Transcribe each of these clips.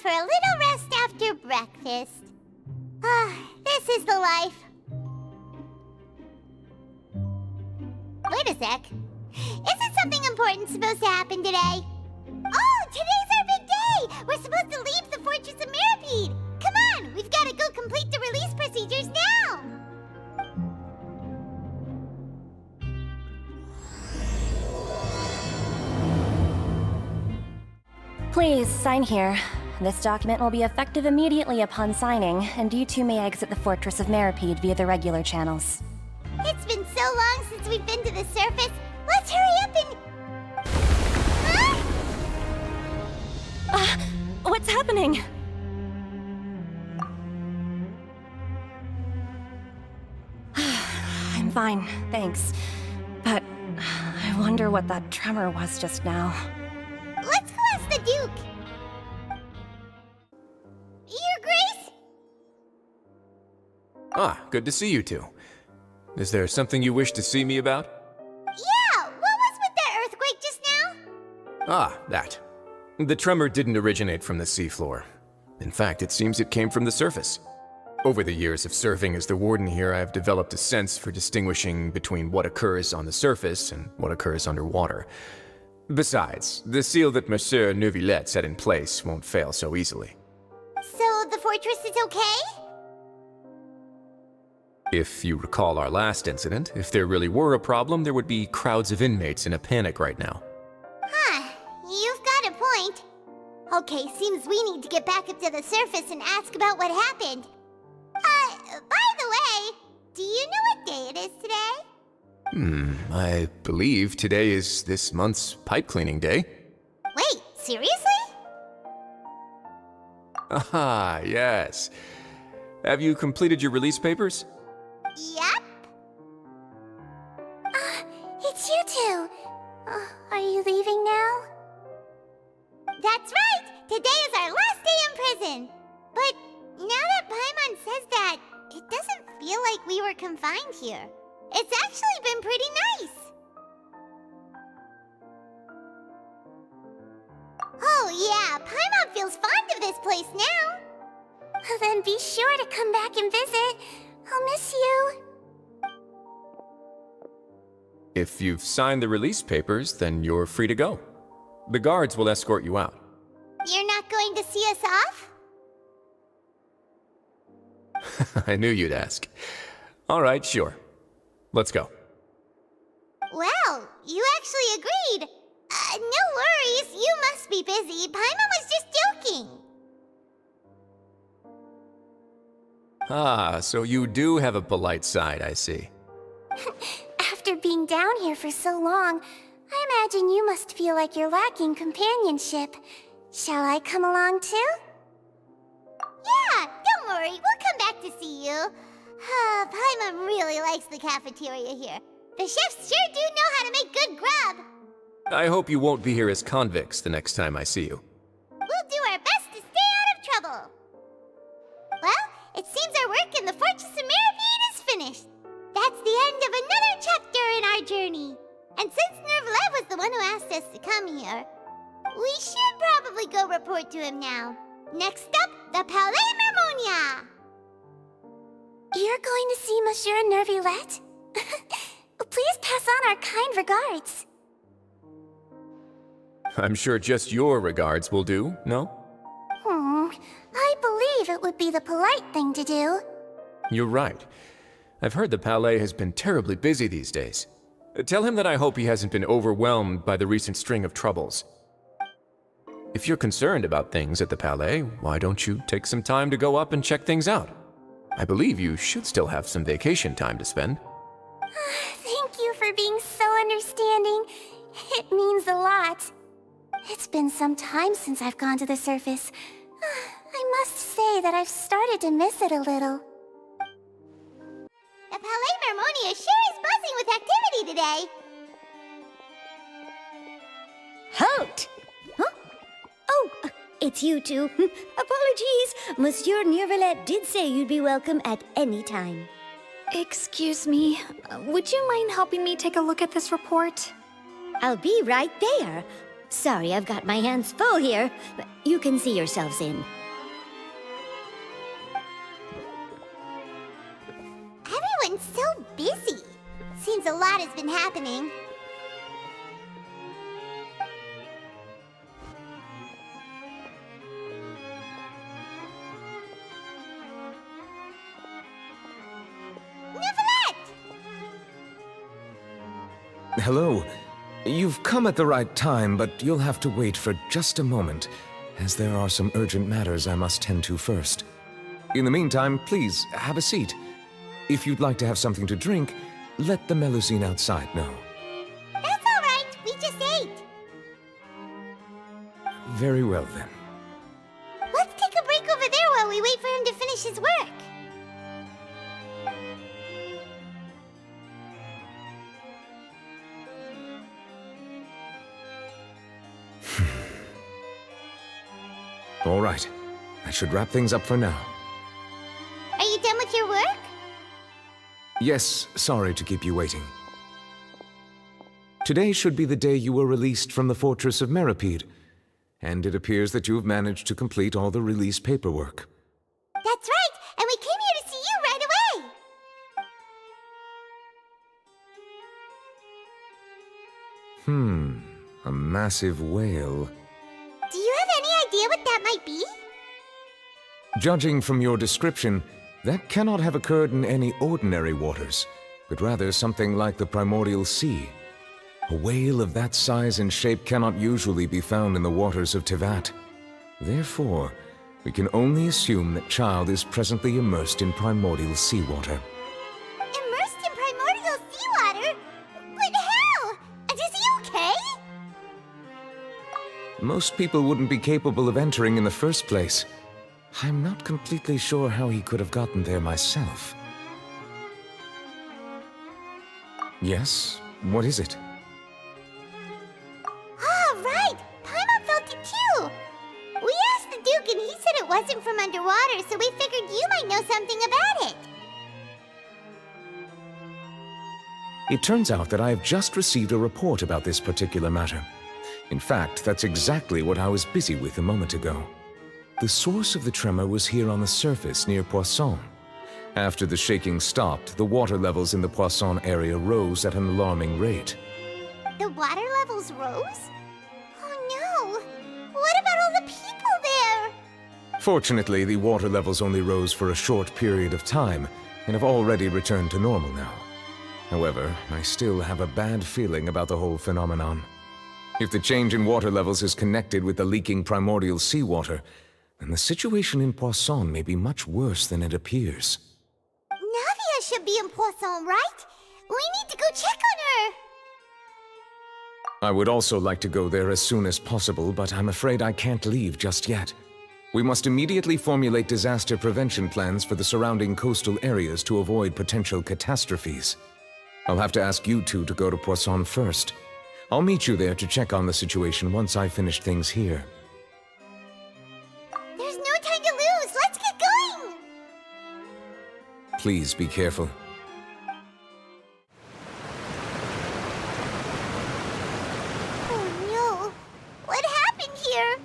for a little rest after breakfast. This is the life. Wait a sec. Isn't something important supposed to happen today? Oh, today's our big day! We're supposed to leave the Fortress of Mirapede! Come on, we've got to go complete the release procedures now! Please, sign here. This document will be effective immediately upon signing, and you two may exit the Fortress of Mirapede via the regular channels. It's been so long since we've been to the surface. Let's hurry up and... What's happening? I'm fine, thanks. But I wonder what that tremor was just now. Let's go ask the Duke. Your Grace? Ah, good to see you two. Is there something you wish to see me about? Yeah, what was with that earthquake just now? Ah, that. The tremor didn't originate from the seafloor. In fact, it seems it came from the surface. Over the years of serving as the warden here, I have developed a sense for distinguishing between what occurs on the surface and what occurs underwater. Besides, the seal that Monsieur Neuvillette set in place won't fail so easily. So the fortress is okay? If you recall our last incident, if there really were a problem, there would be crowds of inmates in a panic right now. Huh, you've got a point. Okay, seems we need to get back up to the surface and ask about what happened. By the way, do you know what day it is today? I believe today is this month's pipe cleaning day. Wait, seriously? Ah, yes. Have you completed your release papers? Yep. It's you two. Are you leaving now? That's right! Today is our last day in prison! But now that Paimon says that, it doesn't feel like we were confined here. It's actually been pretty nice! Oh yeah, Paimon feels fond of this place now! Then be sure to come back and visit. I'll miss you. If you've signed the release papers, then you're free to go. The guards will escort you out. You're not going to see us off? I knew you'd ask. All right, sure. Let's go. Well, you actually agreed. No worries, you must be busy. Paimon was just joking. Ah, so you do have a polite side, I see. After being down here for so long, I imagine you must feel like you're lacking companionship. Shall I come along too? Yeah, don't worry, we'll come back to see you. Paimon really likes the cafeteria here. The chefs sure do know how to make good grub. I hope you won't be here as convicts the next time I see you. We'll do our best to stay out of trouble. Well, it seems our work in the Fortress of Mirapede is finished. That's the end of another chapter in our journey. And since Neuvillette was the one who asked us to come here, we should probably go report to him now. Next up, the Palais Mermonia. You're going to see Monsieur Neuvillette? Please pass on our kind regards. I'm sure just your regards will do, no? I believe it would be the polite thing to do. You're right. I've heard the Palais has been terribly busy these days. Tell him that I hope he hasn't been overwhelmed by the recent string of troubles. If you're concerned about things at the Palais, why don't you take some time to go up and check things out? I believe you should still have some vacation time to spend. Thank you for being so understanding. It means a lot. It's been some time since I've gone to the surface. I must say that I've started to miss it a little. The Palais Mermonia sure is buzzing with activity today. Halt! Huh? Oh, it's you two. Apologies. Monsieur Neuvillette did say you'd be welcome at any time. Excuse me, would you mind helping me take a look at this report? I'll be right there. Sorry, I've got my hands full here. You can see yourselves in. Everyone's so busy. Seems a lot has been happening. Hello. You've come at the right time, but you'll have to wait for just a moment, as there are some urgent matters I must tend to first. In the meantime, please, have a seat. If you'd like to have something to drink, let the Melusine outside know. That's all right. We just ate. Very well, then. Let's take a break over there while we wait for him to finish his work. All right. That should wrap things up for now. Are you done with your work? Yes, sorry to keep you waiting. Today should be the day you were released from the Fortress of Meripede, and it appears that you have managed to complete all the release paperwork. That's right, and we came here to see you right away. A massive whale. Do you have any idea what that might be? Judging from your description, that cannot have occurred in any ordinary waters, but rather something like the primordial sea. A whale of that size and shape cannot usually be found in the waters of Tevat. Therefore, we can only assume that Child is presently immersed in primordial seawater. Immersed in primordial seawater? But how? And is he okay? Most people wouldn't be capable of entering in the first place. I'm not completely sure how he could have gotten there myself. Yes? What is it? Ah, right! Paimon felt it too! We asked the Duke and he said it wasn't from underwater, so we figured you might know something about it. It turns out that I have just received a report about this particular matter. In fact, that's exactly what I was busy with a moment ago. The source of the tremor was here on the surface near Poisson. After the shaking stopped, the water levels in the Poisson area rose at an alarming rate. The water levels rose? Oh no! What about all the people there? Fortunately, the water levels only rose for a short period of time and have already returned to normal now. However, I still have a bad feeling about the whole phenomenon. If the change in water levels is connected with the leaking primordial seawater, then the situation in Poisson may be much worse than it appears. Navia should be in Poisson, right? We need to go check on her! I would also like to go there as soon as possible, but I'm afraid I can't leave just yet. We must immediately formulate disaster prevention plans for the surrounding coastal areas to avoid potential catastrophes. I'll have to ask you two to go to Poisson first. I'll meet you there to check on the situation once I finish things here. There's no time to lose! Let's get going! Please be careful. Oh no! What happened here?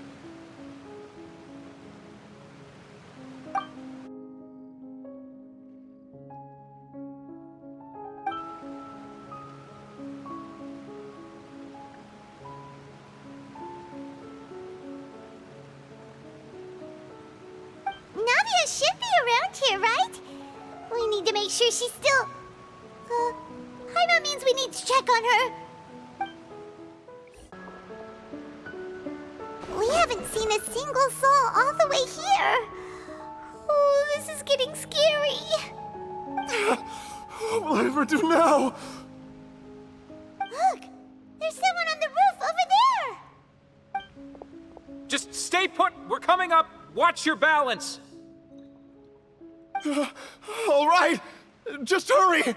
Navia should be around here, right? We need to make sure she's still... Paimon means we need to check on her. We haven't seen a single soul all the way here. Oh, this is getting scary. What will I ever do now? Look, there's someone on the roof over there. Just stay put! We're coming up! Watch your balance! All right, just hurry!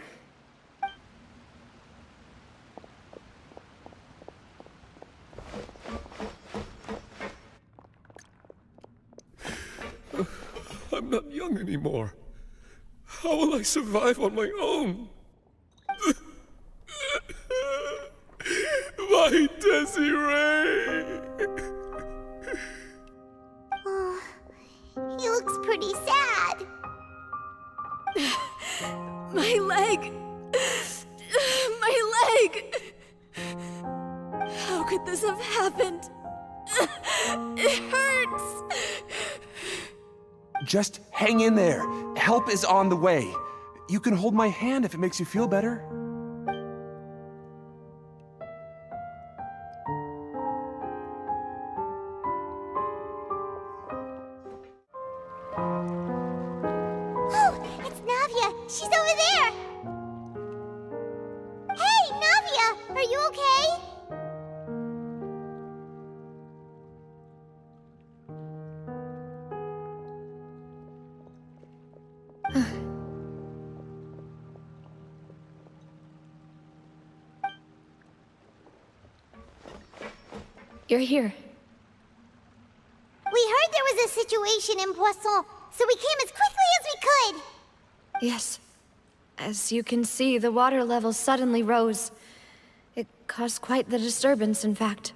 I'm not young anymore. How will I survive on my own? My Desiree! leg! How could this have happened? It hurts! Just hang in there. Help is on the way. You can hold my hand if it makes you feel better. Oh, it's Navia. She's over there. Hey, Navia, are you okay? You're here. We heard there was a situation in Poisson, so we came as quickly as we could. Yes. As you can see, the water level suddenly rose. It caused quite the disturbance, in fact.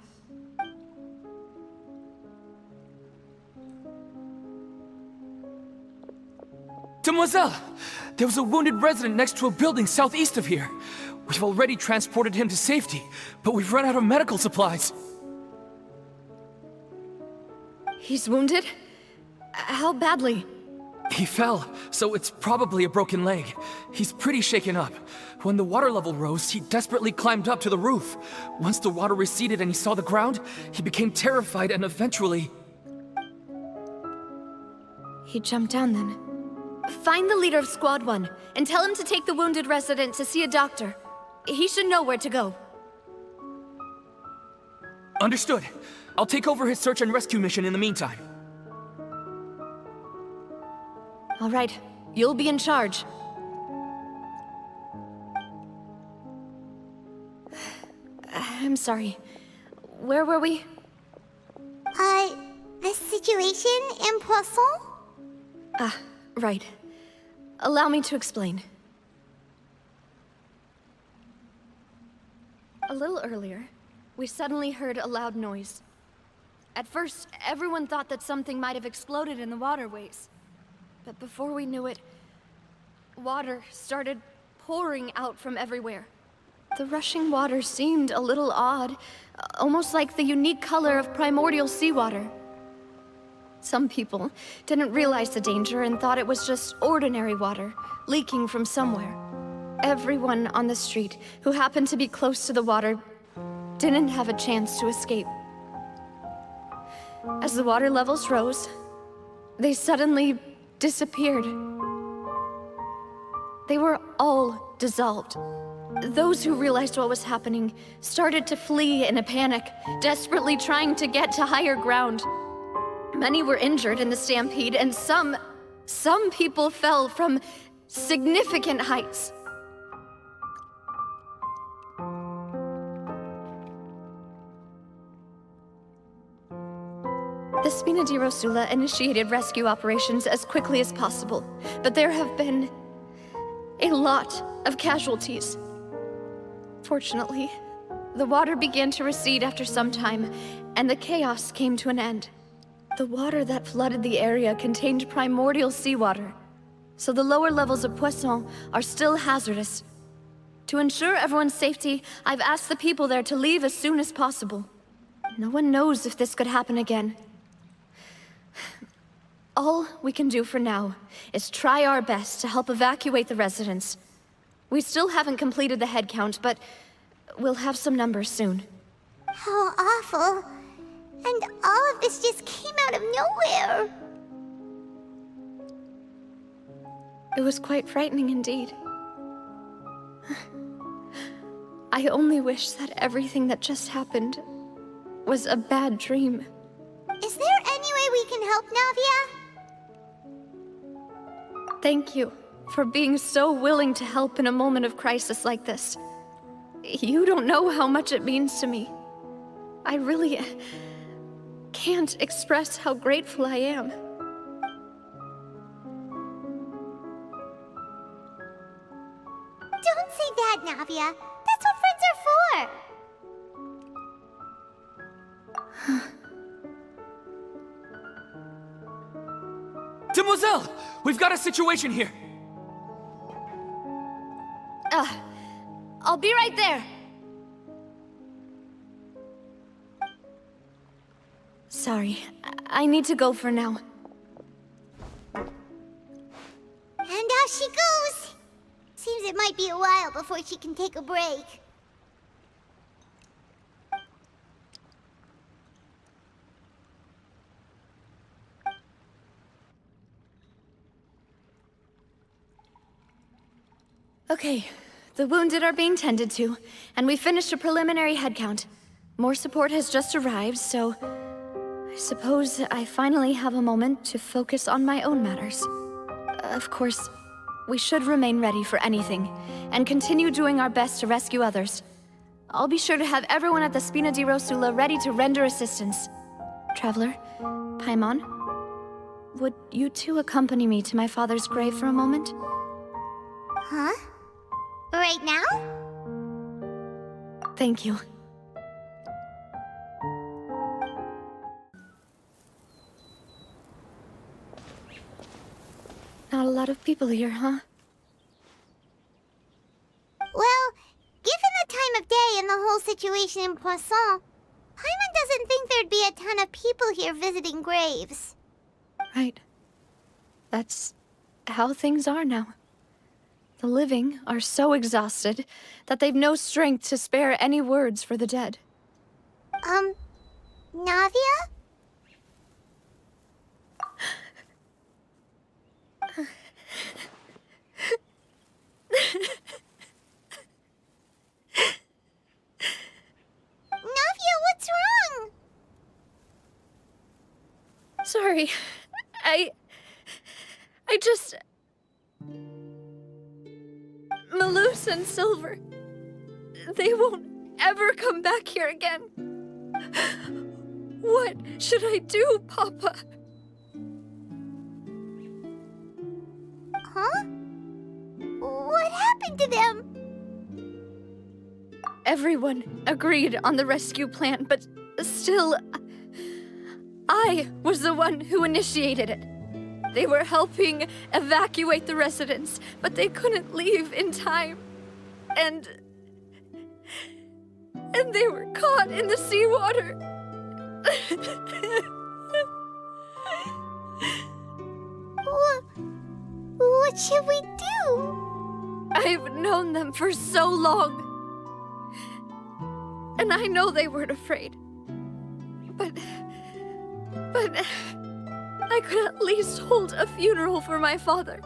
Demoiselle! There was a wounded resident next to a building southeast of here. We've already transported him to safety, but we've run out of medical supplies. He's wounded? How badly? He fell, so it's probably a broken leg. He's pretty shaken up. When the water level rose, he desperately climbed up to the roof. Once the water receded and he saw the ground, he became terrified and eventually... He jumped down then. Find the leader of Squad 1 and tell him to take the wounded resident to see a doctor. He should know where to go. Understood. I'll take over his search and rescue mission in the meantime. All right, you'll be in charge. I'm sorry. Where were we? The situation in Poisson? Ah, right. Allow me to explain. A little earlier, we suddenly heard a loud noise. At first, everyone thought that something might have exploded in the waterways. But before we knew it, water started pouring out from everywhere. The rushing water seemed a little odd, almost like the unique color of primordial seawater. Some people didn't realize the danger and thought it was just ordinary water, leaking from somewhere. Everyone on the street who happened to be close to the water didn't have a chance to escape. As the water levels rose, they suddenly disappeared. They were all dissolved. Those who realized what was happening started to flee in a panic, desperately trying to get to higher ground. Many were injured in the stampede, and some people fell from significant heights. The Spina di Rosula initiated rescue operations as quickly as possible, but there have been a lot of casualties. Fortunately, the water began to recede after some time, and the chaos came to an end. The water that flooded the area contained primordial seawater, so the lower levels of Poisson are still hazardous. To ensure everyone's safety, I've asked the people there to leave as soon as possible. No one knows if this could happen again. All we can do for now is try our best to help evacuate the residents. We still haven't completed the head count, but we'll have some numbers soon. How awful. And all of this just came out of nowhere. It was quite frightening indeed. I only wish that everything that just happened was a bad dream. Is there any way we can help, Navia? Thank you for being so willing to help in a moment of crisis like this. You don't know how much it means to me. I really can't express how grateful I am. Don't say that, Navia. That's what friends are for. Demoiselle! We've got a situation here! I'll be right there. Sorry, I need to go for now. And off she goes! Seems it might be a while before she can take a break. Okay, the wounded are being tended to, and we finished a preliminary head count. More support has just arrived, so I suppose I finally have a moment to focus on my own matters. Of course, we should remain ready for anything, and continue doing our best to rescue others. I'll be sure to have everyone at the Spina di Rosula ready to render assistance. Traveler, Paimon, would you two accompany me to my father's grave for a moment? Huh? Right now? Thank you. Not a lot of people here, huh? Well, given the time of day and the whole situation in Poisson, Paimon doesn't think there'd be a ton of people here visiting graves. Right. That's how things are now. The living are so exhausted that they've no strength to spare any words for the dead. Navia? Navia, what's wrong? Sorry. I just... Malus and Silver. They won't ever come back here again. What should I do, Papa? Huh? What happened to them? Everyone agreed on the rescue plan, but still, I was the one who initiated it. They were helping evacuate the residents, but they couldn't leave in time. And they were caught in the seawater. What should we do? I've known them for so long. And I know they weren't afraid. But I could at least hold a funeral for my father.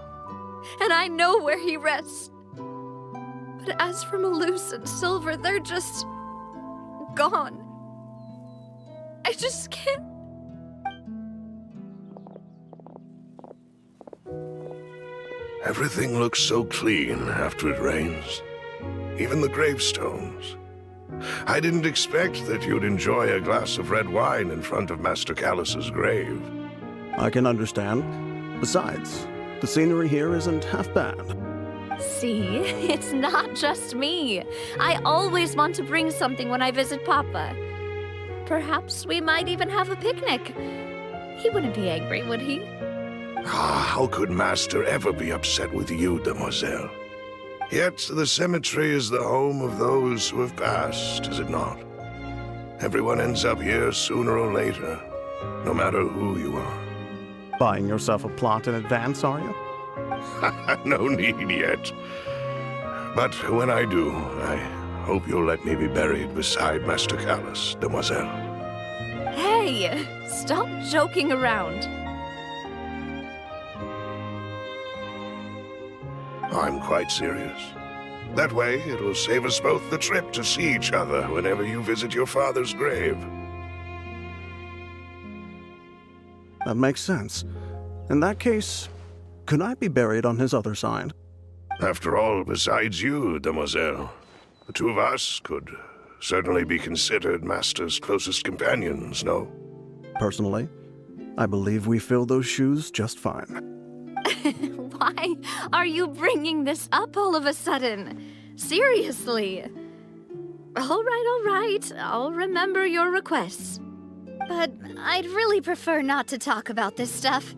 And I know where he rests. But as for Malus and Silver, they're just gone. I just can't. Everything looks so clean after it rains. Even the gravestones. I didn't expect that you'd enjoy a glass of red wine in front of Master Callus's grave. I can understand. Besides, the scenery here isn't half bad. See, it's not just me. I always want to bring something when I visit Papa. Perhaps we might even have a picnic. He wouldn't be angry, would he? How could Master ever be upset with you, demoiselle? Yet the cemetery is the home of those who have passed, is it not? Everyone ends up here sooner or later, no matter who you are. Buying yourself a plot in advance, are you? No need yet. But when I do, I hope you'll let me be buried beside Master Callus, demoiselle. Hey, stop joking around. I'm quite serious. That way, it'll save us both the trip to see each other whenever you visit your father's grave. That makes sense. In that case, could I be buried on his other side? After all, besides you, demoiselle, the two of us could certainly be considered Master's closest companions, no? Personally, I believe we fill those shoes just fine. Why are you bringing this up all of a sudden? Seriously. All right. I'll remember your requests. But I'd really prefer not to talk about this stuff.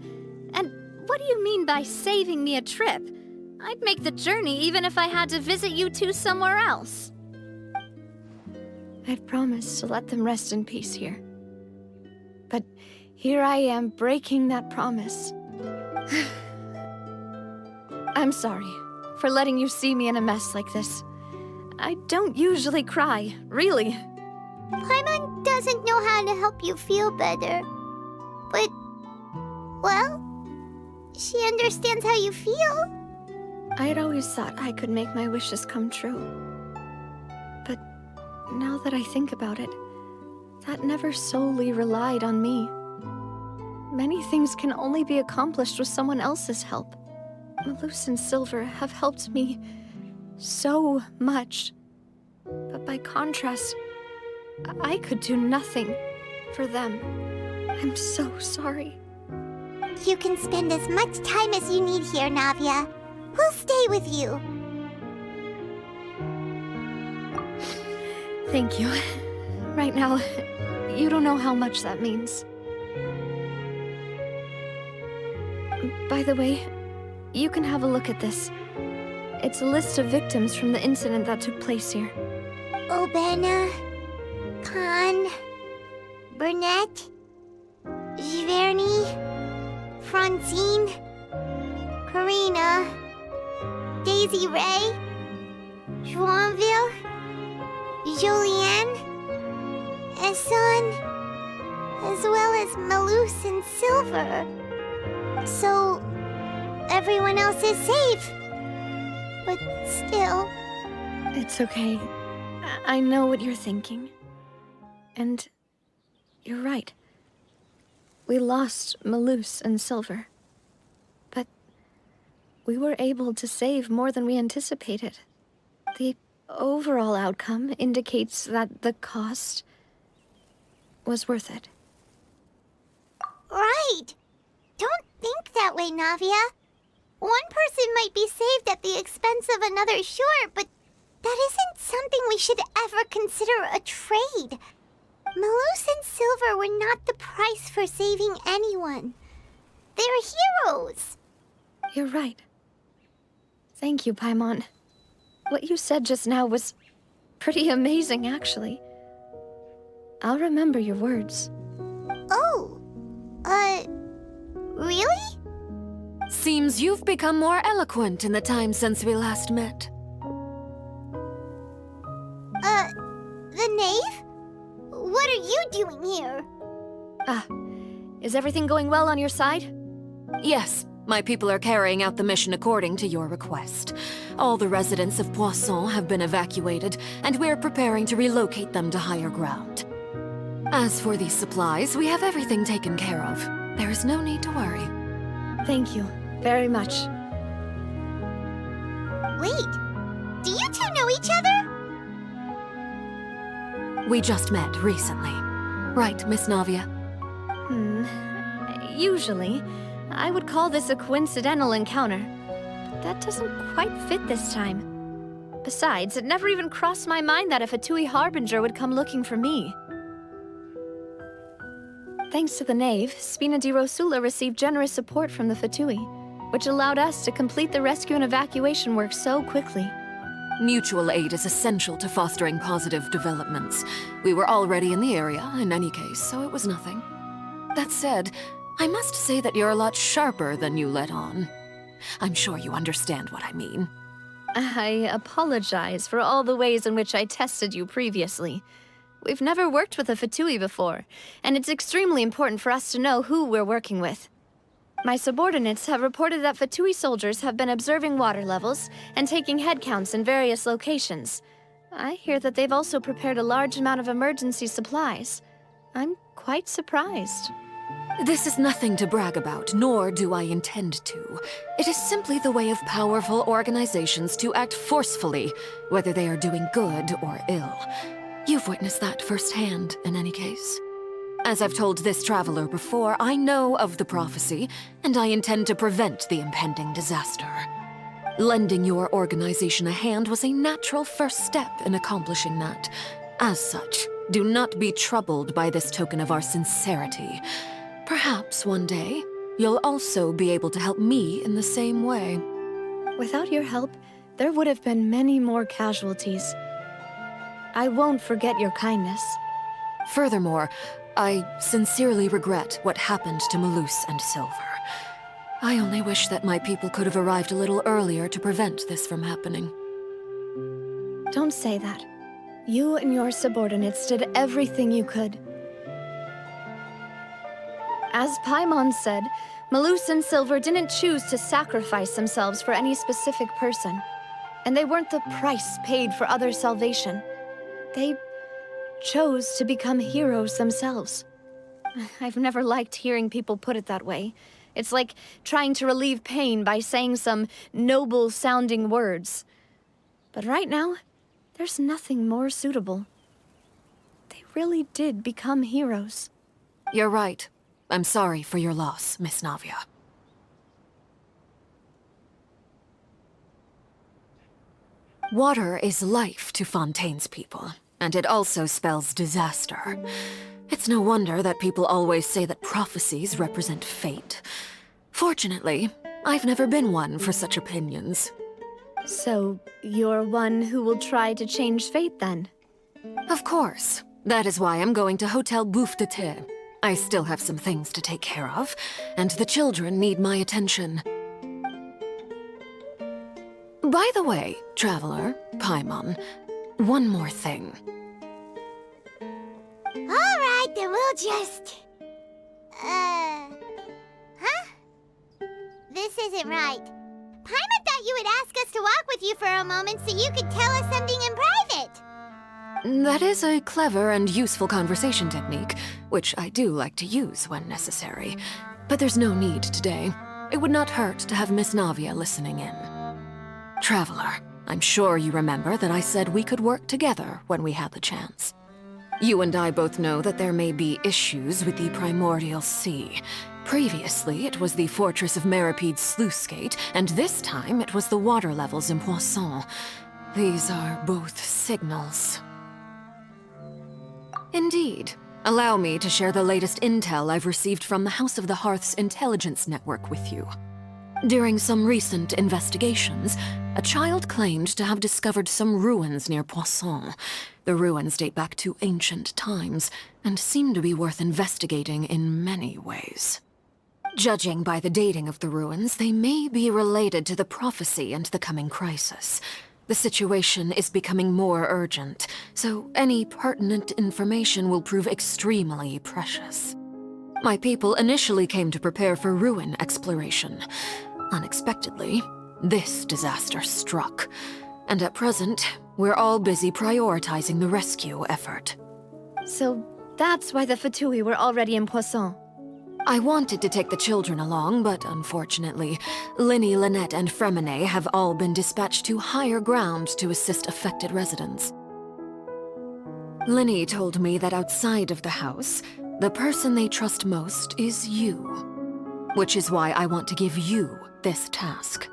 And what do you mean by saving me a trip? I'd make the journey even if I had to visit you two somewhere else. I'd promised to let them rest in peace here. But here I am breaking that promise. I'm sorry for letting you see me in a mess like this. I don't usually cry, really. Paimon doesn't know how to help you feel better. But, well, she understands how you feel. I'd always thought I could make my wishes come true. But now that I think about it, that never solely relied on me. Many things can only be accomplished with someone else's help. Malus and Silver have helped me so much. But by contrast, I could do nothing for them. I'm so sorry. You can spend as much time as you need here, Navia. We'll stay with you. Thank you. Right now, you don't know how much that means. By the way, you can have a look at this. It's a list of victims from the incident that took place here. Obena, Khan, Burnett, Giverny, Francine, Karina, Daisy Ray, Joinville, Julianne, Esson, as well as Malus and Silver. So, everyone else is safe. But still... It's okay. I know what you're thinking. And you're right. We lost Malus and Silver. But we were able to save more than we anticipated. The overall outcome indicates that the cost was worth it. Right! Don't think that way, Navia. One person might be saved at the expense of another, sure, but that isn't something we should ever consider a trade. Malus and Silver were not the price for saving anyone. They're heroes. You're right. Thank you, Paimon. What you said just now was pretty amazing, actually. I'll remember your words. Oh, really? Seems you've become more eloquent in the time since we last met. The knave? What are you doing here? Is everything going well on your side? Yes, my people are carrying out the mission according to your request. All the residents of Poisson have been evacuated, and we're preparing to relocate them to higher ground. As for these supplies, we have everything taken care of. There is no need to worry. Thank you very much. Wait, do you two know each other? We just met recently. Right, Miss Navia? Usually, I would call this a coincidental encounter. But that doesn't quite fit this time. Besides, it never even crossed my mind that a Fatui Harbinger would come looking for me. Thanks to the Knave, Spina di Rosula received generous support from the Fatui, which allowed us to complete the rescue and evacuation work so quickly. Mutual aid is essential to fostering positive developments. We were already in the area, in any case, so it was nothing. That said, I must say that you're a lot sharper than you let on. I'm sure you understand what I mean. I apologize for all the ways in which I tested you previously. We've never worked with a Fatui before, and it's extremely important for us to know who we're working with. My subordinates have reported that Fatui soldiers have been observing water levels and taking head counts in various locations. I hear that they've also prepared a large amount of emergency supplies. I'm quite surprised. This is nothing to brag about, nor do I intend to. It is simply the way of powerful organizations to act forcefully, whether they are doing good or ill. You've witnessed that firsthand, in any case. As I've told this traveler before, I know of the prophecy, and I intend to prevent the impending disaster. Lending your organization a hand was a natural first step in accomplishing that. As such, do not be troubled by this token of our sincerity. Perhaps one day, you'll also be able to help me in the same way. Without your help, there would have been many more casualties. I won't forget your kindness. Furthermore, I sincerely regret what happened to Malus and Silver. I only wish that my people could have arrived a little earlier to prevent this from happening. Don't say that. You and your subordinates did everything you could. As Paimon said, Malus and Silver didn't choose to sacrifice themselves for any specific person. And they weren't the price paid for others' salvation. They chose to become heroes themselves. I've never liked hearing people put it that way. It's like trying to relieve pain by saying some noble-sounding words. But right now, there's nothing more suitable. They really did become heroes. You're right. I'm sorry for your loss, Miss Navia. Water is life to Fontaine's people, and it also spells disaster. It's no wonder that people always say that prophecies represent fate. Fortunately, I've never been one for such opinions. So, you're one who will try to change fate, then? Of course. That is why I'm going to Hotel Bouffe de Thé. I still have some things to take care of, and the children need my attention. By the way, Traveler, Paimon, one more thing. Alright, then we'll just... Huh? This isn't right. Paimon thought you would ask us to walk with you for a moment so you could tell us something in private. That is a clever and useful conversation technique, which I do like to use when necessary. But there's no need today. It would not hurt to have Miss Navia listening in. Traveler, I'm sure you remember that I said we could work together when we had the chance. You and I both know that there may be issues with the Primordial Sea. Previously, it was the Fortress of Maripede's sluice gate, and this time it was the water levels in Poisson. These are both signals. Indeed. Allow me to share the latest intel I've received from the House of the Hearth's intelligence network with you. During some recent investigations, a child claimed to have discovered some ruins near Poisson. The ruins date back to ancient times, and seem to be worth investigating in many ways. Judging by the dating of the ruins, they may be related to the prophecy and the coming crisis. The situation is becoming more urgent, so any pertinent information will prove extremely precious. My people initially came to prepare for ruin exploration. Unexpectedly, this disaster struck, and at present, we're all busy prioritizing the rescue effort. So that's why the Fatui were already in Poisson. I wanted to take the children along, but unfortunately, Linny, Lynette, and Fremine have all been dispatched to higher ground to assist affected residents. Linny told me that outside of the house, the person they trust most is you. Which is why I want to give you this task.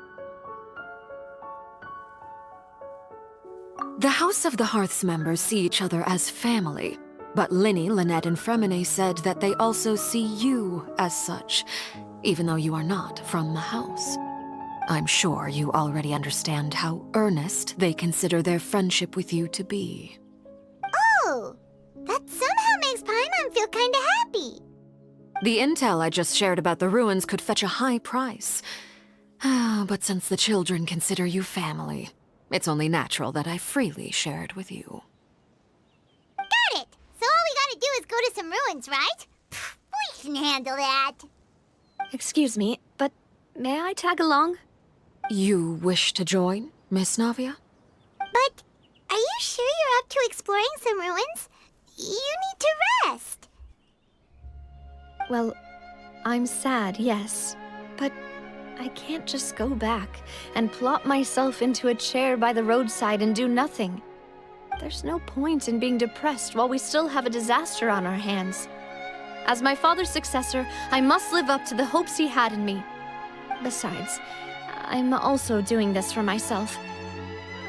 The House of the Hearth's members see each other as family, but Linny, Lynette, and Fremine said that they also see you as such, even though you are not from the house. I'm sure you already understand how earnest they consider their friendship with you to be. Oh, that somehow makes Paimon feel kinda happy. The intel I just shared about the ruins could fetch a high price. But since the children consider you family, it's only natural that I freely share it with you. Got it! So all we gotta do is go to some ruins, right? We can handle that. Excuse me, but may I tag along? You wish to join, Miss Navia? But are you sure you're up to exploring some ruins? You need to rest. Well, I'm sad, yes, but I can't just go back and plop myself into a chair by the roadside and do nothing. There's no point in being depressed while we still have a disaster on our hands. As my father's successor, I must live up to the hopes he had in me. Besides, I'm also doing this for myself.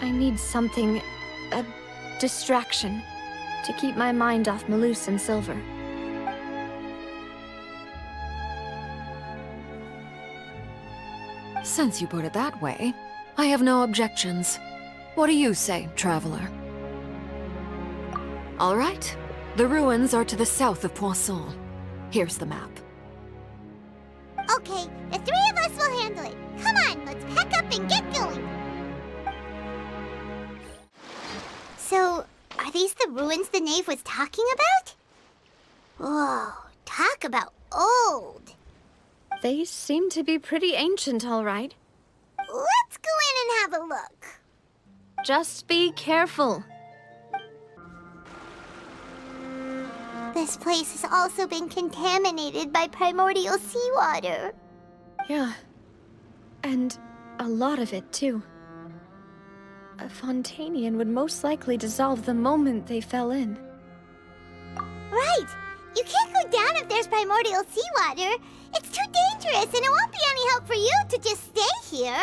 I need something, a distraction, to keep my mind off Malus and Silver. Since you put it that way, I have no objections. What do you say, Traveler? All right, The ruins are to the south of Poisson. Here's the map. Okay, the three of us will handle it. Come on, let's pack up and get going. So, are these the ruins the knave was talking about? Whoa, talk about old. They seem to be pretty ancient, all right. Let's go in and have a look. Just be careful. This place has also been contaminated by primordial seawater. Yeah. And a lot of it, too. A Fontainian would most likely dissolve the moment they fell in. Right! You can't go down if there's primordial seawater. It's too dangerous, and it won't be any help for you to just stay here.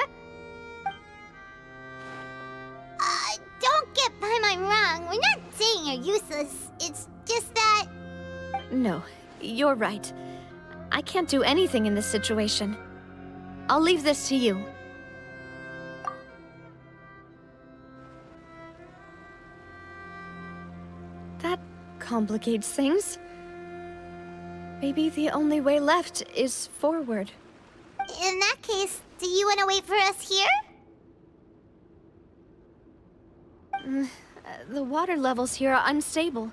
Don't get my mind wrong. We're not saying you're useless. It's just that... No, you're right. I can't do anything in this situation. I'll leave this to you. That complicates things. Maybe the only way left is forward. In that case, do you want to wait for us here? The water levels here are unstable,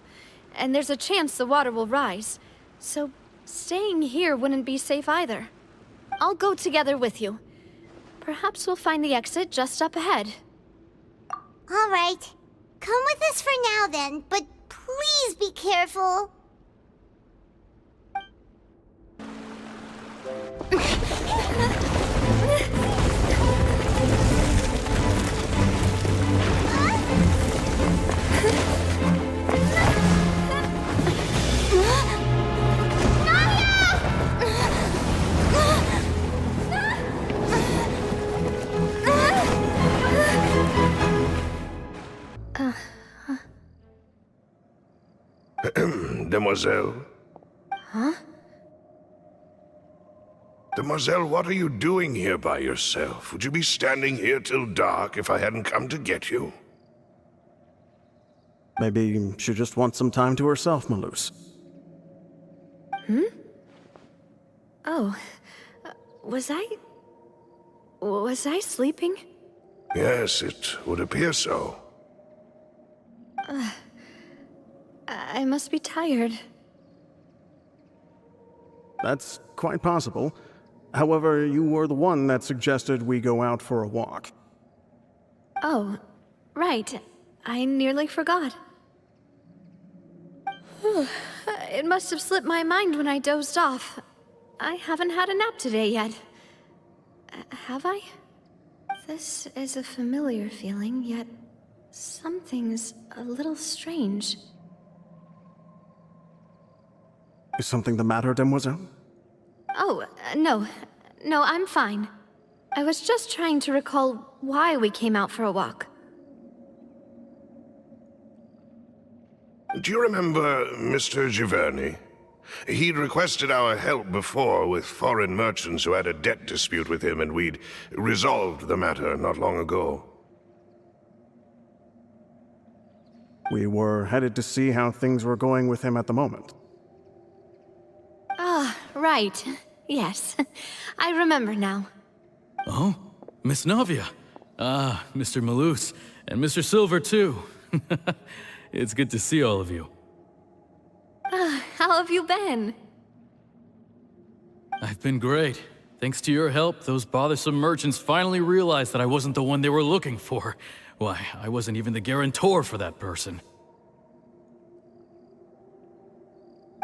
and there's a chance the water will rise. So staying here wouldn't be safe either. I'll go together with you. Perhaps we'll find the exit just up ahead. All right. Come with us for now then, but please be careful. Demoiselle? Huh? Demoiselle, what are you doing here by yourself? Would you be standing here till dark if I hadn't come to get you? Maybe she just wants some time to herself, Malus. Hmm? Oh. Was I sleeping? Yes, it would appear so. I must be tired. That's quite possible. However, you were the one that suggested we go out for a walk. Oh, right. I nearly forgot. It must have slipped my mind when I dozed off. I haven't had a nap today yet. Have I? This is a familiar feeling, yet something's a little strange. Is something the matter, Demoiselle? Oh, no. No, I'm fine. I was just trying to recall why we came out for a walk. Do you remember Mr. Giverny? He'd requested our help before with foreign merchants who had a debt dispute with him, and we'd resolved the matter not long ago. We were headed to see how things were going with him at the moment. Ah, right. Yes. I remember now. Oh, Miss Navia. Ah, Mr. Malus. And Mr. Silver, too. It's good to see all of you. How have you been? I've been great. Thanks to your help, those bothersome merchants finally realized that I wasn't the one they were looking for. Why, I wasn't even the guarantor for that person.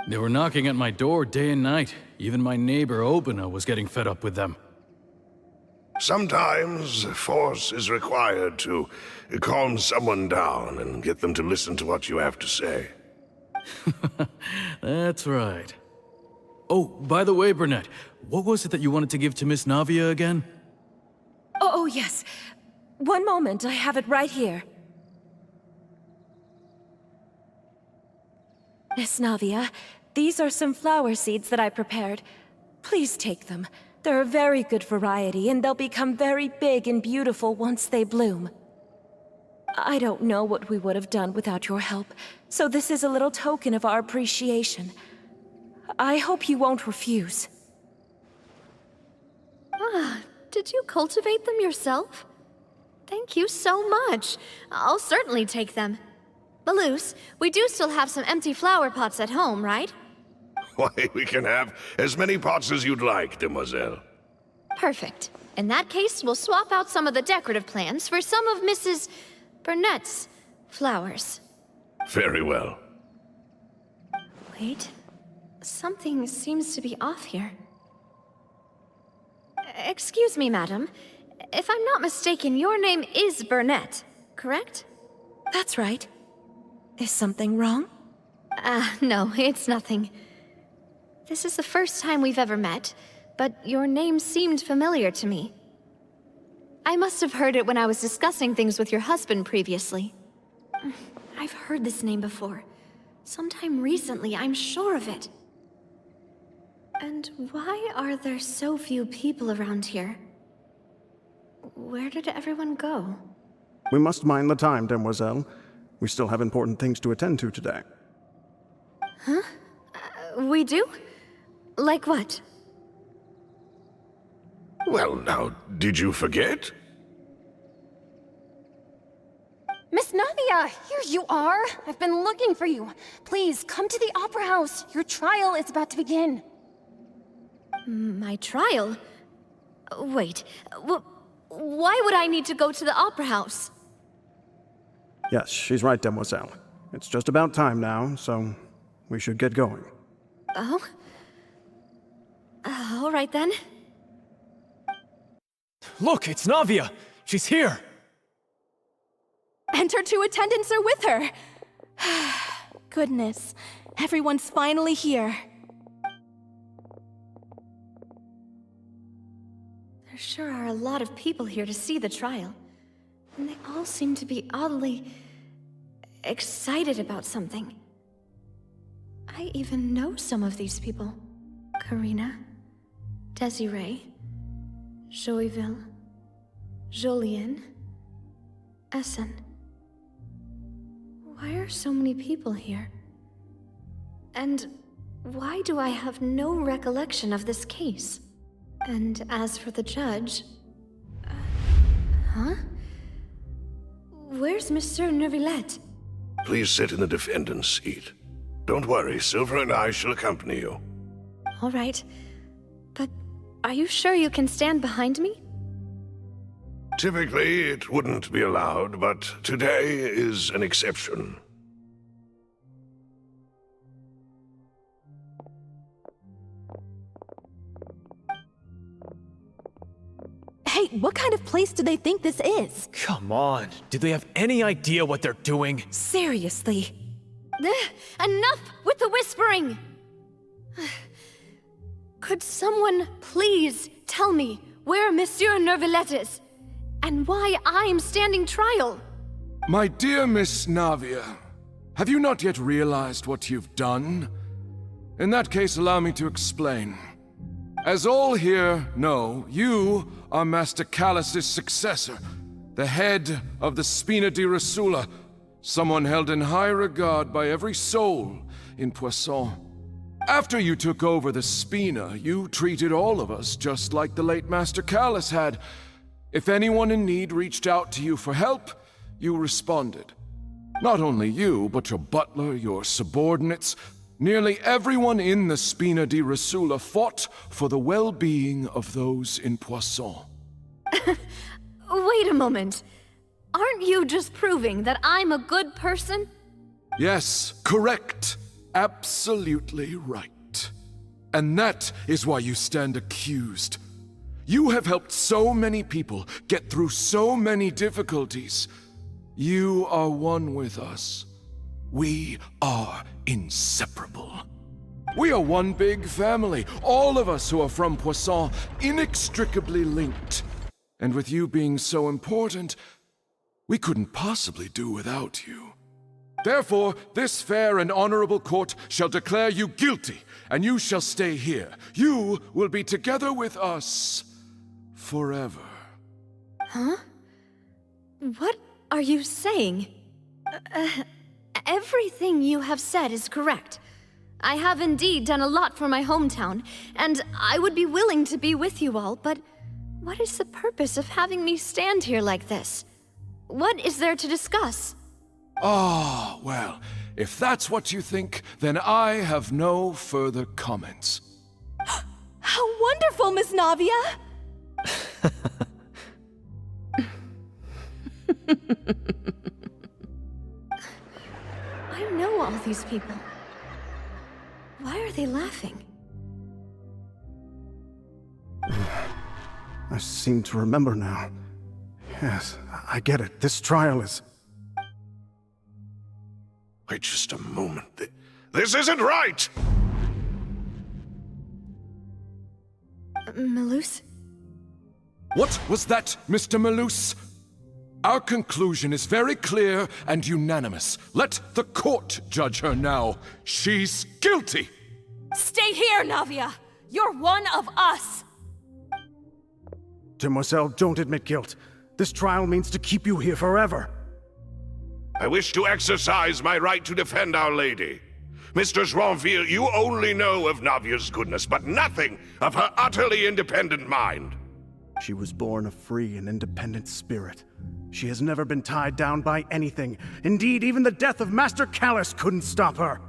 They were knocking at my door day and night. Even my neighbor, Obina, was getting fed up with them. Sometimes force is required to calm someone down and get them to listen to what you have to say. That's right. Oh, by the way, Burnett, what was it that you wanted to give to Miss Navia again? Oh, yes. One moment, I have it right here. Miss Navia, these are some flower seeds that I prepared. Please take them. They're a very good variety, and they'll become very big and beautiful once they bloom. I don't know what we would have done without your help, so this is a little token of our appreciation. I hope you won't refuse. Ah, did you cultivate them yourself? Thank you so much. I'll certainly take them. Balloose, we do still have some empty flower pots at home, right? Why, we can have as many pots as you'd like, demoiselle. Perfect. In that case, we'll swap out some of the decorative plants for some of Mrs. Burnett's flowers. Very well. Wait. Something seems to be off here. Excuse me, madam. If I'm not mistaken, your name is Burnett, correct? That's right. Is something wrong? No, it's nothing. This is the first time we've ever met, but your name seemed familiar to me. I must have heard it when I was discussing things with your husband previously. I've heard this name before. Sometime recently, I'm sure of it. And why are there so few people around here? Where did everyone go? We must mind the time, demoiselle. We still have important things to attend to today. Huh? We do? Like what? Well, now, did you forget? Miss Navia, here you are. I've been looking for you. Please, come to the Opera House. Your trial is about to begin. My trial? Wait, why would I need to go to the Opera House? Yes, she's right, demoiselle. It's just about time now, so we should get going. Oh? All right then. Look, it's Navia! She's here! And her two attendants are with her! Goodness, everyone's finally here. There sure are a lot of people here to see the trial. And they all seem to be oddly excited about something. I even know some of these people. Karina, Desiree, Joyville, Jolien, Essen. Why are so many people here? And why do I have no recollection of this case? And as for the judge... huh? Where's Monsieur Neuvillette? Please sit in the defendant's seat. Don't worry, Silver and I shall accompany you. All right. But are you sure you can stand behind me? Typically, it wouldn't be allowed, but today is an exception. Hey, what kind of place do they think this is? Come on, do they have any idea what they're doing? Seriously. Enough with the whispering! Could someone please tell me where Monsieur Neuvillette is? And why I'm standing trial? My dear Miss Navia, have you not yet realized what you've done? In that case, allow me to explain. As all here know, you are Master Callus's successor, the head of the Spina di Rosula, someone held in high regard by every soul in Poisson. After you took over the Spina, you treated all of us just like the late Master Callus had. If anyone in need reached out to you for help, you responded. Not only you, but your butler, your subordinates, nearly everyone in the Spina di Rosula fought for the well-being of those in Poisson. Wait a moment. Aren't you just proving that I'm a good person? Yes, correct. Absolutely right. And that is why you stand accused. You have helped so many people get through so many difficulties. You are one with us. We are inseparable. We are one big family, all of us who are from Poisson, inextricably linked. And with you being so important, we couldn't possibly do without you. Therefore, this fair and honorable court shall declare you guilty, and you shall stay here. You will be together with us forever. Huh? What are you saying? Everything you have said is correct. I have indeed done a lot for my hometown, and I would be willing to be with you all, but what is the purpose of having me stand here like this? What is there to discuss? Ah, well, if that's what you think, then I have no further comments. How wonderful, Miss Navia! I know all these people. Why are they laughing? I seem to remember now. Yes, I get it. This trial is... Wait just a moment. This isn't right! Malus? What was that, Mr. Malus? Our conclusion is very clear and unanimous. Let the court judge her now. She's guilty! Stay here, Navia! You're one of us! Demoiselle, don't admit guilt. This trial means to keep you here forever. I wish to exercise my right to defend Our Lady. Mr. Joinville, you only know of Navia's goodness, but nothing of her utterly independent mind. She was born a free and independent spirit. She has never been tied down by anything. Indeed, even the death of Master Callus couldn't stop her.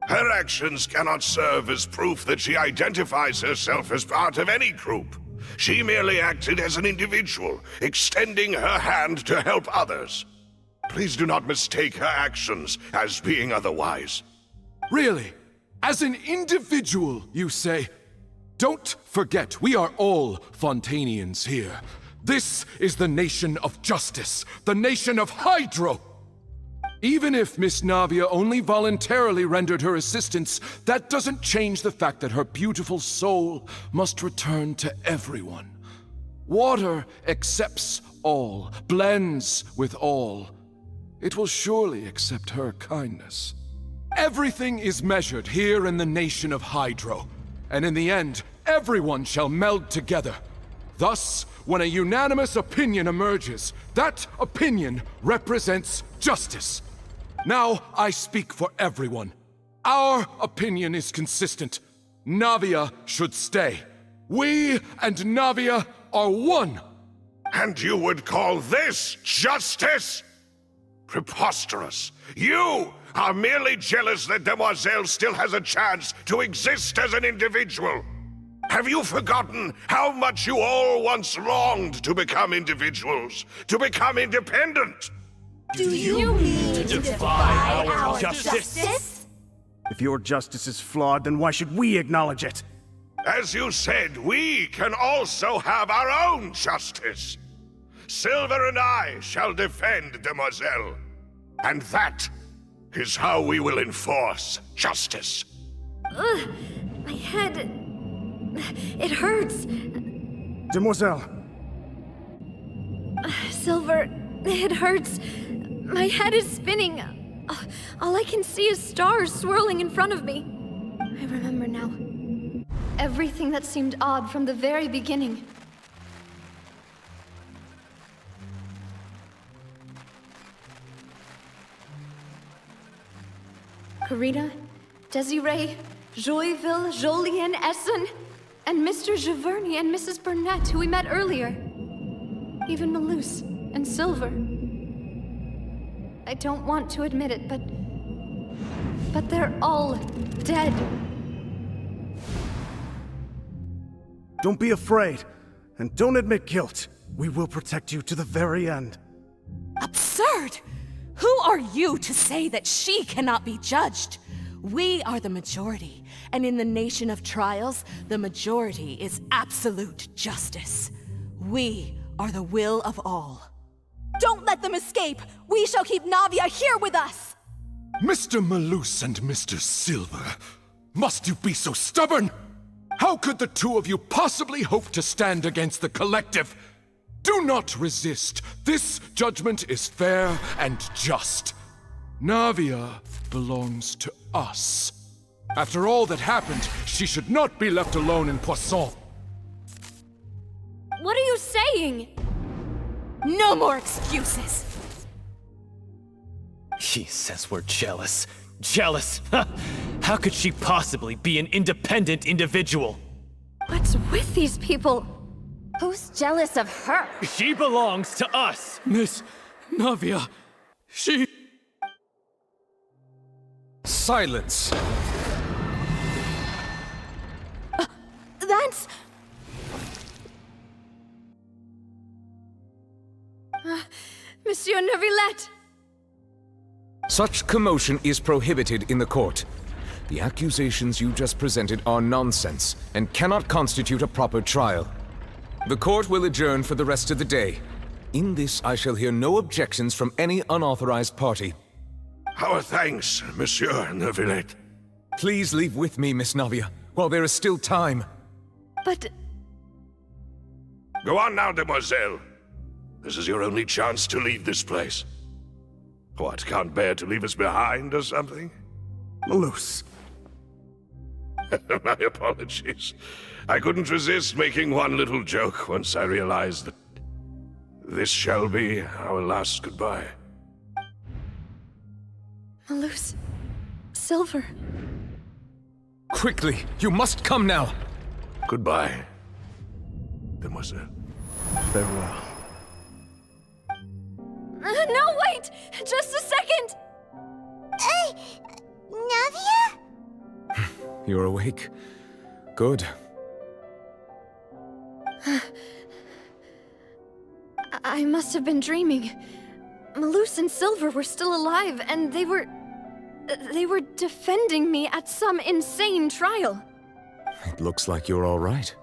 Her actions cannot serve as proof that she identifies herself as part of any group. She merely acted as an individual, extending her hand to help others. Please do not mistake her actions as being otherwise. Really? As an individual, you say? Don't forget, we are all Fontainians here. This is the nation of justice, the nation of Hydro! Even if Miss Navia only voluntarily rendered her assistance, that doesn't change the fact that her beautiful soul must return to everyone. Water accepts all, blends with all. It will surely accept her kindness. Everything is measured here in the nation of Hydro, and in the end, everyone shall meld together. Thus, when a unanimous opinion emerges, that opinion represents justice. Now I speak for everyone. Our opinion is consistent. Navia should stay. We and Navia are one. And you would call this justice? Preposterous. You are merely jealous that Demoiselle still has a chance to exist as an individual. Have you forgotten how much you all once longed to become individuals, to become independent? Do you mean to defy our justice? If your justice is flawed, then why should we acknowledge it? As you said, we can also have our own justice. Silver and I shall defend Demoiselle. And that is how we will enforce justice. Ugh, my head... it hurts. Demoiselle! Silver, it hurts. My head is spinning. All I can see is stars swirling in front of me. I remember now. Everything that seemed odd from the very beginning. Karina, Desiree, Joyville, Jolien, Essen, and Mr. Giverny and Mrs. Burnett, who we met earlier. Even Malus and Silver. I don't want to admit it, but they're all dead. Don't be afraid, and don't admit guilt. We will protect you to the very end. Absurd! Who are you to say that she cannot be judged? We are the majority, and in the nation of trials, the majority is absolute justice. We are the will of all. Don't let them escape! We shall keep Navia here with us! Mr. Malus and Mr. Silver, must you be so stubborn? How could the two of you possibly hope to stand against the collective? Do not resist. This judgment is fair and just. Navia belongs to us. After all that happened, she should not be left alone in Poisson. What are you saying? No more excuses! He says we're jealous. Jealous? How could she possibly be an independent individual? What's with these people? Who's jealous of her? She belongs to us! Miss Navia, she... Silence! That's... Monsieur Neuvillette! Such commotion is prohibited in the court. The accusations you just presented are nonsense and cannot constitute a proper trial. The court will adjourn for the rest of the day. In this, I shall hear no objections from any unauthorized party. Our thanks, Monsieur Neuvillette. Please leave with me, Miss Navia, while there is still time. But... Go on now, demoiselle. This is your only chance to leave this place. What, can't bear to leave us behind or something? Malus. My apologies. I couldn't resist making one little joke once I realized that this shall be our last goodbye. Malus... Silver... Quickly, you must come now! Goodbye, demoiselle. Farewell. No, wait! Just a second! Navia? You're awake. Good. I must have been dreaming. Malus and Silver were still alive, and they were defending me at some insane trial. It looks like you're all right.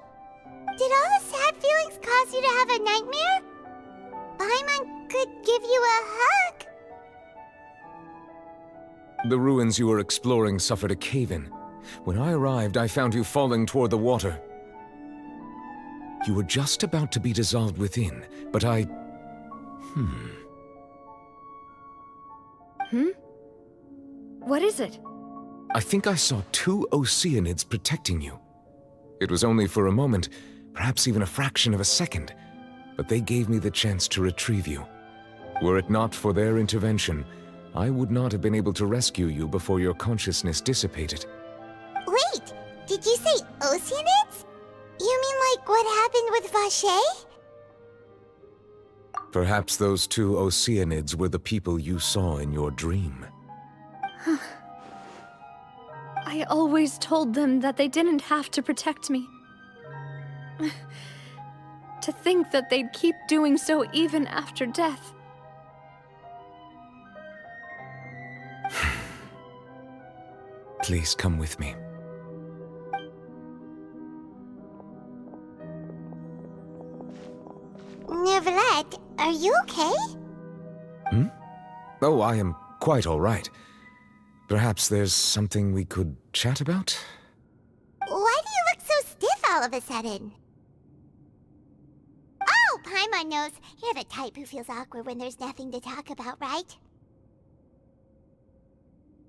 Did all the sad feelings cause you to have a nightmare? Paimon could give you a hug. The ruins you were exploring suffered a cave-in. When I arrived, I found you falling toward the water. You were just about to be dissolved within, but I... What is it? I think I saw 2 Oceanids protecting you. It was only for a moment, perhaps even a fraction of a second, but they gave me the chance to retrieve you. Were it not for their intervention, I would not have been able to rescue you before your consciousness dissipated. Wait, did you say Oceanids? You mean like what happened with Vache? Perhaps those 2 Oceanids were the people you saw in your dream. I always told them that they didn't have to protect me. To think that they'd keep doing so even after death. Please come with me. Neuvillette, are you okay? Oh, I am quite all right. Perhaps there's something we could chat about? Why do you look so stiff all of a sudden? Oh, Paimon knows. You're the type who feels awkward when there's nothing to talk about, right?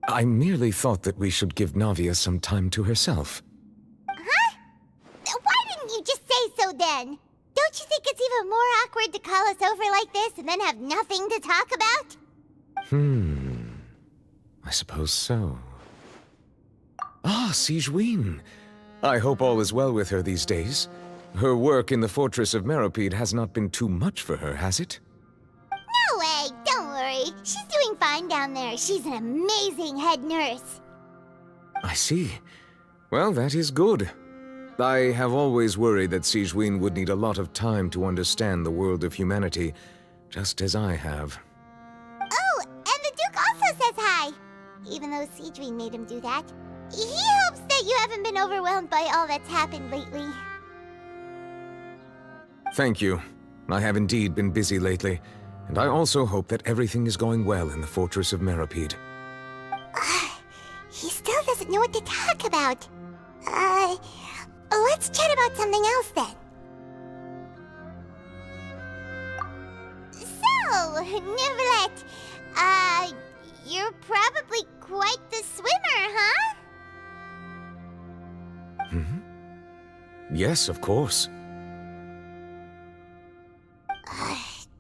I merely thought that we should give Navia some time to herself. Huh? Why didn't you just say so then? Don't you think it's even more awkward to call us over like this and then have nothing to talk about? I suppose so. Ah, Sigewinne. I hope all is well with her these days. Her work in the Fortress of Meropide has not been too much for her, has it? No way, don't worry. She's doing fine down there. She's an amazing head nurse. I see. Well, that is good. I have always worried that Sigewinne would need a lot of time to understand the world of humanity, just as I have. Oh, and the Duke also says hi. Even though Sigewinne made him do that. He hopes that you haven't been overwhelmed by all that's happened lately. Thank you. I have indeed been busy lately, and I also hope that everything is going well in the Fortress of Meropide. He still doesn't know what to talk about. Let's chat about something else then. So, Neuvillette, you're probably quite the swimmer, huh? Yes, of course.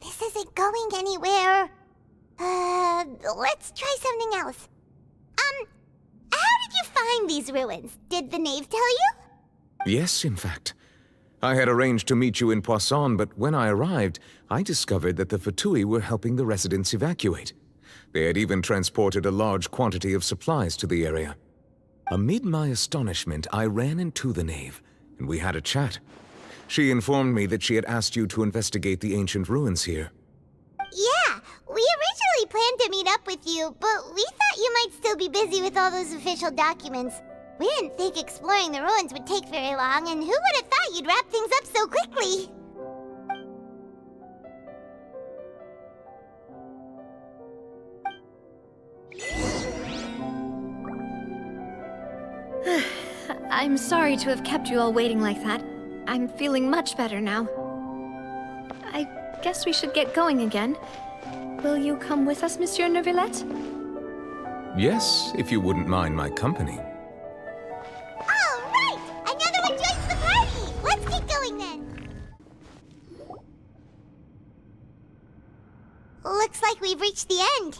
This isn't going anywhere. Let's try find these ruins? Did the knave tell you? Yes, in fact. I had arranged to meet you in Poisson, but when I arrived, I discovered that the Fatui were helping the residents evacuate. They had even transported a large quantity of supplies to the area. Amid my astonishment, I ran into the knave, and we had a chat. She informed me that she had asked you to investigate the ancient ruins here. Yeah, we originally planned to meet up with you, but we thought you might still be busy with all those official documents. We didn't think exploring the ruins would take very long, and who would have thought you'd wrap things up so quickly? I'm sorry to have kept you all waiting like that. I'm feeling much better now. I guess we should get going again. Will you come with us, Monsieur Neuvillette? Yes, if you wouldn't mind my company. All right! Another one joins the party! Let's get going then! Looks like we've reached the end.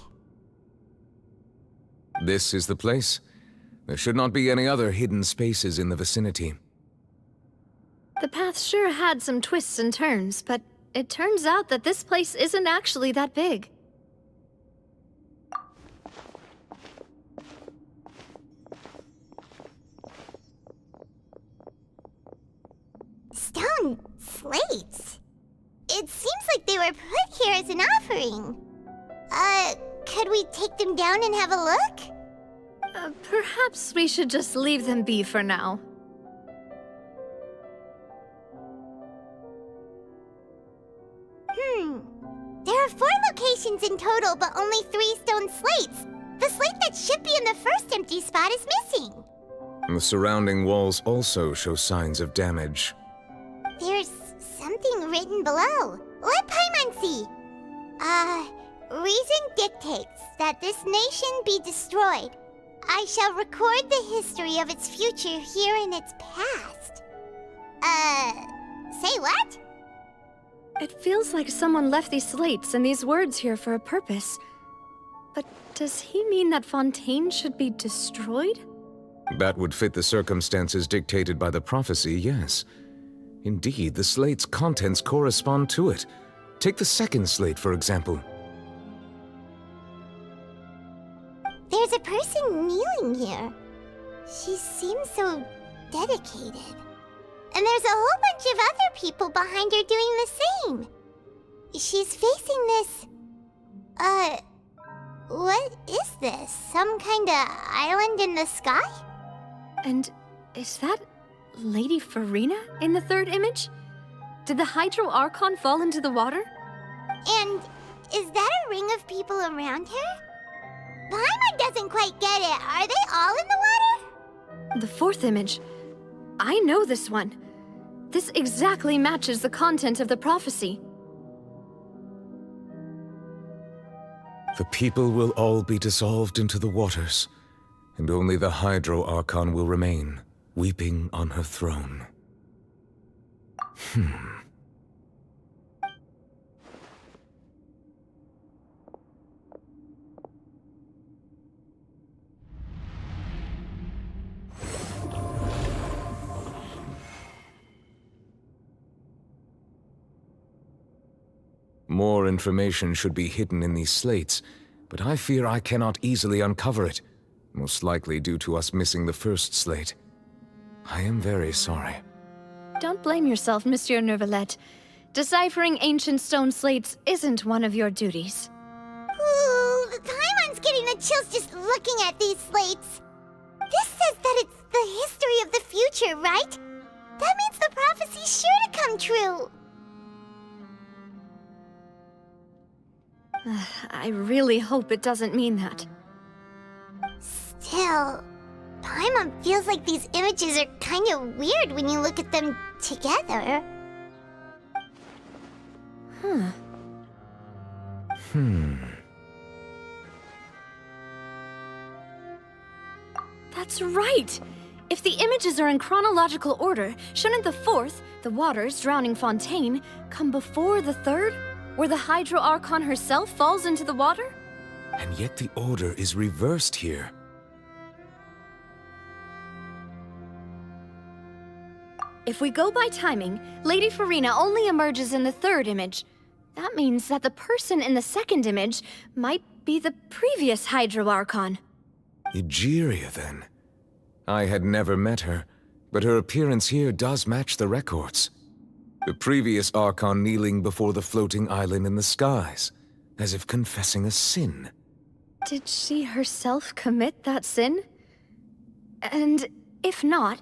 This is the place. There should not be any other hidden spaces in the vicinity. The path sure had some twists and turns, but it turns out that this place isn't actually that big. Stone slates? It seems like they were put here as an offering. Could we take them down and have a look? Perhaps we should just leave them be for now. There are 4 locations in total, but only 3 stone slates. The slate that should be in the first empty spot is missing. The surrounding walls also show signs of damage. There's something written below. Let Paimon see. Reason dictates that this nation be destroyed. I shall record the history of its future here in its past. Say what? It feels like someone left these slates and these words here for a purpose. But does he mean that Fontaine should be destroyed? That would fit the circumstances dictated by the prophecy, yes. Indeed, the slate's contents correspond to it. Take the second slate, for example. There's a person kneeling here. She seems so dedicated. And there's a whole bunch of other people behind her doing the same. She's facing this... what is this? Some kind of island in the sky? And is that Lady Farina in the third image? Did the Hydro Archon fall into the water? And is that a ring of people around her? Paimon doesn't quite get it. Are they all in the water? The fourth image. I know this one. This exactly matches the content of the prophecy. The people will all be dissolved into the waters, and only the Hydro Archon will remain, weeping on her throne. More information should be hidden in these slates, but I fear I cannot easily uncover it, most likely due to us missing the first slate. I am very sorry. Don't blame yourself, Monsieur Neuvillette. Deciphering ancient stone slates isn't one of your duties. Ooh, Paimon's getting the chills just looking at these slates. This says that it's the history of the future, right? That means the prophecy's sure to come true. I really hope it doesn't mean that. Still, Paimon feels like these images are kind of weird when you look at them together. That's right! If the images are in chronological order, shouldn't the fourth, the waters drowning Fontaine, come before the third, where the Hydro Archon herself falls into the water? And yet the order is reversed here. If we go by timing, Lady Farina only emerges in the third image. That means that the person in the second image might be the previous Hydro Archon. Egeria, then. I had never met her, but her appearance here does match the records. The previous Archon kneeling before the floating island in the skies, as if confessing a sin. Did she herself commit that sin? And if not,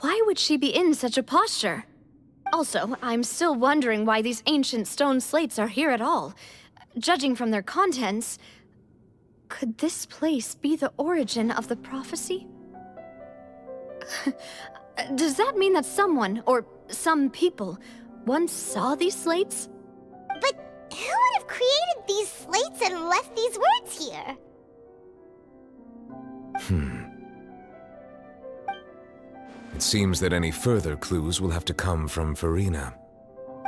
why would she be in such a posture? Also, I'm still wondering why these ancient stone slates are here at all. Judging from their contents, could this place be the origin of the prophecy? Does that mean that someone, or some people, once saw these slates? But who would have created these slates and left these words here? It seems that any further clues will have to come from Farina.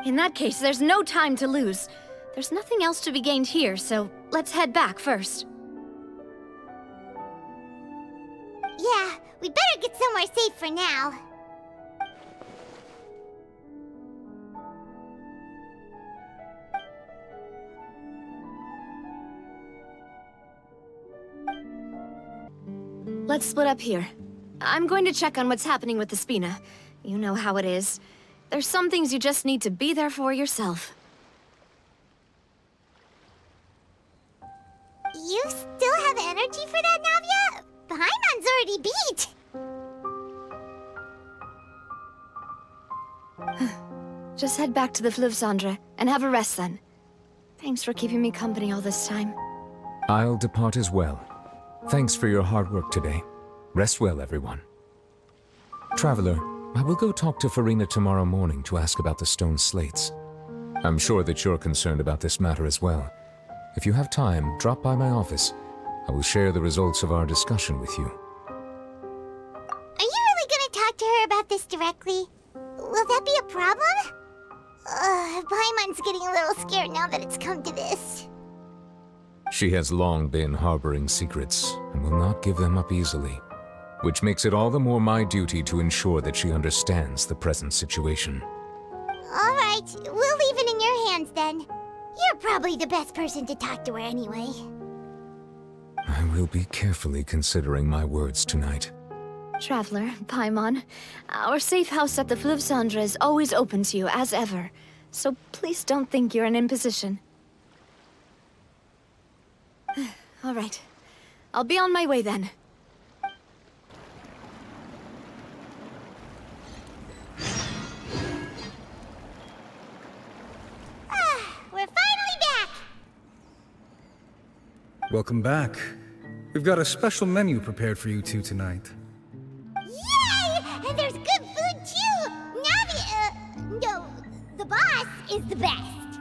In that case, there's no time to lose. There's nothing else to be gained here, so let's head back first. Yeah, we better get somewhere safe for now. Let's split up here. I'm going to check on what's happening with the Spina. You know how it is. There's some things you just need to be there for yourself. You still have energy for that, Navia? Paimon's already beat! Just head back to the Fleuve Cendre and have a rest then. Thanks for keeping me company all this time. I'll depart as well. Thanks for your hard work today. Rest well, everyone. Traveler, I will go talk to Farina tomorrow morning to ask about the stone slates. I'm sure that you're concerned about this matter as well. If you have time, drop by my office. I will share the results of our discussion with you. Are you really gonna talk to her about this directly? Will that be a problem? Paimon's getting a little scared now that it's come to this. She has long been harboring secrets and will not give them up easily, which makes it all the more my duty to ensure that she understands the present situation. All right, we'll leave it in your hands then. You're probably the best person to talk to her anyway. I will be carefully considering my words tonight. Traveler, Paimon, our safe house at the Fleuve Cendre is always open to you as ever, so please don't think you're an imposition. All right. I'll be on my way then. We're finally back! Welcome back. We've got a special menu prepared for you two tonight. Yay! And there's good food too! No, the boss is the best.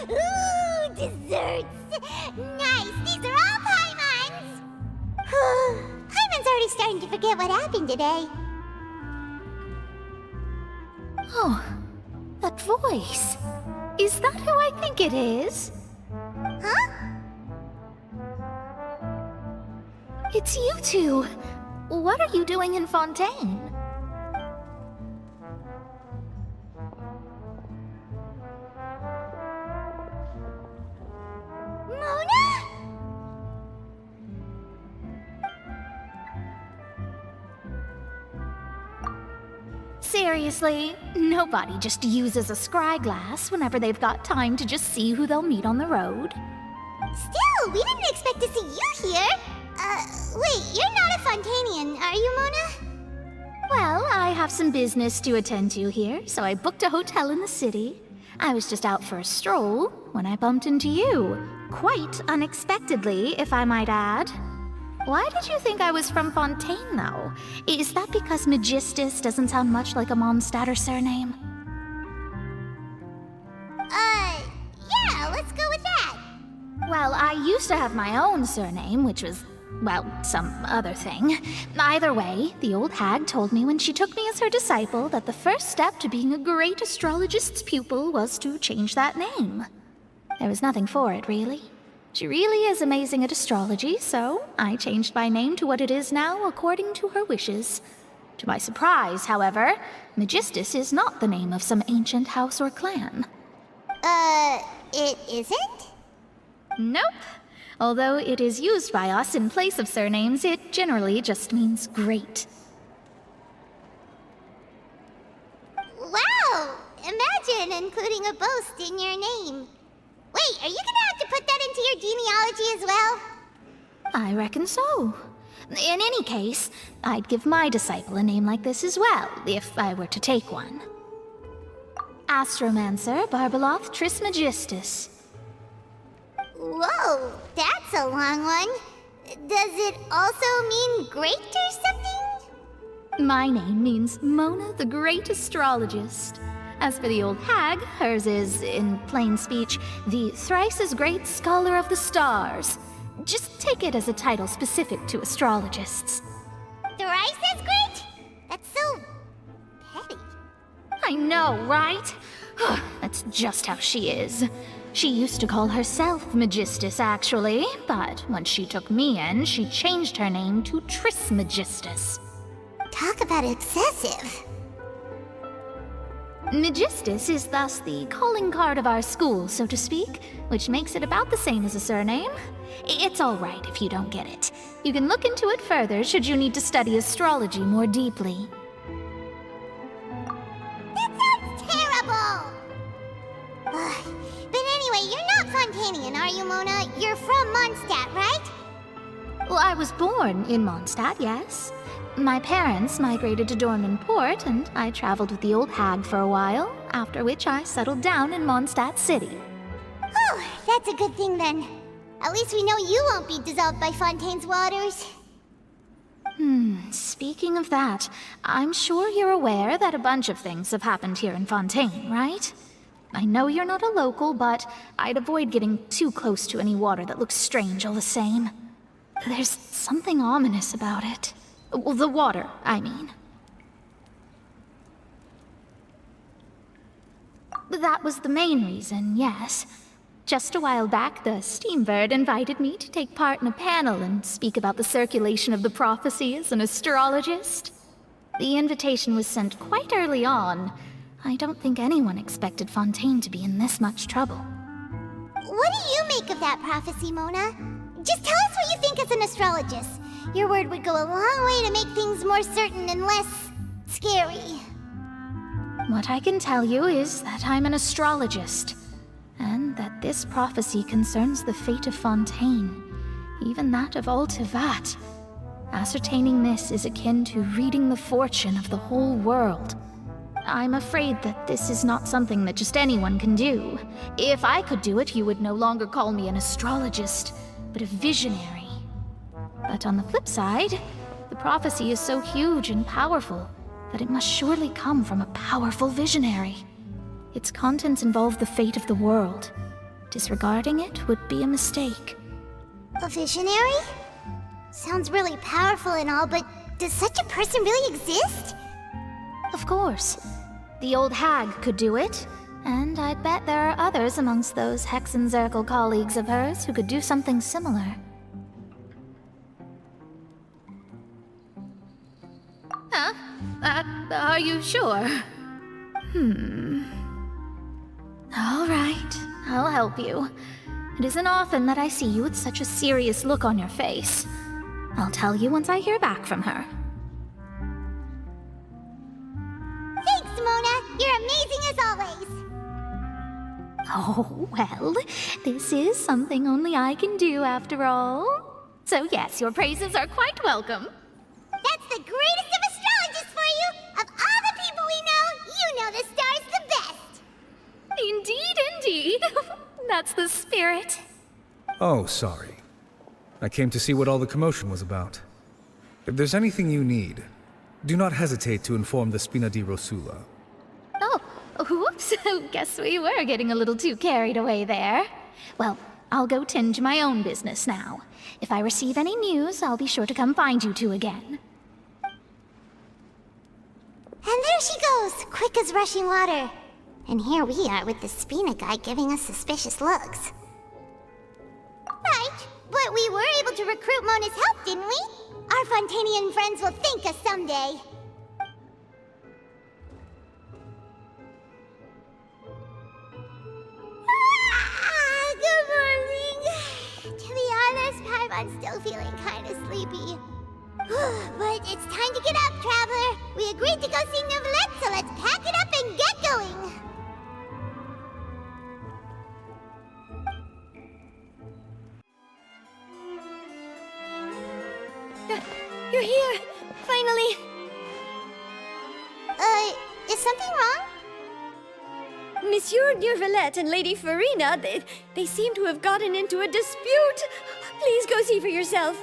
Ooh, desserts! Nice, these are all Paimon's! Paimon's already starting to forget what happened today. Oh, that voice. Is that who I think it is? Huh? It's you two. What are you doing in Fontaine? Mona? Seriously, nobody just uses a scry glass whenever they've got time to just see who they'll meet on the road. Still, we didn't expect to see you here. Wait, you're not a Fontainian, are you, Mona? Well, I have some business to attend to here, so I booked a hotel in the city. I was just out for a stroll when I bumped into you. Quite unexpectedly, if I might add. Why did you think I was from Fontaine, though? Is that because Magistus doesn't sound much like a Mondstadt surname? Yeah, let's go with that. Well, I used to have my own surname, which was, well, some other thing. Either way, the old hag told me when she took me as her disciple that the first step to being a great astrologist's pupil was to change that name. There was nothing for it, really. She really is amazing at astrology, so I changed my name to what it is now according to her wishes. To my surprise, however, Magistus is not the name of some ancient house or clan. It isn't? Nope. Although it is used by us in place of surnames, it generally just means great. Wow! Imagine including a boast in your name. Wait, are you gonna have to put that into your genealogy as well? I reckon so. In any case, I'd give my disciple a name like this as well, if I were to take one. Astromancer Barbeloth Trismegistus. Whoa, that's a long one. Does it also mean great or something? My name means Mona the Great Astrologist. As for the old hag, hers is, in plain speech, the thrice-as-great Scholar of the Stars. Just take it as a title specific to astrologists. Thrice as great? That's so petty. I know, right? That's just how she is. She used to call herself Magistus, actually, but when she took me in, she changed her name to Trismegistus. Talk about excessive. Magistus is thus the calling card of our school, so to speak, which makes it about the same as a surname. It's all right if you don't get it. You can look into it further should you need to study astrology more deeply. That sounds terrible! But anyway, you're not Fontainian, are you, Mona? You're from Mondstadt, right? Well, I was born in Mondstadt, yes. My parents migrated to Dorman Port, and I traveled with the old hag for a while, after which I settled down in Mondstadt City. Oh, that's a good thing then. At least we know you won't be dissolved by Fontaine's waters. Speaking of that, I'm sure you're aware that a bunch of things have happened here in Fontaine, right? I know you're not a local, but I'd avoid getting too close to any water that looks strange all the same. There's something ominous about it. Well, the water, I mean. That was the main reason, yes. Just a while back, the Steambird invited me to take part in a panel and speak about the circulation of the prophecy as an astrologist. The invitation was sent quite early on. I don't think anyone expected Fontaine to be in this much trouble. What do you make of that prophecy, Mona? Just tell us what you think as an astrologist. Your word would go a long way to make things more certain and less scary. What I can tell you is that I'm an astrologist, and that this prophecy concerns the fate of Fontaine, even that of all Tevat. Ascertaining this is akin to reading the fortune of the whole world. I'm afraid that this is not something that just anyone can do. If I could do it, you would no longer call me an astrologist, but a visionary. But on the flip side, the prophecy is so huge and powerful that it must surely come from a powerful visionary. Its contents involve the fate of the world. Disregarding it would be a mistake. A visionary? Sounds really powerful and all, but does such a person really exist? Of course. The old hag could do it, and I'd bet there are others amongst those Hexenzirkel colleagues of hers who could do something similar. Huh? Are you sure? All right, I'll help you. It isn't often that I see you with such a serious look on your face. I'll tell you once I hear back from her. Thanks, Mona! You're amazing as always! Oh, well, this is something only I can do after all. So yes, your praises are quite welcome. That's the greatest of astrologists for you! Of all the people we know, you know the star's the best! Indeed, indeed. That's the spirit. Oh, sorry. I came to see what all the commotion was about. If there's anything you need, do not hesitate to inform the Spina di Rosula. Oh, whoops. Guess we were getting a little too carried away there. Well, I'll go tend to my own business now. If I receive any news, I'll be sure to come find you two again. And there she goes, quick as rushing water. And here we are with the Spina guy giving us suspicious looks. Right, but we were able to recruit Mona's help, didn't we? Our Fontainian friends will thank us someday. I'm still feeling kinda sleepy. But it's time to get up, Traveler! We agreed to go see Neuvillette, so let's pack it up and get going! You're here! Finally! Is something wrong? Monsieur Neuvillette and Lady Farina, they seem to have gotten into a dispute. Please go see for yourself.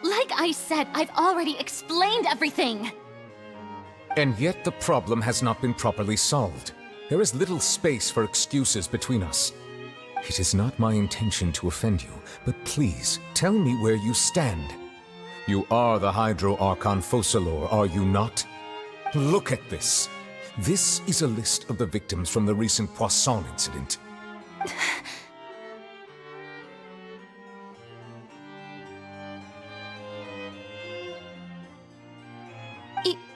Like I said, I've already explained everything. And yet the problem has not been properly solved. There is little space for excuses between us. It is not my intention to offend you, but please, tell me where you stand. You are the Hydro Archon Focalor, are you not? Look at this. This is a list of the victims from the recent Poisson incident.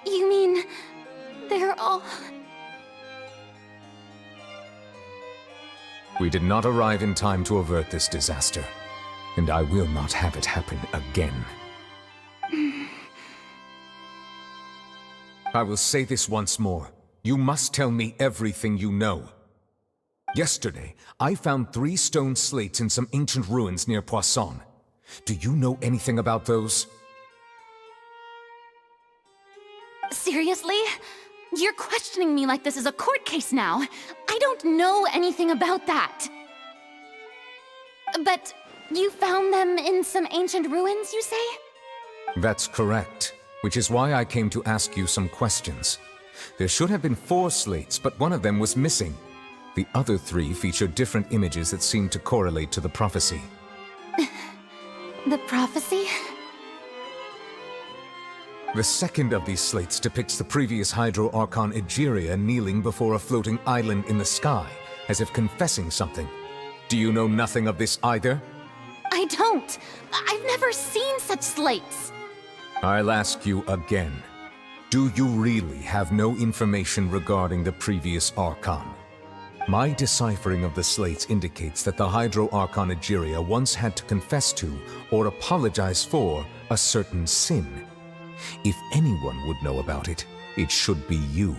You mean... they're all... We did not arrive in time to avert this disaster, and I will not have it happen again. I will say this once more. You must tell me everything you know. Yesterday, I found 3 stone slates in some ancient ruins near Poisson. Do you know anything about those? Seriously? You're questioning me like this is a court case now. I don't know anything about that. But you found them in some ancient ruins, you say? That's correct, which is why I came to ask you some questions. There should have been 4 slates, but one of them was missing. The other 3 feature different images that seem to correlate to the prophecy. The prophecy? The second of these slates depicts the previous Hydro Archon Egeria kneeling before a floating island in the sky, as if confessing something. Do you know nothing of this either? I don't. I've never seen such slates. I'll ask you again. Do you really have no information regarding the previous Archon? My deciphering of the slates indicates that the Hydro Archon Egeria once had to confess to, or apologize for, a certain sin. If anyone would know about it, it should be you.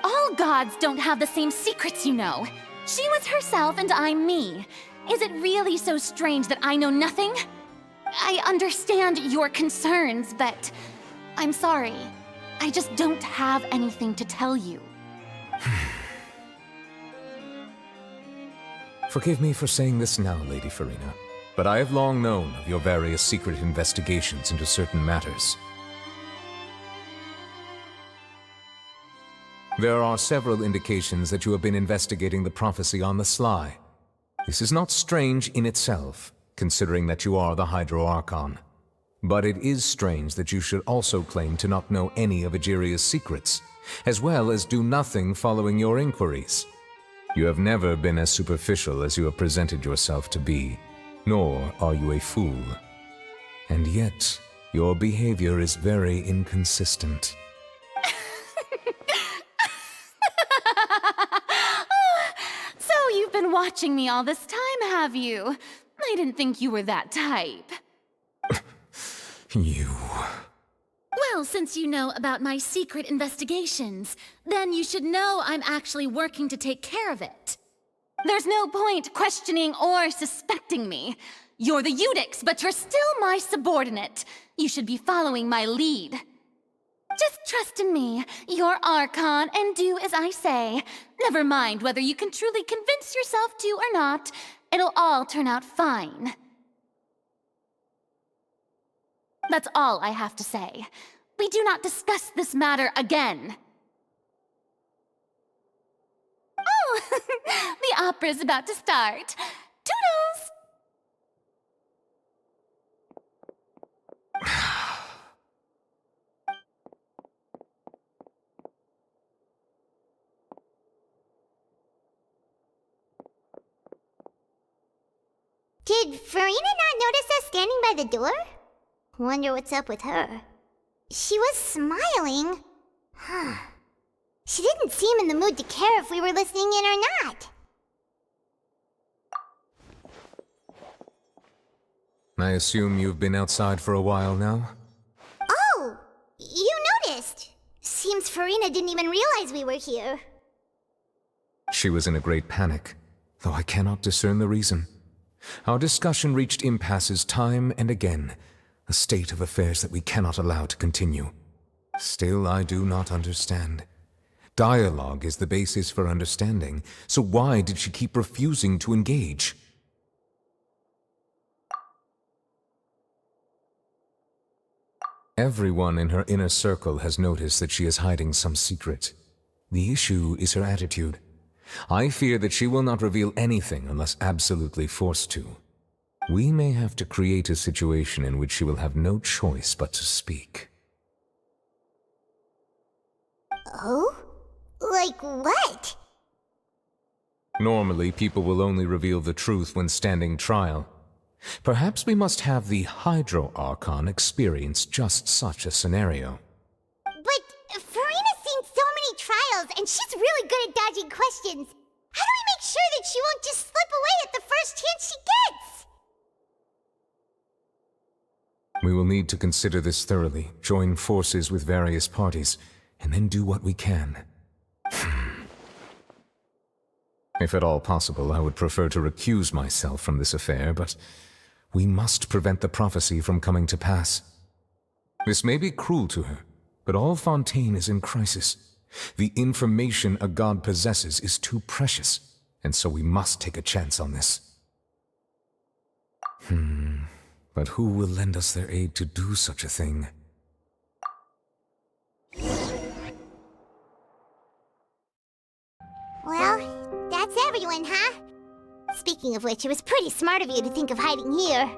All gods don't have the same secrets, you know. She was herself and I'm me. Is it really so strange that I know nothing? I understand your concerns, but I'm sorry. I just don't have anything to tell you. Forgive me for saying this now, Lady Farina, but I have long known of your various secret investigations into certain matters. There are several indications that you have been investigating the prophecy on the sly. This is not strange in itself, considering that you are the Hydro Archon. But it is strange that you should also claim to not know any of Egeria's secrets, as well as do nothing following your inquiries. You have never been as superficial as you have presented yourself to be, nor are you a fool. And yet, your behavior is very inconsistent. So you've been watching me all this time, have you? I didn't think you were that type. You... Well, since you know about my secret investigations, then you should know I'm actually working to take care of it. There's no point questioning or suspecting me. You're the Eudix, but you're still my subordinate. You should be following my lead. Just trust in me, you're Archon, and do as I say. Never mind whether you can truly convince yourself to or not. It'll all turn out fine. That's all I have to say. We do not discuss this matter again. Oh, the opera's about to start. Toodles! Did Farina not notice us standing by the door? Wonder what's up with her. She was smiling. Huh. She didn't seem in the mood to care if we were listening in or not. I assume you've been outside for a while now? Oh, you noticed. Seems Farina didn't even realize we were here. She was in a great panic, though I cannot discern the reason. Our discussion reached impasses time and again, a state of affairs that we cannot allow to continue. Still, I do not understand. Dialogue is the basis for understanding, so why did she keep refusing to engage? Everyone in her inner circle has noticed that she is hiding some secret. The issue is her attitude. I fear that she will not reveal anything unless absolutely forced to. We may have to create a situation in which she will have no choice but to speak. Oh? Like what? Normally, people will only reveal the truth when standing trial. Perhaps we must have the Hydro Archon experience just such a scenario. But Farina's seen so many trials, and she's really good at dodging questions. How do we make sure that she won't just slip away at the first chance she gets? We will need to consider this thoroughly, join forces with various parties, and then do what we can. If at all possible, I would prefer to recuse myself from this affair, but we must prevent the prophecy from coming to pass. This may be cruel to her, but all Fontaine is in crisis. The information a god possesses is too precious, and so we must take a chance on this. But who will lend us their aid to do such a thing? Well, that's everyone, huh? Speaking of which, it was pretty smart of you to think of hiding here.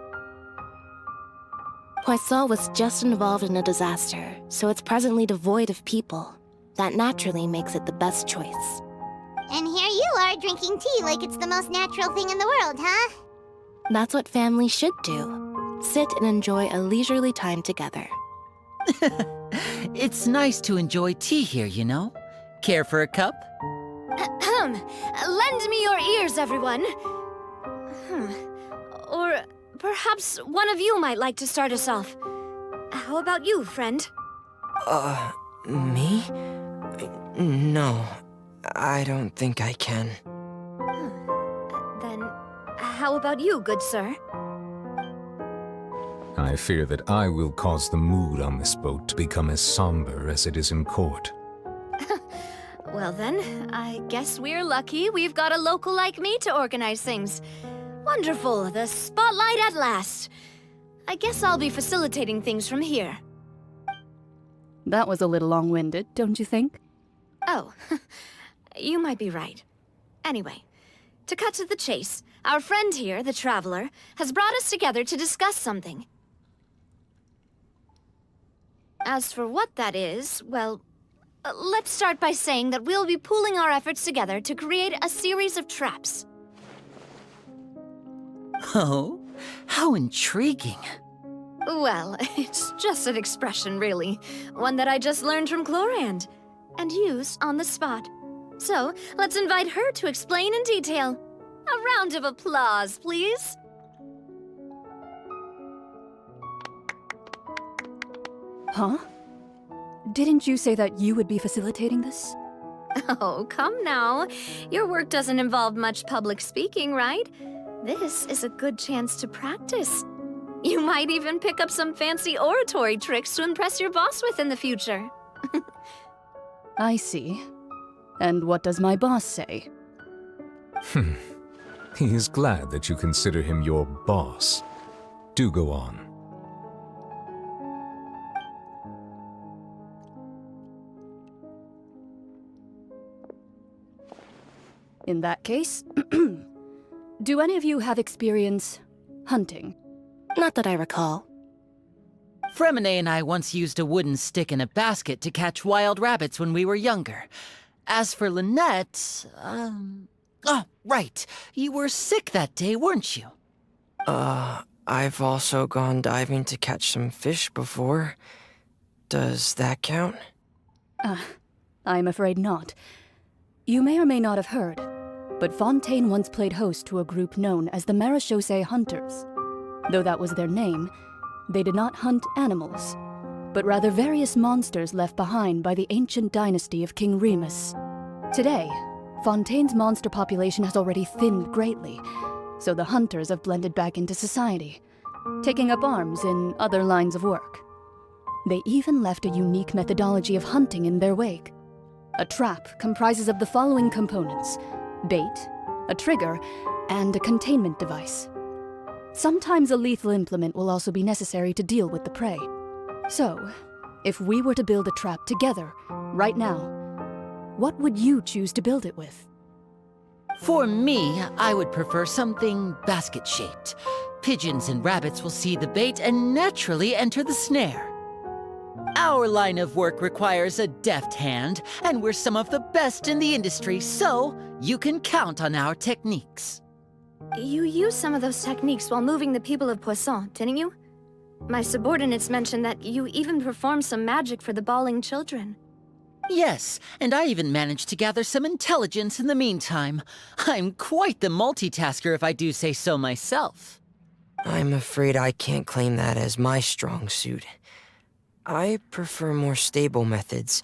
Poisson was just involved in a disaster, so it's presently devoid of people. That naturally makes it the best choice. And here you are drinking tea like it's the most natural thing in the world, huh? That's what family should do. Sit and enjoy a leisurely time together. It's nice to enjoy tea here, you know? Care for a cup? Lend me your ears, everyone. Or perhaps one of you might like to start us off. How about you, friend? Me? No, I don't think I can. Then, how about you, good sir? I fear that I will cause the mood on this boat to become as somber as it is in court. Well then, I guess we're lucky we've got a local like me to organize things. Wonderful, the spotlight at last. I guess I'll be facilitating things from here. That was a little long-winded, don't you think? Oh, you might be right. Anyway, to cut to the chase, our friend here, the Traveler, has brought us together to discuss something. As for what that is, well, let's start by saying that we'll be pooling our efforts together to create a series of traps. Oh, how intriguing. Well, it's just an expression, really. One that I just learned from Chlorand, and used on the spot. So, let's invite her to explain in detail. A round of applause, please. Huh? Didn't you say that you would be facilitating this? Oh, come now. Your work doesn't involve much public speaking, right? This is a good chance to practice. You might even pick up some fancy oratory tricks to impress your boss with in the future. I see. And what does my boss say? He is glad that you consider him your boss. Do go on. In that case, do any of you have experience hunting? Not that I recall. Fremine and I once used a wooden stick in a basket to catch wild rabbits when we were younger. As for Lynette, oh, right. You were sick that day, weren't you? I've also gone diving to catch some fish before. Does that count? I'm afraid not. You may or may not have heard, but Fontaine once played host to a group known as the Marechaussee Hunters. Though that was their name, they did not hunt animals, but rather various monsters left behind by the ancient dynasty of King Remus. Today, Fontaine's monster population has already thinned greatly, so the hunters have blended back into society, taking up arms in other lines of work. They even left a unique methodology of hunting in their wake. A trap comprises of the following components: bait, a trigger, and a containment device. Sometimes a lethal implement will also be necessary to deal with the prey. So, if we were to build a trap together, right now, what would you choose to build it with? For me, I would prefer something basket-shaped. Pigeons and rabbits will see the bait and naturally enter the snare. Our line of work requires a deft hand, and we're some of the best in the industry, so you can count on our techniques. You used some of those techniques while moving the people of Poisson, didn't you? My subordinates mentioned that you even performed some magic for the bawling children. Yes, and I even managed to gather some intelligence in the meantime. I'm quite the multitasker if I do say so myself. I'm afraid I can't claim that as my strong suit. I prefer more stable methods,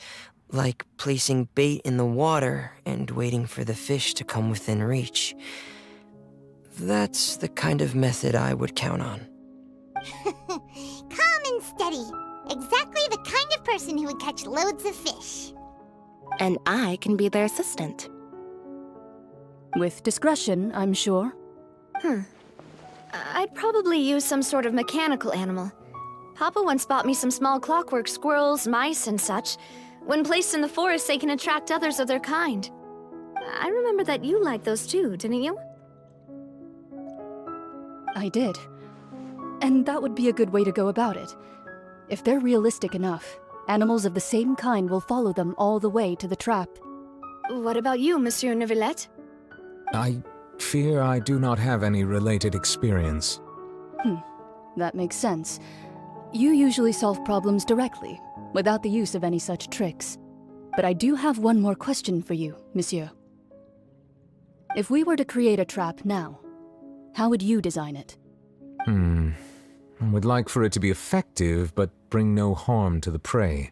like placing bait in the water and waiting for the fish to come within reach. That's the kind of method I would count on. Calm and steady. Exactly the kind of person who would catch loads of fish. And I can be their assistant. With discretion, I'm sure. I'd probably use some sort of mechanical animal. Papa once bought me some small clockwork squirrels, mice, and such. When placed in the forest, they can attract others of their kind. I remember that you liked those too, didn't you? I did. And that would be a good way to go about it. If they're realistic enough, animals of the same kind will follow them all the way to the trap. What about you, Monsieur Neuvillette? I fear I do not have any related experience. That makes sense. You usually solve problems directly, without the use of any such tricks. But I do have one more question for you, Monsieur. If we were to create a trap now, how would you design it? I would like for it to be effective, but bring no harm to the prey.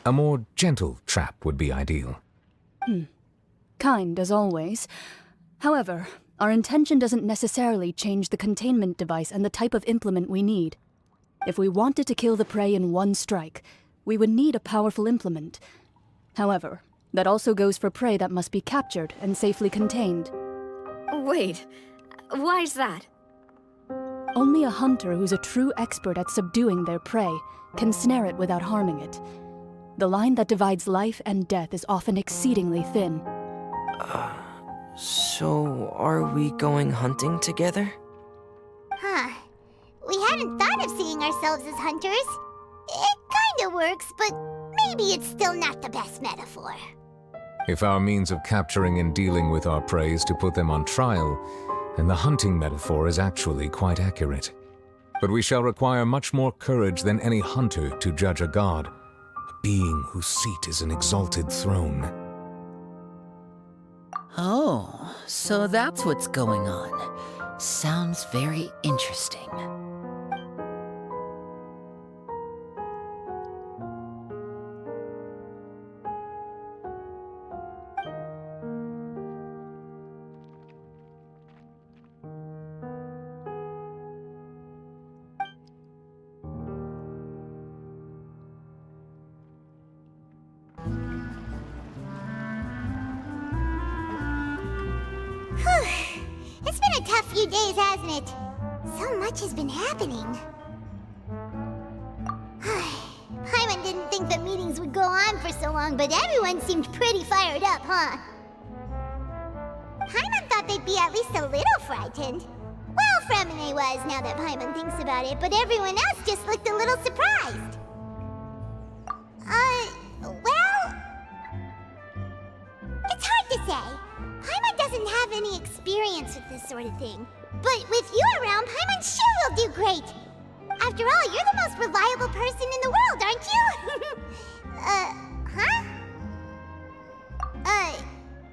A more gentle trap would be ideal. Kind, as always. However, our intention doesn't necessarily change the containment device and the type of implement we need. If we wanted to kill the prey in one strike, we would need a powerful implement. However, that also goes for prey that must be captured and safely contained. Wait, why's that? Only a hunter who's a true expert at subduing their prey can snare it without harming it. The line that divides life and death is often exceedingly thin. So are we going hunting together? We hadn't thought of seeing ourselves as hunters. It kinda works, but maybe it's still not the best metaphor. If our means of capturing and dealing with our prey is to put them on trial, then the hunting metaphor is actually quite accurate. But we shall require much more courage than any hunter to judge a god, a being whose seat is an exalted throne. Oh, so that's what's going on. Sounds very interesting. It's been a tough few days, hasn't it? So much has been happening. Paimon didn't think the meetings would go on for so long, but everyone seemed pretty fired up, huh? Paimon thought they'd be at least a little frightened. Well, Fremine was, now that Paimon thinks about it, but everyone else just looked a little surprised. Well... It's hard to say. Paimon doesn't have any experience with this sort of thing. But with you around, Paimon sure will do great. After all, you're the most reliable person in the world, aren't you? Huh?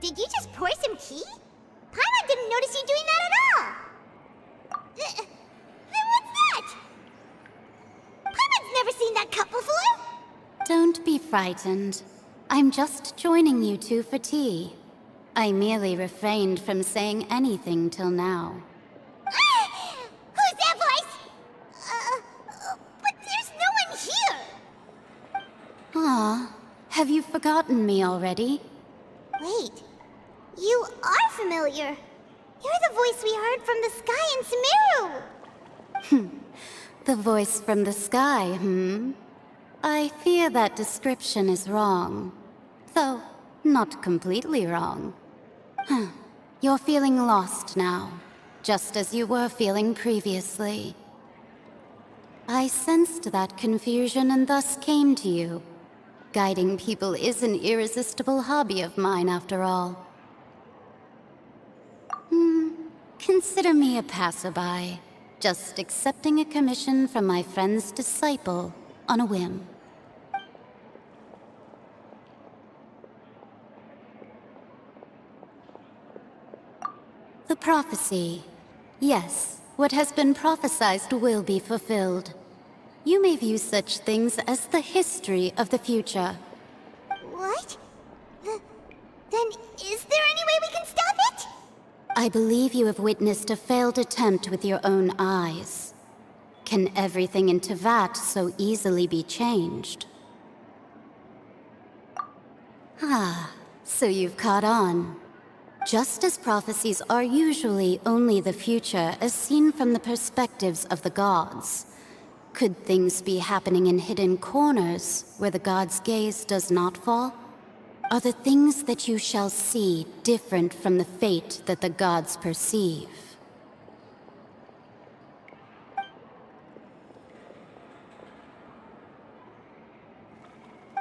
Did you just pour some tea? Paimon didn't notice you doing that at all! Then what's that? Paimon's never seen that cup before! Don't be frightened. I'm just joining you two for tea. I merely refrained from saying anything till now. Who's that voice? But there's no one here! Ah, have you forgotten me already? Wait, you are familiar. You're the voice we heard from the sky in Sumeru! The voice from the sky, I fear that description is wrong. Though, not completely wrong. You're feeling lost now, just as you were feeling previously. I sensed that confusion and thus came to you. Guiding people is an irresistible hobby of mine, after all. Consider me a passerby, just accepting a commission from my friend's disciple on a whim. The prophecy. Yes, what has been prophesied will be fulfilled. You may view such things as the history of the future. What? Then is there any way we can stop it? I believe you have witnessed a failed attempt with your own eyes. Can everything in Tevat so easily be changed? Ah, so you've caught on. Just as prophecies are usually only the future as seen from the perspectives of the gods, could things be happening in hidden corners where the gods' gaze does not fall? Are the things that you shall see different from the fate that the gods perceive?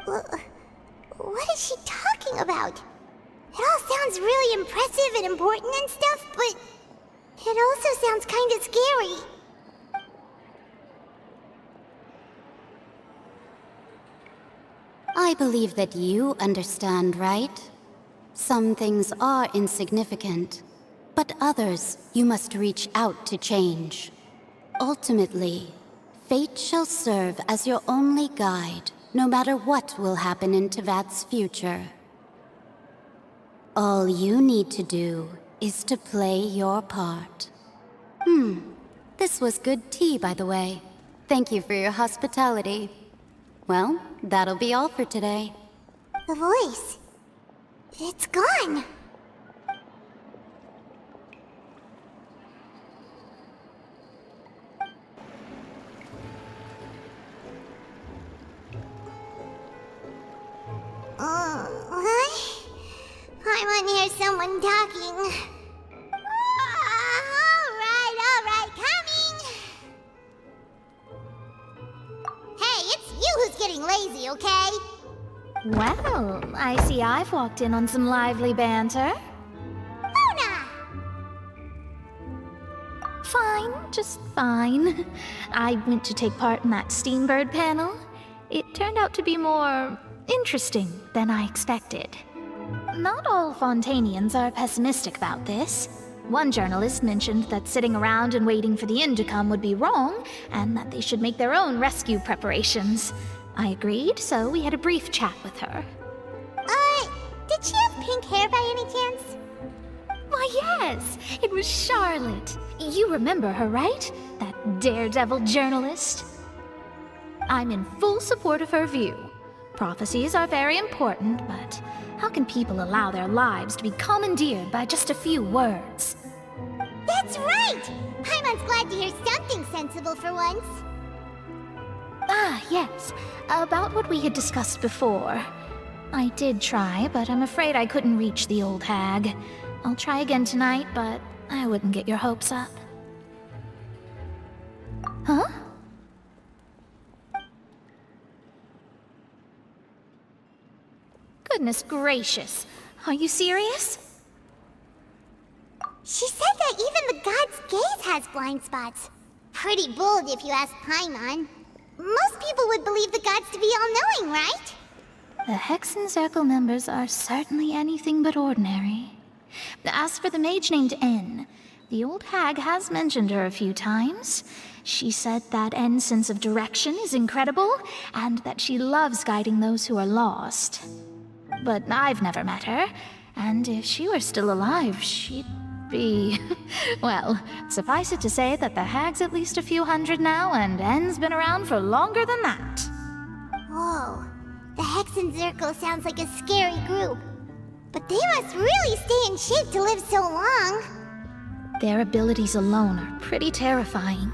What is she talking about? It all sounds really impressive and important and stuff, but it also sounds kind of scary. I believe that you understand, right? Some things are insignificant, but others you must reach out to change. Ultimately, fate shall serve as your only guide, no matter what will happen in Tevat's future. All you need to do is to play your part. This was good tea, by the way. Thank you for your hospitality. Well, that'll be all for today. The voice. It's gone. I want to hear someone talking. All right, coming. Hey, it's you who's getting lazy, okay? Well, I see I've walked in on some lively banter. Luna! Fine, just fine. I went to take part in that Steambird panel. It turned out to be more interesting than I expected. Not all Fontainians are pessimistic about this. One journalist mentioned that sitting around and waiting for the end to come would be wrong, and that they should make their own rescue preparations. I agreed, so we had a brief chat with her. Did she have pink hair by any chance? Why, yes! It was Charlotte. You remember her, right? That daredevil journalist? I'm in full support of her view. Prophecies are very important, but how can people allow their lives to be commandeered by just a few words? That's right! Paimon's glad to hear something sensible for once. Ah, yes. About what we had discussed before. I did try, but I'm afraid I couldn't reach the old hag. I'll try again tonight, but I wouldn't get your hopes up. Huh? Goodness gracious. Are you serious? She said that even the god's gaze has blind spots. Pretty bold if you ask Paimon. Most people would believe the gods to be all-knowing, right? The Hexen Circle members are certainly anything but ordinary. As for the mage named N, the old hag has mentioned her a few times. She said that N's sense of direction is incredible, and that she loves guiding those who are lost. But I've never met her, and if she were still alive, she'd be... well, suffice it to say that the hag's at least a few hundred now, and N's been around for longer than that. Whoa, the Hexen Circle sounds like a scary group. But they must really stay in shape to live so long. Their abilities alone are pretty terrifying.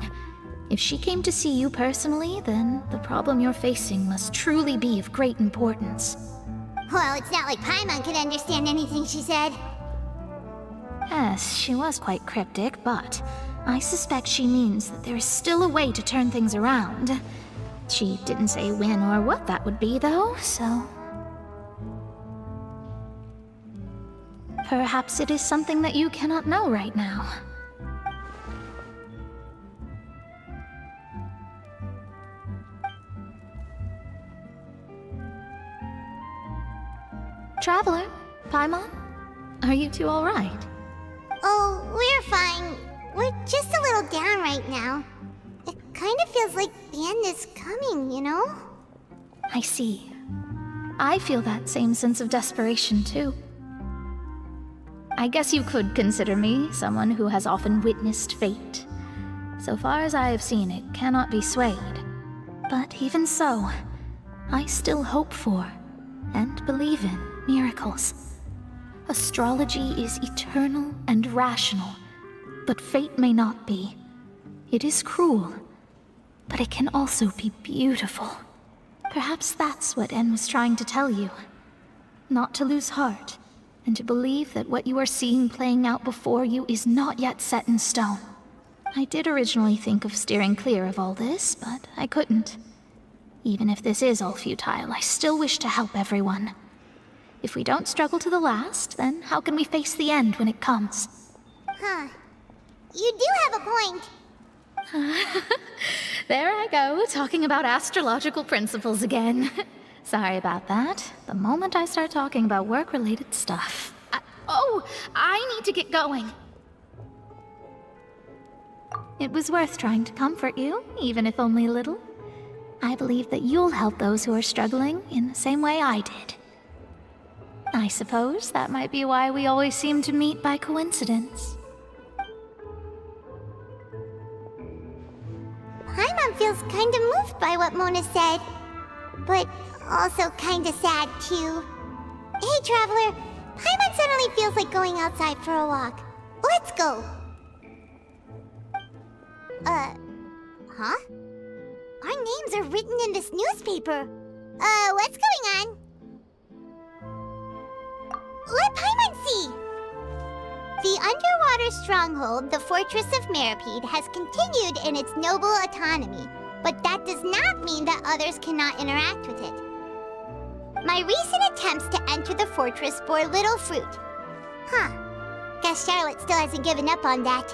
If she came to see you personally, then the problem you're facing must truly be of great importance. Well, it's not like Paimon could understand anything she said. Yes, she was quite cryptic, but I suspect she means that there is still a way to turn things around. She didn't say when or what that would be, though, so... perhaps it is something that you cannot know right now. Traveler, Paimon, are you two all right? Oh, we're fine. We're just a little down right now. It kind of feels like the end is coming, you know? I see. I feel that same sense of desperation, too. I guess you could consider me someone who has often witnessed fate. So far as I have seen, it cannot be swayed. But even so, I still hope for, and believe in, miracles. Astrology is eternal and rational, but fate may not be. It is cruel, but it can also be beautiful. Perhaps that's what En was trying to tell you. Not to lose heart, and to believe that what you are seeing playing out before you is not yet set in stone. I did originally think of steering clear of all this, but I couldn't. Even if this is all futile, I still wish to help everyone. If we don't struggle to the last, then how can we face the end when it comes? Huh. You do have a point. There I go, talking about astrological principles again. Sorry about that. The moment I start talking about work-related stuff... I need to get going. It was worth trying to comfort you, even if only a little. I believe that you'll help those who are struggling in the same way I did. I suppose that might be why we always seem to meet by coincidence. Paimon feels kinda moved by what Mona said. But also kinda sad, too. Hey, Traveler. Paimon suddenly feels like going outside for a walk. Let's go. Huh? Our names are written in this newspaper. What's going on? Let Paimon see! The underwater stronghold, the Fortress of Meripede, has continued in its noble autonomy, but that does not mean that others cannot interact with it. My recent attempts to enter the fortress bore little fruit. Huh. Guess Charlotte still hasn't given up on that.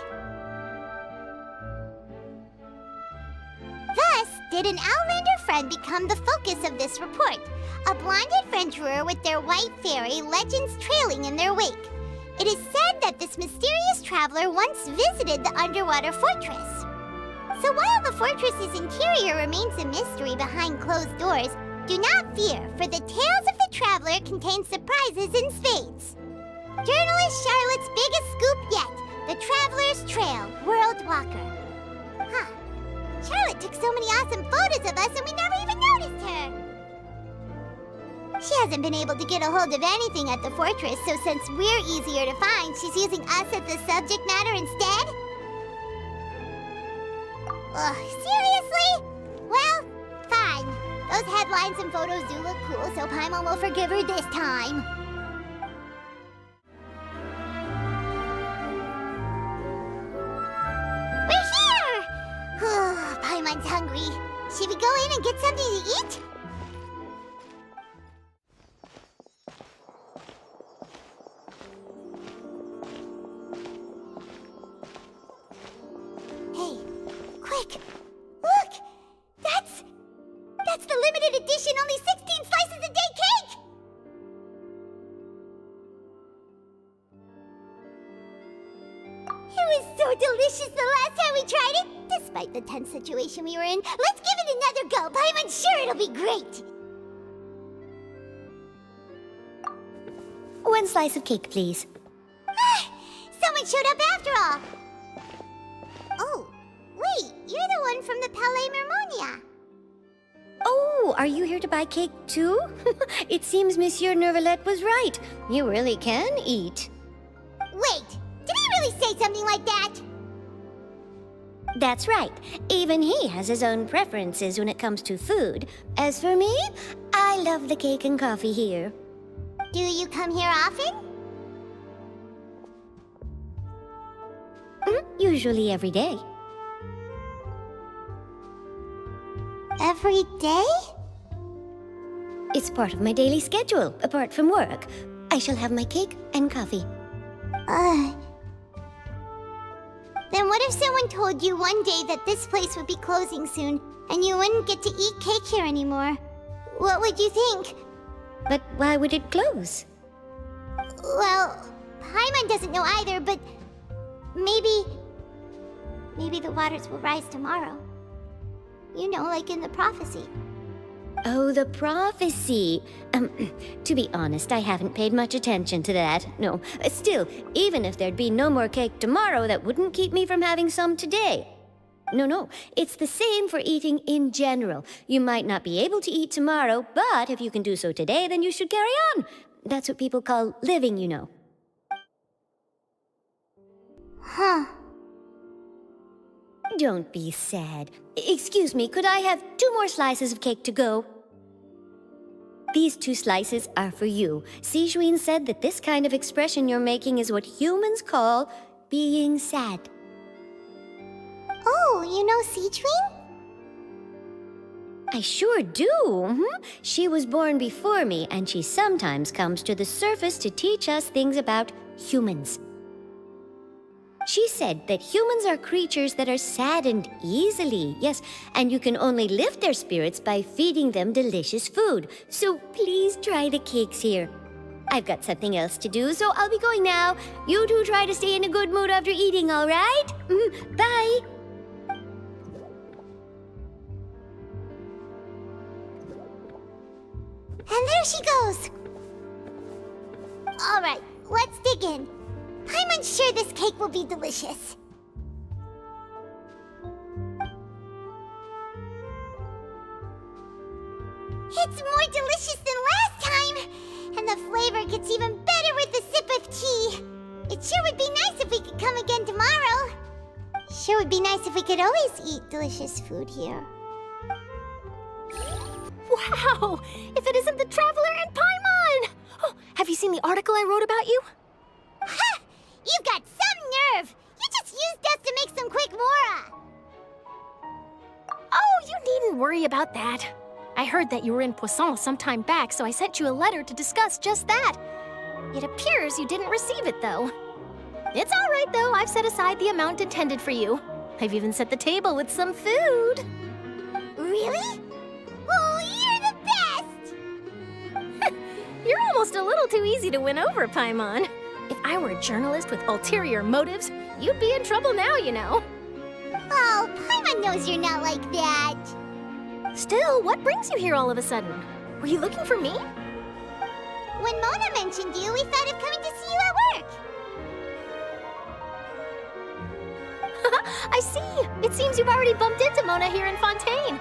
Thus, did an Outlander friend become the focus of this report, a blonde adventurer with their white fairy legends trailing in their wake. It is said that this mysterious traveler once visited the underwater fortress. So while the fortress's interior remains a mystery behind closed doors, do not fear, for the tales of the traveler contain surprises in spades. Journalist Charlotte's biggest scoop yet, the Traveler's Trail, World Walker. Huh. Charlotte took so many awesome photos of us and we never even noticed her. She hasn't been able to get a hold of anything at the fortress, so since we're easier to find, she's using us as the subject matter instead? Ugh, seriously? Well, fine. Those headlines and photos do look cool, so Paimon will forgive her this time. We're here! Paimon's hungry. Should we go in and get something to eat? Hey, quick! Look! That's the limited edition only 16 slices a day cake! was so delicious the last time we tried it. Despite the tense situation we were in, let's give it another go. I'm sure it'll be great. One slice of cake, please. Someone showed up after all. Oh, wait, you're the one from the Palais Mermonia. Oh, are you here to buy cake too? It seems Monsieur Nervalette was right. You really can eat. Wait, did he really say something like that? That's right. Even he has his own preferences when it comes to food. As for me, I love the cake and coffee here. Do you come here often? Usually every day. Every day? It's part of my daily schedule, apart from work. I shall have my cake and coffee. Then what if someone told you one day that this place would be closing soon, and you wouldn't get to eat cake here anymore? What would you think? But why would it close? Well, Paimon doesn't know either, but maybe the waters will rise tomorrow. You know, like in the prophecy. Oh, the prophecy. To be honest, I haven't paid much attention to that. No, still, even if there'd be no more cake tomorrow, that wouldn't keep me from having some today. No, it's the same for eating in general. You might not be able to eat tomorrow, but if you can do so today, then you should carry on. That's what people call living, you know. Huh. Don't be sad. Excuse me, could I have 2 more slices of cake to go? These 2 slices are for you. Sijuin said that this kind of expression you're making is what humans call being sad. Oh, you know Sijuin? I sure do. She was born before me, and she sometimes comes to the surface to teach us things about humans. She said that humans are creatures that are saddened easily, yes, and you can only lift their spirits by feeding them delicious food. So please try the cakes here. I've got something else to do, so I'll be going now. You two try to stay in a good mood after eating, all right? Bye. And there she goes. All right, let's dig in. I'm sure this cake will be delicious. It's more delicious than last time, and the flavor gets even better with a sip of tea. It sure would be nice if we could come again tomorrow. Sure would be nice if we could always eat delicious food here. Wow! If it isn't the Traveler and Paimon! Oh, have you seen the article I wrote about you? Ha! You've got some nerve! You just used us to make some quick mora! Oh, you needn't worry about that. I heard that you were in Poisson some time back, so I sent you a letter to discuss just that. It appears you didn't receive it, though. It's all right, though. I've set aside the amount intended for you. I've even set the table with some food. Really? Oh, you're the best! You're almost a little too easy to win over, Paimon. If I were a journalist with ulterior motives, you'd be in trouble now, you know. Oh, Paimon knows you're not like that. Still, what brings you here all of a sudden? Were you looking for me? When Mona mentioned you, we thought of coming to see you at work. I see. It seems you've already bumped into Mona here in Fontaine.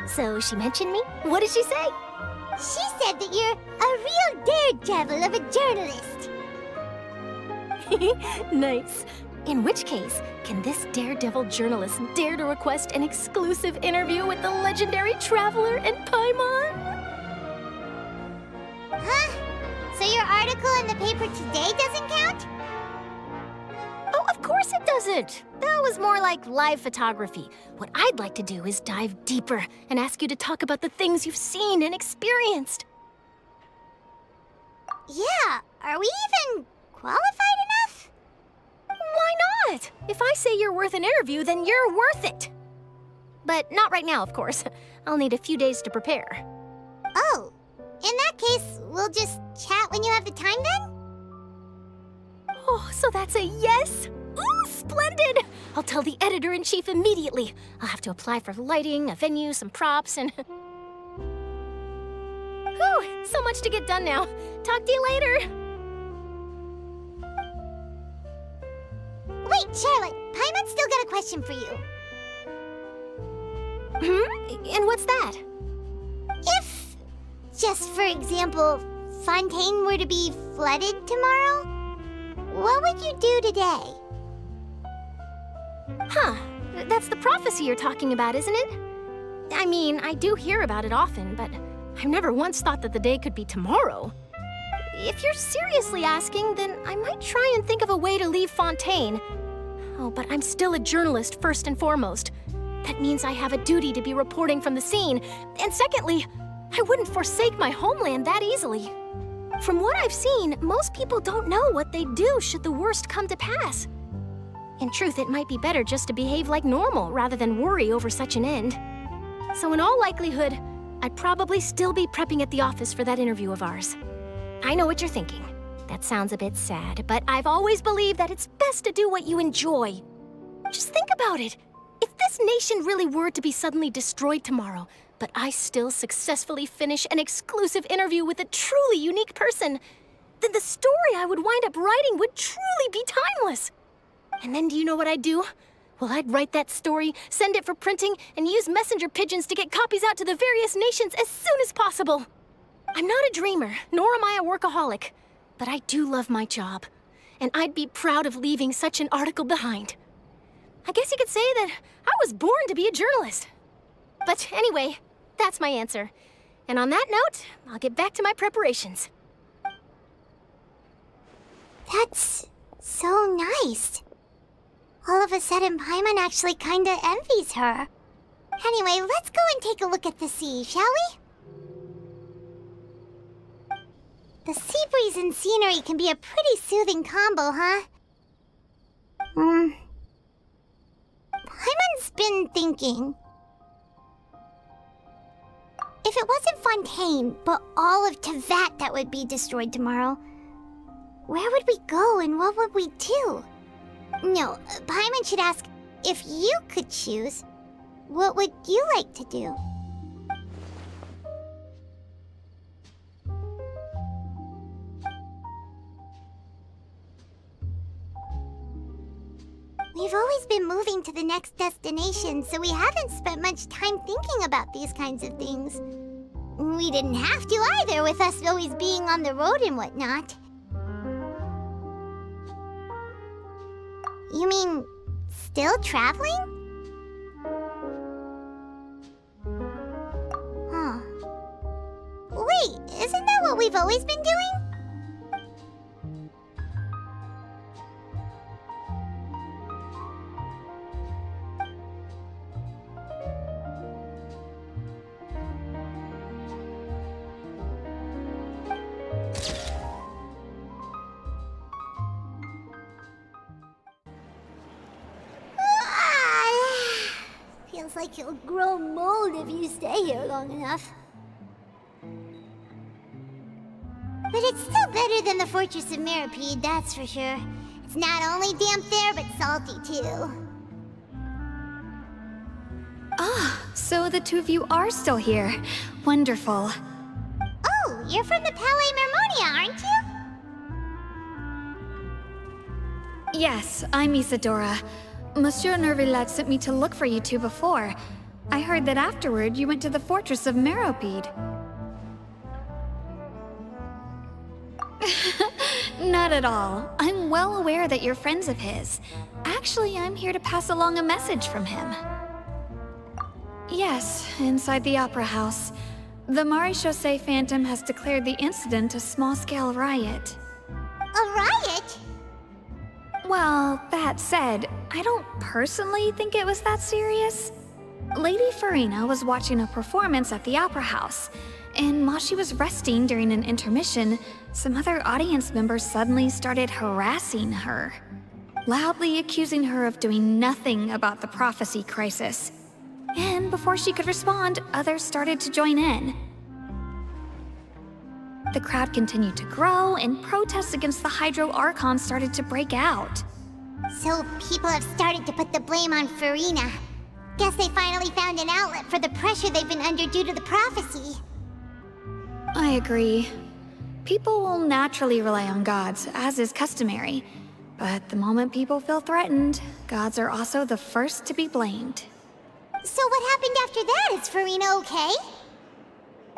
So she mentioned me? What did she say? She said that you're a real daredevil of a journalist. Nice. In which case, can this daredevil journalist dare to request an exclusive interview with the legendary Traveler and Paimon? Huh? So your article in the paper today doesn't count? Oh, of course it doesn't. That was more like live photography. What I'd like to do is dive deeper and ask you to talk about the things you've seen and experienced. Yeah, are we even qualified enough? Why not? If I say you're worth an interview, then you're worth it. But not right now, of course. I'll need a few days to prepare. Oh, in that case, we'll just chat when you have the time then? Oh, so that's a yes? Ooh, splendid! I'll tell the editor-in-chief immediately. I'll have to apply for lighting, a venue, some props, and... Whew, so much to get done now. Talk to you later. Wait, Charlotte, Paimon's still got a question for you. And what's that? If, just for example, Fontaine were to be flooded tomorrow, what would you do today? Huh, that's the prophecy you're talking about, isn't it? I mean, I do hear about it often, but I've never once thought that the day could be tomorrow. If you're seriously asking, then I might try and think of a way to leave Fontaine. Oh, but I'm still a journalist first and foremost. That means I have a duty to be reporting from the scene. And secondly, I wouldn't forsake my homeland that easily. From what I've seen, most people don't know what they'd do should the worst come to pass. In truth, it might be better just to behave like normal rather than worry over such an end. So in all likelihood, I'd probably still be prepping at the office for that interview of ours. I know what you're thinking. That sounds a bit sad, but I've always believed that it's best to do what you enjoy. Just think about it. If this nation really were to be suddenly destroyed tomorrow, but I still successfully finish an exclusive interview with a truly unique person, then the story I would wind up writing would truly be timeless. And then do you know what I'd do? Well, I'd write that story, send it for printing, and use messenger pigeons to get copies out to the various nations as soon as possible. I'm not a dreamer, nor am I a workaholic, but I do love my job, and I'd be proud of leaving such an article behind. I guess you could say that I was born to be a journalist. But anyway, that's my answer. And on that note, I'll get back to my preparations. That's so nice. All of a sudden, Paimon actually kinda envies her. Anyway, let's go and take a look at the sea, shall we? The sea breeze and scenery can be a pretty soothing combo, huh? Paimon's been thinking. If it wasn't Fontaine, but all of Tevat that would be destroyed tomorrow, where would we go and what would we do? No, Paimon should ask, if you could choose, what would you like to do? We've always been moving to the next destination, so we haven't spent much time thinking about these kinds of things. We didn't have to either, with us always being on the road and whatnot. You mean, still traveling? Huh. Wait, isn't that what we've always been doing? Feels like you'll grow mold if you stay here long enough. But it's still better than the Fortress of Meripede, that's for sure. It's not only damp there, but salty too. Ah, so the two of you are still here. Wonderful. Oh, you're from the Palais Mermonia, aren't you? Yes, I'm Isadora. Monsieur Nervillat sent me to look for you two before. I heard that afterward you went to the Fortress of Meripede. Not at all. I'm well aware that you're friends of his. Actually, I'm here to pass along a message from him. Yes, inside the Opera House. The Maréchaussée Phantom has declared the incident a small-scale riot. A riot? Well, that said, I don't personally think it was that serious. Lady Farina was watching a performance at the Opera House, and while she was resting during an intermission, some other audience members suddenly started harassing her, loudly accusing her of doing nothing about the prophecy crisis. And before she could respond, others started to join in. The crowd continued to grow, and protests against the Hydro Archon started to break out. So people have started to put the blame on Farina. Guess they finally found an outlet for the pressure they've been under due to the prophecy. I agree. People will naturally rely on gods, as is customary. But the moment people feel threatened, gods are also the first to be blamed. So what happened after that? Is Farina okay?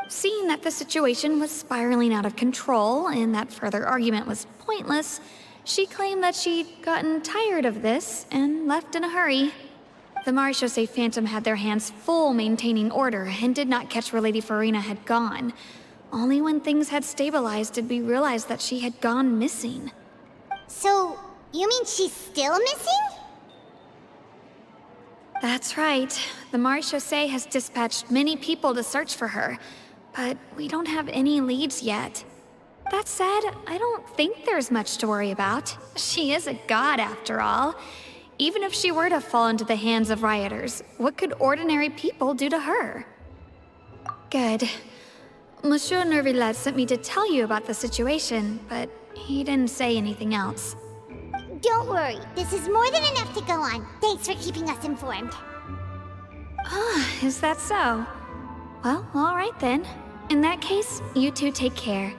Seeing that the situation was spiraling out of control and that further argument was pointless, she claimed that she'd gotten tired of this and left in a hurry. The Marechaussee Phantom had their hands full maintaining order and did not catch where Lady Farina had gone. Only when things had stabilized did we realize that she had gone missing. So, you mean she's still missing? That's right. The Marechaussee has dispatched many people to search for her, but we don't have any leads yet. That said, I don't think there's much to worry about. She is a god after all. Even if she were to fall into the hands of rioters, what could ordinary people do to her? Good. Monsieur Nervillet sent me to tell you about the situation, but he didn't say anything else. Don't worry, this is more than enough to go on. Thanks for keeping us informed. Ah, is that so? Well, all right then. In that case, you two take care.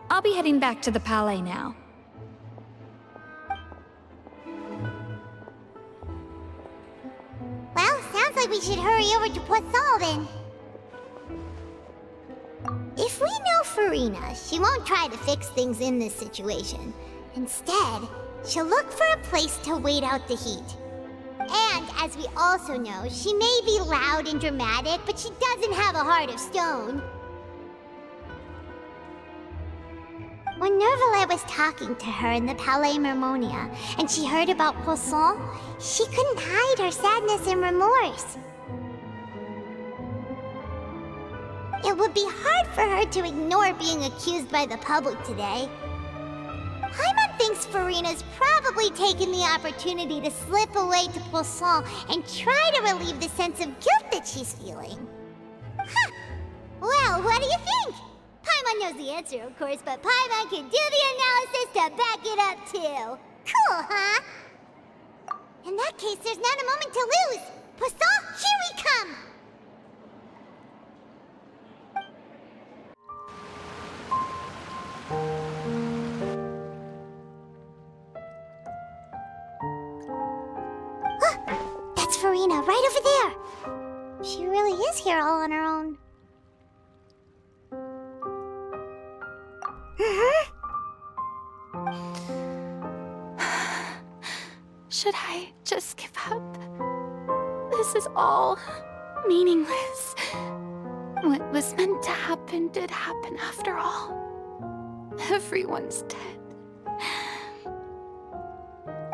I'll be heading back to the Palais now. Well, sounds like we should hurry over to Poisson then. If we know Farina, she won't try to fix things in this situation. Instead, she'll look for a place to wait out the heat. And, as we also know, she may be loud and dramatic, but she doesn't have a heart of stone. When Nervillet was talking to her in the Palais Mermonia, and she heard about Poisson, she couldn't hide her sadness and remorse. It would be hard for her to ignore being accused by the public today. Paimon thinks Farina's probably taken the opportunity to slip away to Poisson and try to relieve the sense of guilt that she's feeling. Huh. Well, what do you think? Paimon knows the answer, of course, but Paimon can do the analysis to back it up, too. Cool, huh? In that case, there's not a moment to lose. Poisson, here we come! That's Farina, right over there! She really is here all on her own. Should I just give up? This is all meaningless. What was meant to happen did happen after all. Everyone's dead.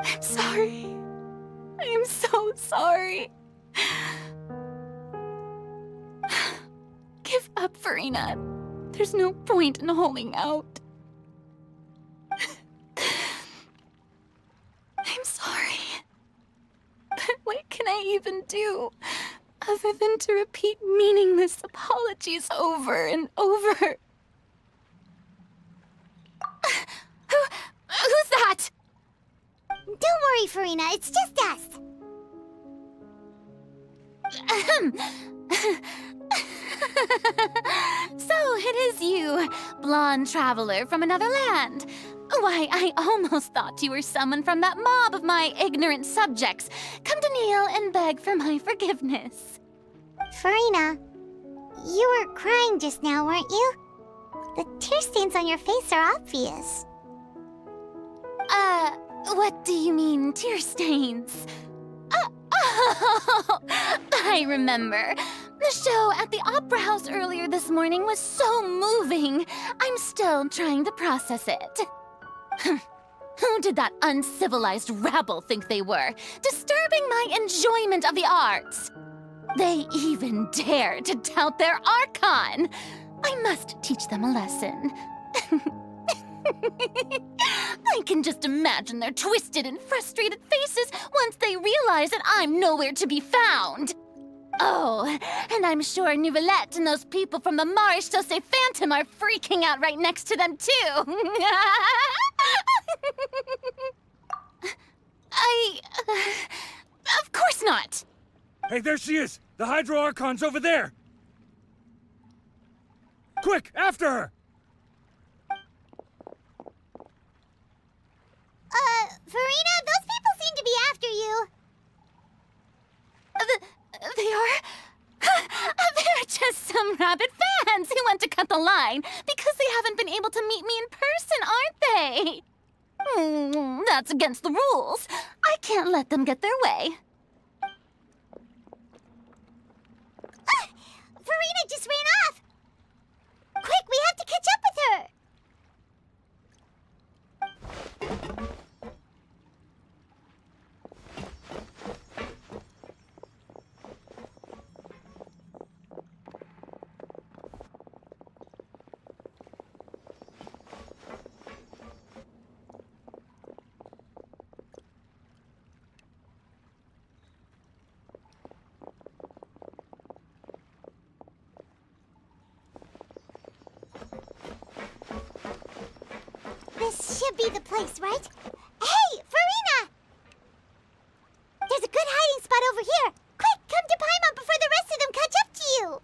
I'm sorry. I am so sorry. Give up, Farina. There's no point in holding out. I'm sorry. But what can I even do other than to repeat meaningless apologies over and over? Who's that? Don't worry, Farina, it's just us. So it is you, blonde traveler from another land. Why, I almost thought you were someone from that mob of my ignorant subjects, come to kneel and beg for my forgiveness. Farina, you were crying just now, weren't you? The tear stains on your face are obvious. What do you mean, tear stains? Oh, I remember. The show at the Opera House earlier this morning was so moving. I'm still trying to process it. Who did that uncivilized rabble think they were, disturbing my enjoyment of the arts? They even dare to tout their Archon. I must teach them a lesson. I can just imagine their twisted and frustrated faces once they realize that I'm nowhere to be found. Oh, and I'm sure Neuvillette and those people from the Marechaussee Phantom are freaking out right next to them, too. not? Hey, there she is! The Hydro Archon's over there! Quick, after her! Farina, those people seem to be after you. They are? They're just some rabid fans who want to cut the line because they haven't been able to meet me in person, aren't they? That's against the rules. I can't let them get their way. Farina just ran off! Quick, we have to catch up with her! This should be the place, right? Hey, Farina! There's a good hiding spot over here. Quick, come to Paimon before the rest of them catch up to you.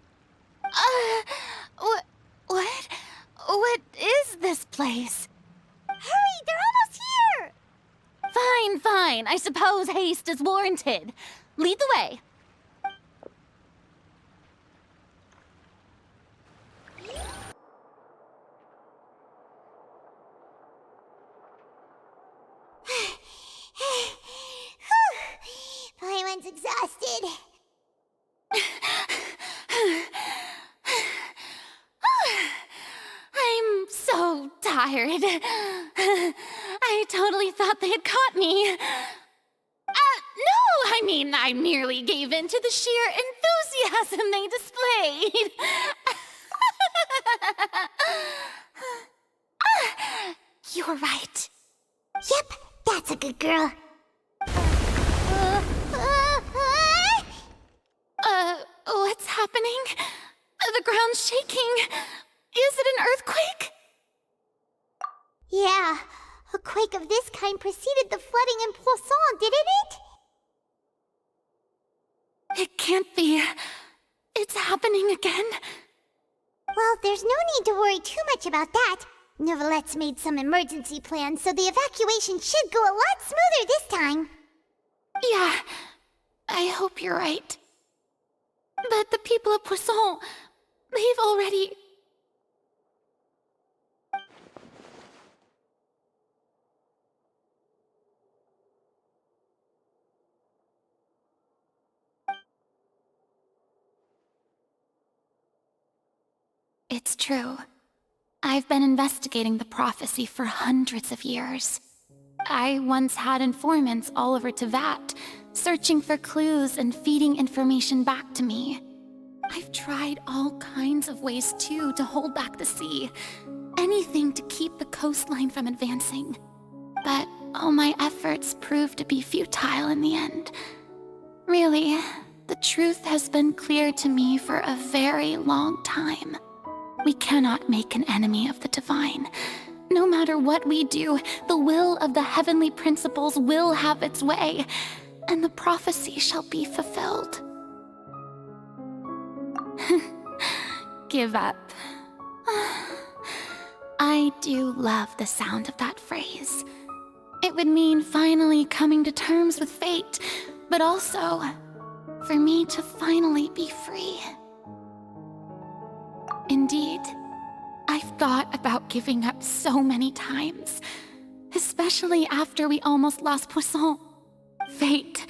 What is this place? Hurry, they're almost here! Fine. I suppose haste is warranted. Lead the way. Paimon's exhausted. I'm so tired. I totally thought they had caught me. No, I mean, I merely gave in to the sheer enthusiasm they displayed. You're right. Yep, that's a good girl. What's happening? The ground's shaking. Is it an earthquake? Yeah, a quake of this kind preceded the flooding in Poisson, didn't it? It can't be. It's happening again. Well, there's no need to worry too much about that. Neverlette's made some emergency plans, so the evacuation should go a lot smoother this time. Yeah, I hope you're right. But the people of Poisson, they've already... It's true. I've been investigating the prophecy for hundreds of years. I once had informants all over Tevat, searching for clues and feeding information back to me. I've tried all kinds of ways, too, to hold back the sea. Anything to keep the coastline from advancing. But all my efforts proved to be futile in the end. Really, the truth has been clear to me for a very long time. We cannot make an enemy of the divine. No matter what we do, the will of the heavenly principles will have its way, and the prophecy shall be fulfilled. Give up. I do love the sound of that phrase. It would mean finally coming to terms with fate, but also for me to finally be free. Indeed, I've thought about giving up so many times, especially after we almost lost Poisson. Fate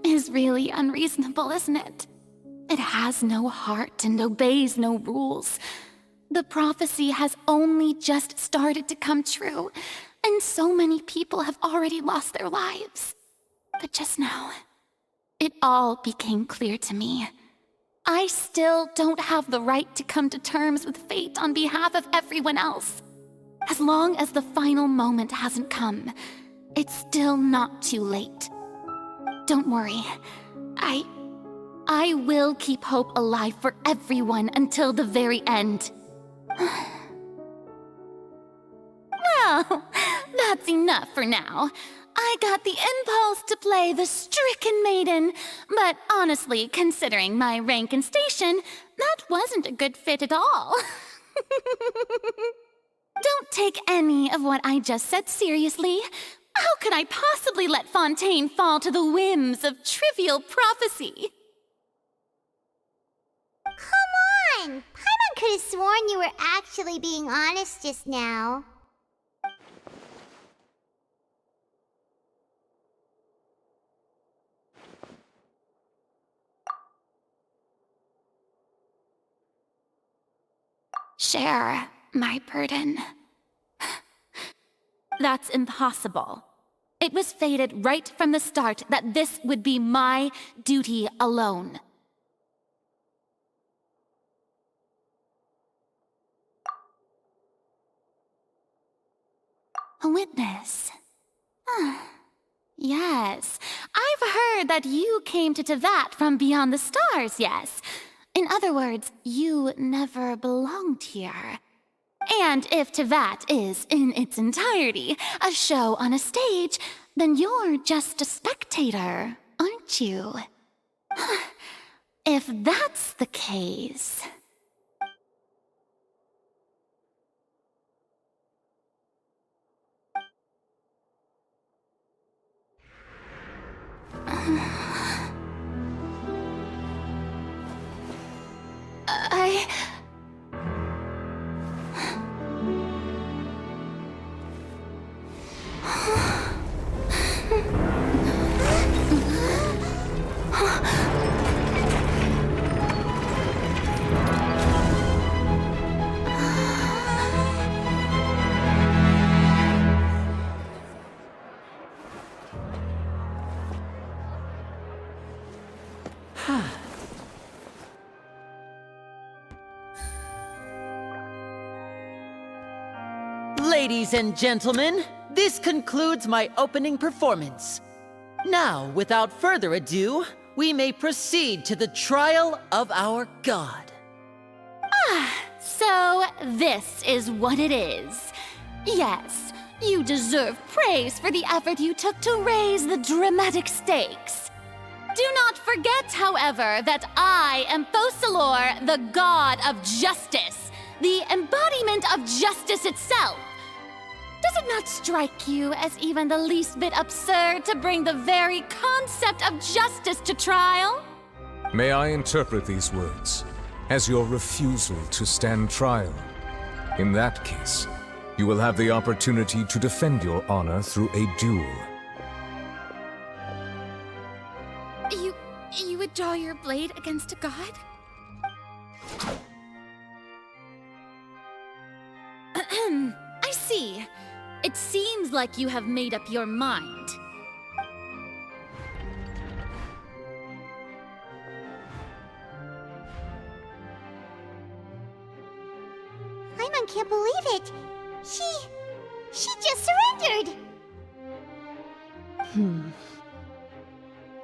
is really unreasonable, isn't it? It has no heart and obeys no rules. The prophecy has only just started to come true, and so many people have already lost their lives. But just now, it all became clear to me. I still don't have the right to come to terms with fate on behalf of everyone else. As long as the final moment hasn't come, it's still not too late. Don't worry. I will keep hope alive for everyone until the very end. Well, that's enough for now. I got the impulse to play the stricken maiden, but honestly, considering my rank and station, that wasn't a good fit at all. Don't take any of what I just said seriously. How could I possibly let Fontaine fall to the whims of trivial prophecy? Come on! Paimon could have sworn you were actually being honest just now. Share my burden. That's impossible. It was fated right from the start that this would be my duty alone. A witness. Yes, I've heard that you came to Tevat from beyond the stars, yes. In other words, you never belonged here. And if Tevat is, in its entirety, a show on a stage, then you're just a spectator, aren't you? If that's the case... Ladies and gentlemen, this concludes my opening performance. Now, without further ado, we may proceed to the trial of our god. So this is what it is. Yes, you deserve praise for the effort you took to raise the dramatic stakes. Do not forget, however, that I am Focalor, the god of justice, the embodiment of justice itself. Does it not strike you as even the least bit absurd to bring the very concept of justice to trial? May I interpret these words as your refusal to stand trial? In that case, you will have the opportunity to defend your honor through a duel. You would draw your blade against a god? I see. It seems like you have made up your mind. Paimon can't believe it. She just surrendered.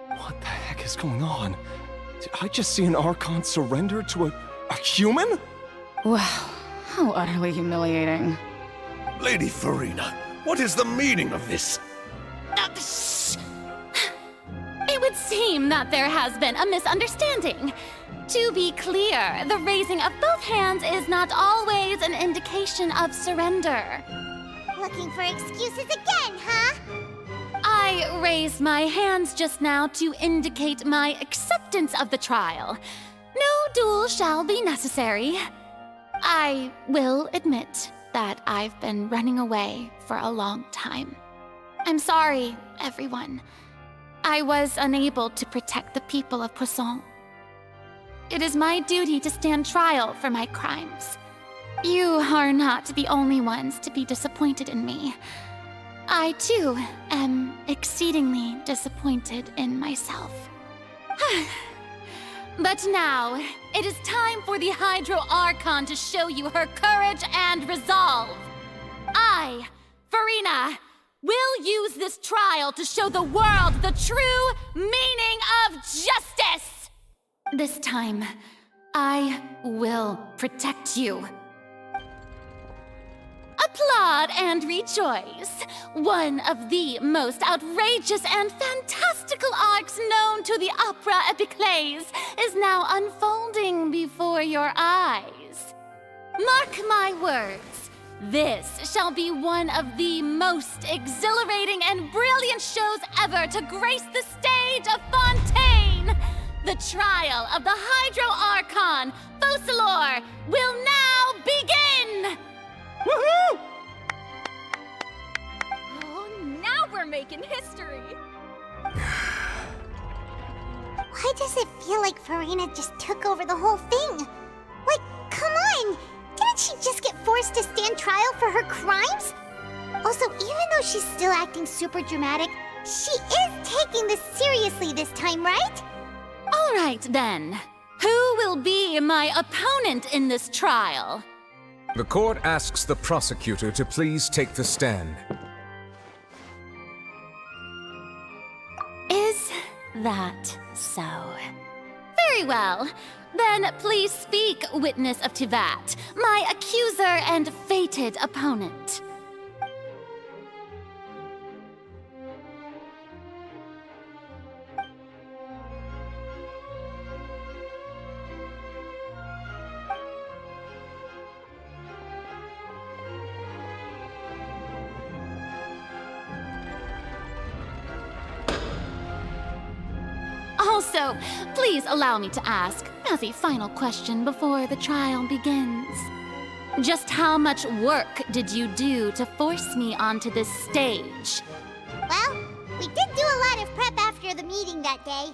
What the heck is going on? Did I just see an Archon surrender to a human? Wow, how utterly humiliating. Lady Farina, what is the meaning of this? It would seem that there has been a misunderstanding. To be clear, the raising of both hands is not always an indication of surrender. Looking for excuses again, huh? I raised my hands just now to indicate my acceptance of the trial. No duel shall be necessary. I will admit that I've been running away for a long time. I'm sorry, everyone. I was unable to protect the people of Poisson. It is my duty to stand trial for my crimes. You are not the only ones to be disappointed in me. I, too, am exceedingly disappointed in myself. But now, it is time for the Hydro Archon to show you her courage and resolve. I, Farina, will use this trial to show the world the true meaning of justice! This time, I will protect you. A applaud and rejoice. One of the most outrageous and fantastical arcs known to the opera epiclese is now unfolding before your eyes. Mark my words, this shall be one of the most exhilarating and brilliant shows ever to grace the stage of Fontaine. The trial of the Hydro Archon, Focalor, will now begin! Woohoo! Oh, now we're making history! Why does it feel like Farina just took over the whole thing? Like, come on! Didn't she just get forced to stand trial for her crimes? Also, even though she's still acting super dramatic, she is taking this seriously this time, right? All right, then. Who will be my opponent in this trial? The court asks the prosecutor to please take the stand. Is that so? Very well. Then please speak, witness of Tivat, my accuser and fated opponent. Also, please allow me to ask, as a final question before the trial begins, just how much work did you do to force me onto this stage? Well, we did do a lot of prep after the meeting that day.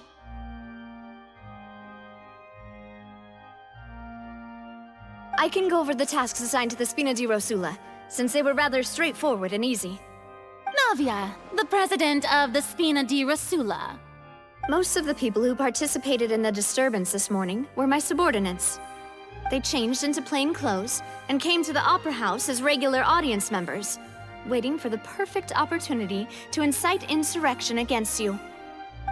I can go over the tasks assigned to the Spina di Rosula, since they were rather straightforward and easy. Navia, the president of the Spina di Rosula. Most of the people who participated in the disturbance this morning were my subordinates. They changed into plain clothes and came to the Opera House as regular audience members, waiting for the perfect opportunity to incite insurrection against you.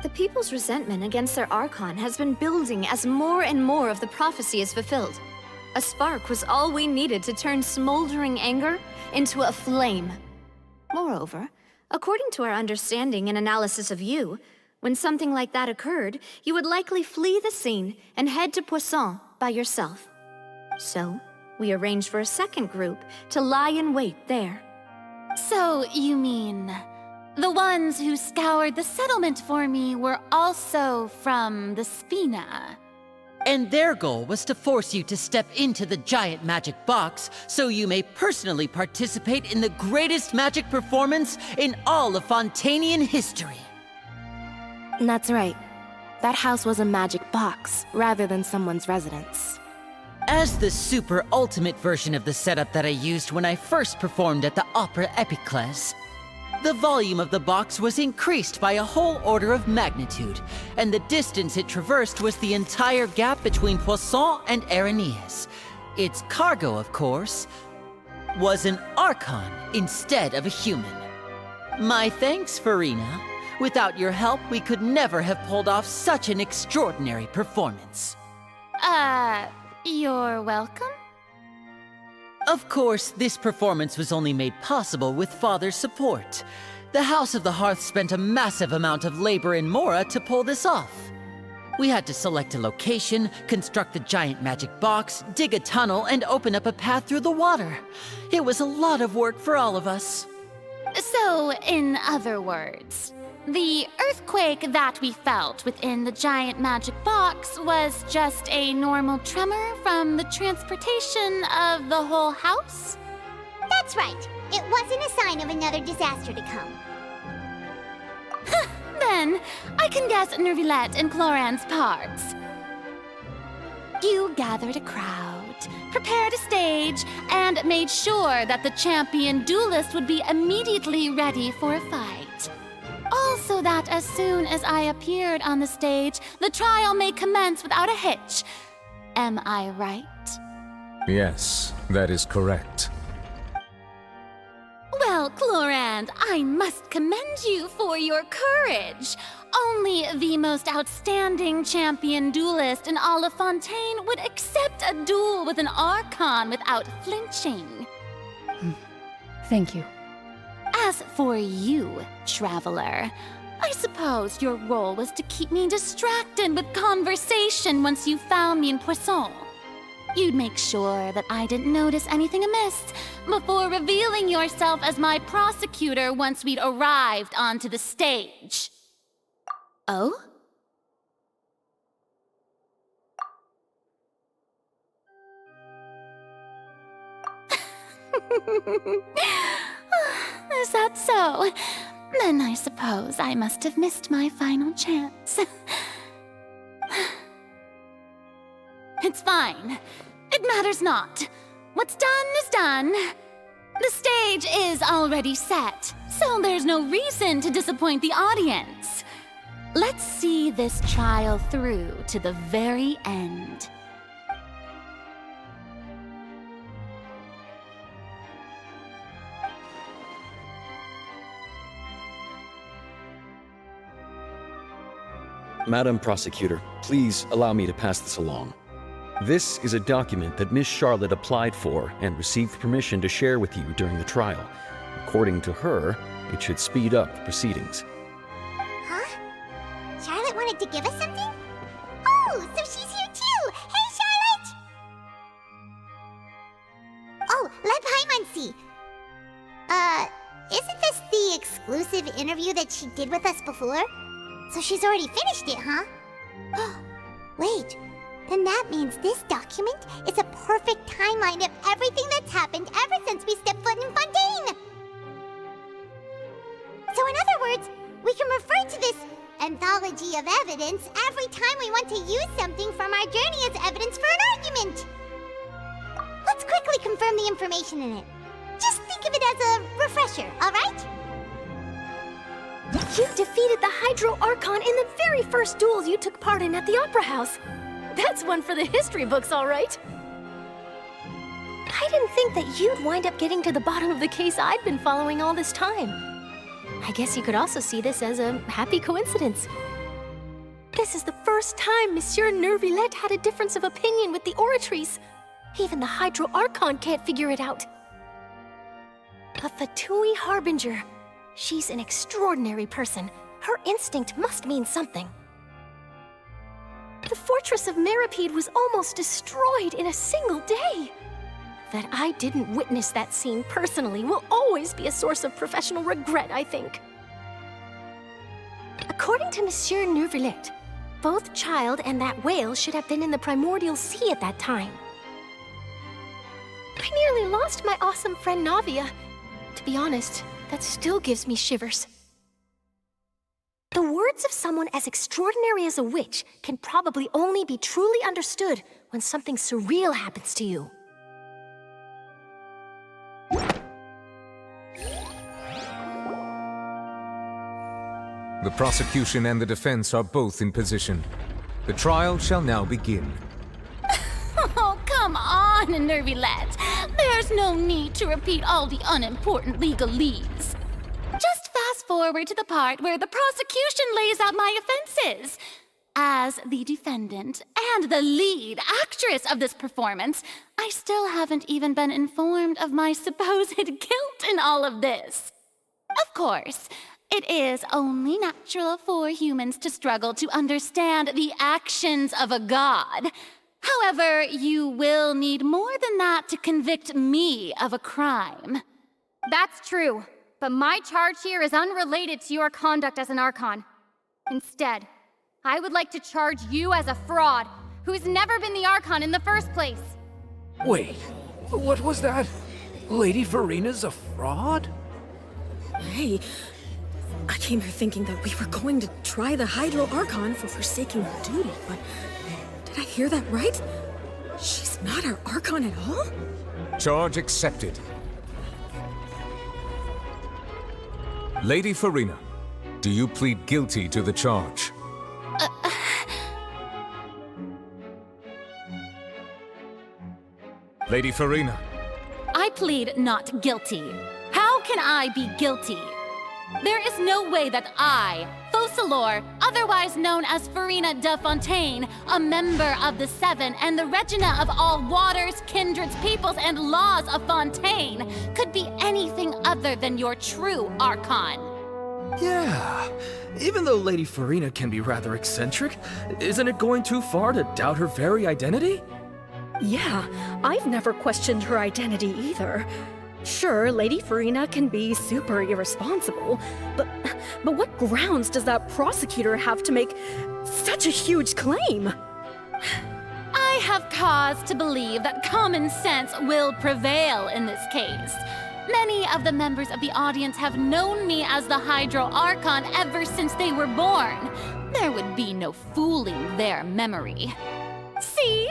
The people's resentment against their Archon has been building as more and more of the prophecy is fulfilled. A spark was all we needed to turn smoldering anger into a flame. Moreover, according to our understanding and analysis of you, when something like that occurred, you would likely flee the scene and head to Poisson by yourself. So, we arranged for a second group to lie in wait there. So, you mean, the ones who scoured the settlement for me were also from the Spina? And their goal was to force you to step into the giant magic box so you may personally participate in the greatest magic performance in all of Fontainian history. That's right. That house was a magic box, rather than someone's residence. As the super ultimate version of the setup that I used when I first performed at the Opera Epiclese, the volume of the box was increased by a whole order of magnitude, and the distance it traversed was the entire gap between Poisson and Araneas. Its cargo, of course, was an Archon instead of a human. My thanks, Farina. Without your help, we could never have pulled off such an extraordinary performance. You're welcome? Of course, this performance was only made possible with Father's support. The House of the Hearth spent a massive amount of labor in Mora to pull this off. We had to select a location, construct the giant magic box, dig a tunnel, and open up a path through the water. It was a lot of work for all of us. So, in other words, the earthquake that we felt within the giant magic box was just a normal tremor from the transportation of the whole house? That's right. It wasn't a sign of another disaster to come. Then, I can guess Nervilette and Cloran's parts. You gathered a crowd, prepared a stage, and made sure that the champion duelist would be immediately ready for a fight. Also that as soon as I appeared on the stage, the trial may commence without a hitch. Am I right? Yes, that is correct. Well, Clorand, I must commend you for your courage. Only the most outstanding champion duelist in all of Fontaine would accept a duel with an Archon without flinching. Thank you. As for you, traveler, I suppose your role was to keep me distracted with conversation once you found me in Poisson. You'd make sure that I didn't notice anything amiss before revealing yourself as my prosecutor once we'd arrived onto the stage. Oh? Is that so? Then I suppose I must have missed my final chance. It's fine. It matters not. What's done is done. The stage is already set, so there's no reason to disappoint the audience. Let's see this trial through to the very end. Madam Prosecutor, please allow me to pass this along. This is a document that Miss Charlotte applied for and received permission to share with you during the trial. According to her, it should speed up the proceedings. Huh? Charlotte wanted to give us something? Oh, so she's here too! Hey, Charlotte! Oh, let Paimon see. Isn't this the exclusive interview that she did with us before? So she's already finished it, huh? Wait, then that means this document is a perfect timeline of everything that's happened ever since we stepped foot in Fontaine! So in other words, we can refer to this anthology of evidence every time we want to use something from our journey as evidence for an argument! Let's quickly confirm the information in it. Just think of it as a refresher, alright? You defeated the Hydro Archon in the very first duels you took part in at the Opera House. That's one for the history books, all right. I didn't think that you'd wind up getting to the bottom of the case I'd been following all this time. I guess you could also see this as a happy coincidence. This is the first time Monsieur Neuvillette had a difference of opinion with the Oratrice. Even the Hydro Archon can't figure it out. A Fatui Harbinger. She's an extraordinary person. Her instinct must mean something. The fortress of Meripede was almost destroyed in a single day. That I didn't witness that scene personally will always be a source of professional regret, I think. According to Monsieur Neuvillette, both Child and that whale should have been in the primordial sea at that time. I nearly lost my awesome friend Navia. To be honest, that still gives me shivers. The words of someone as extraordinary as a witch can probably only be truly understood when something surreal happens to you. The prosecution and the defense are both in position. The trial shall now begin. Oh, come on, Neuvillette. There's no need to repeat all the unimportant legalese. Just fast forward to the part where the prosecution lays out my offenses. As the defendant and the lead actress of this performance, I still haven't even been informed of my supposed guilt in all of this. Of course, it is only natural for humans to struggle to understand the actions of a god. However, you will need more than that to convict me of a crime. That's true, but my charge here is unrelated to your conduct as an Archon. Instead, I would like to charge you as a fraud who's never been the Archon in the first place. Wait, what was that? Lady Farina's a fraud? Hey, I came here thinking that we were going to try the Hydro Archon for forsaking her duty, but did I hear that right? She's not our Archon at all? Charge accepted. Lady Farina, do you plead guilty to the charge? Lady Farina. I plead not guilty. How can I be guilty? There is no way that I, Fos Essilor, otherwise known as Farina de Fontaine, a member of the Seven and the Regina of all waters, kindreds, peoples, and laws of Fontaine, could be anything other than your true Archon. Yeah. Even though Lady Farina can be rather eccentric, isn't it going too far to doubt her very identity? Yeah, I've never questioned her identity either. Sure, Lady Farina can be super irresponsible, but what grounds does that prosecutor have to make such a huge claim? I have cause to believe that common sense will prevail in this case. Many of the members of the audience have known me as the Hydro Archon ever since they were born. There would be no fooling their memory. See?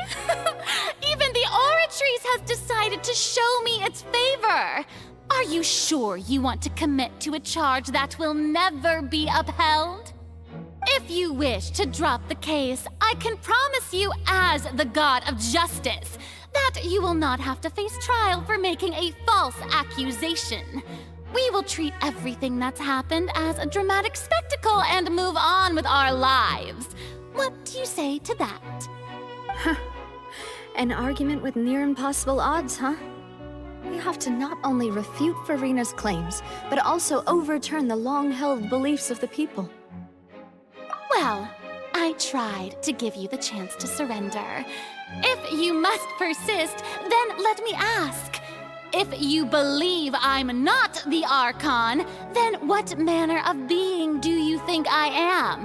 Even the Oratrice has decided to show me its favor. Are you sure you want to commit to a charge that will never be upheld? If you wish to drop the case, I can promise you as the God of Justice that you will not have to face trial for making a false accusation. We will treat everything that's happened as a dramatic spectacle and move on with our lives. What do you say to that? An argument with near impossible odds, huh? We have to not only refute Farina's claims, but also overturn the long-held beliefs of the people. Well, I tried to give you the chance to surrender. If you must persist, then let me ask. If you believe I'm not the Archon, then what manner of being do you think I am?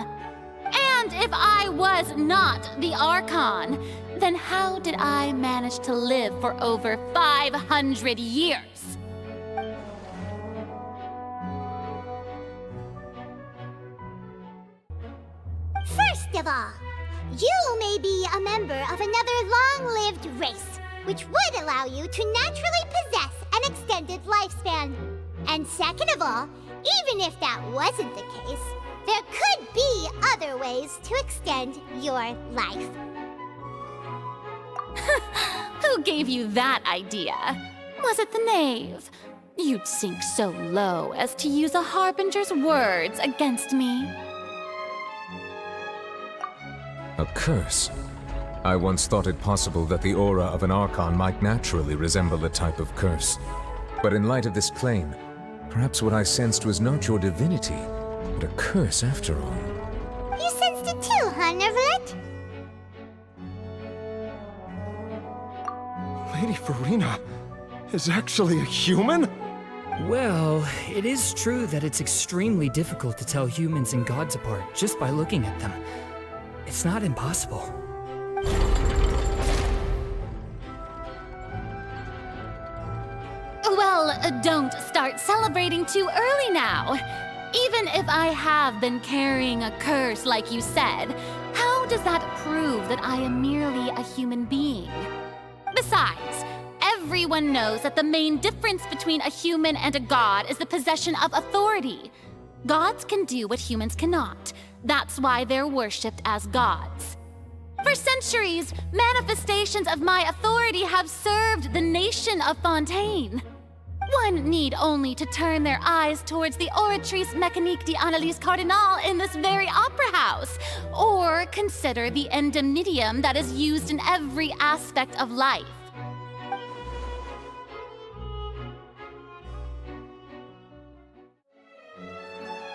And if I was not the Archon, then how did I manage to live for over 500 years? First of all, you may be a member of another long-lived race, which would allow you to naturally possess an extended lifespan. And second of all, even if that wasn't the case, there could be other ways to extend your life. Who gave you that idea? Was it the knave? You'd sink so low as to use a harbinger's words against me. A curse? I once thought it possible that the aura of an Archon might naturally resemble a type of curse. But in light of this claim, perhaps what I sensed was not your divinity, but a curse after all. You sensed it too, huh, Nervalet? Lady Farina is actually a human? Well, it is true that it's extremely difficult to tell humans and gods apart just by looking at them. It's not impossible. Well, don't start celebrating too early now. Even if I have been carrying a curse like you said, how does that prove that I am merely a human being? Besides, everyone knows that the main difference between a human and a god is the possession of authority. Gods can do what humans cannot. That's why they're worshipped as gods. For centuries, manifestations of my authority have served the nation of Fontaine. One need only to turn their eyes towards the Oratrice Mécanique d'Analyse Cardinal in this very opera house, or consider the indemnitium that is used in every aspect of life.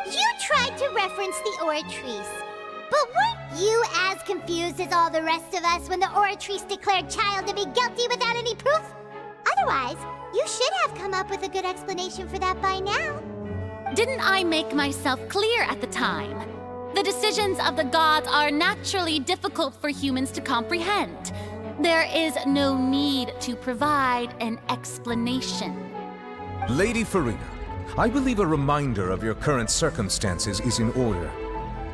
You tried to reference the Oratrice, but weren't you as confused as all the rest of us when the Oratrice declared Child to be guilty without any proof? Otherwise, you should have come up with a good explanation for that by now. Didn't I make myself clear at the time? The decisions of the gods are naturally difficult for humans to comprehend. There is no need to provide an explanation. Lady Farina, I believe a reminder of your current circumstances is in order.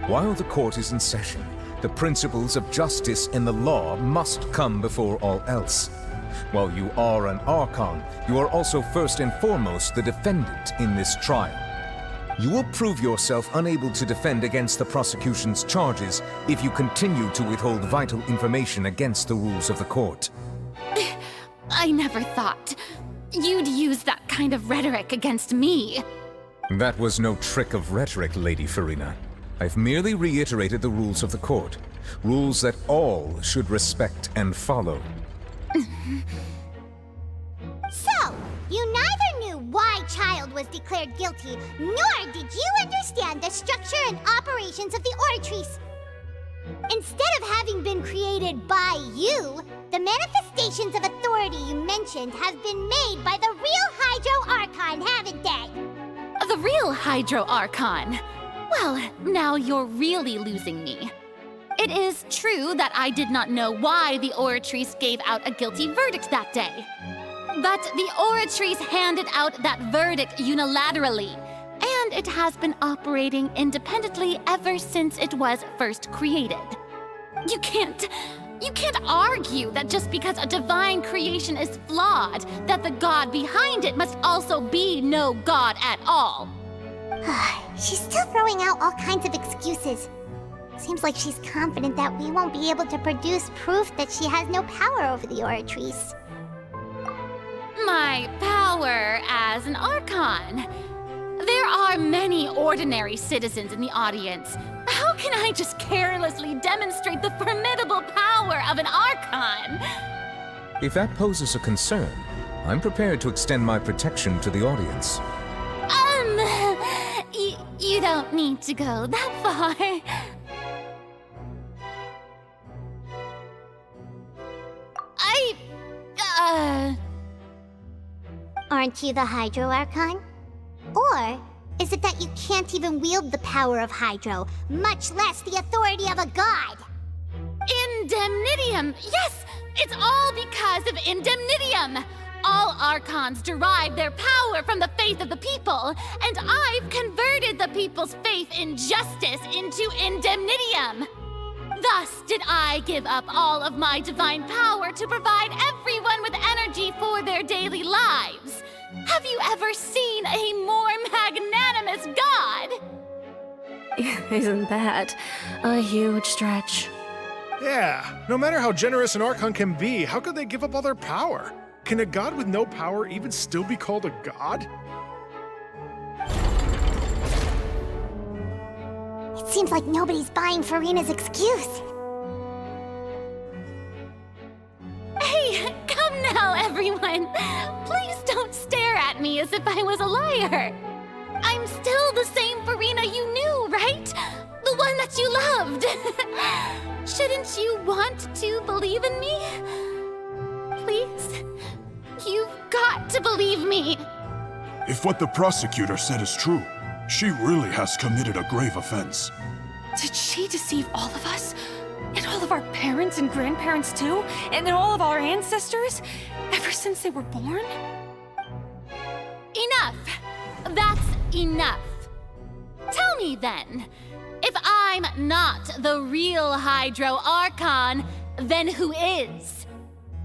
While the court is in session, the principles of justice and the law must come before all else. While you are an Archon, you are also first and foremost the defendant in this trial. You will prove yourself unable to defend against the prosecution's charges if you continue to withhold vital information against the rules of the court. I never thought you'd use that kind of rhetoric against me. That was no trick of rhetoric, Lady Farina. I've merely reiterated the rules of the court. Rules that all should respect and follow. So, you neither knew why Child was declared guilty, nor did you understand the structure and operations of the Oratrice. Instead of having been created by you, the manifestations of authority you mentioned have been made by the real Hydro Archon, haven't they? The real Hydro Archon? Well, now you're really losing me. It is true that I did not know why the Oratrice gave out a guilty verdict that day. But the Oratrice handed out that verdict unilaterally, and it has been operating independently ever since it was first created. You can't argue that just because a divine creation is flawed, that the god behind it must also be no god at all. She's still throwing out all kinds of excuses. Seems like she's confident that we won't be able to produce proof that she has no power over the Oratrice. My power as an Archon. There are many ordinary citizens in the audience. How can I just carelessly demonstrate the formidable power of an Archon? If that poses a concern, I'm prepared to extend my protection to the audience. You don't need to go that far. Aren't you the Hydro Archon? Or is it that you can't even wield the power of Hydro, much less the authority of a god? Indemnitium! Yes! It's all because of Indemnitium! All Archons derive their power from the faith of the people, and I've converted the people's faith in justice into Indemnitium! Thus did I give up all of my divine power to provide everyone with energy for their daily lives. Have you ever seen a more magnanimous god? Isn't that a huge stretch? Yeah, no matter how generous an Archon can be, how could they give up all their power? Can a god with no power even still be called a god? It seems like nobody's buying Furina's excuse. Hey, come now, everyone! Please don't stare at me as if I was a liar! I'm still the same Furina you knew, right? The one that you loved! Shouldn't you want to believe in me? Please? You've got to believe me! If what the prosecutor said is true, she really has committed a grave offense. Did she deceive all of us? And all of our parents and grandparents too? And all of our ancestors? Ever since they were born? Enough! That's enough. Tell me then, if I'm not the real Hydro Archon, then who is?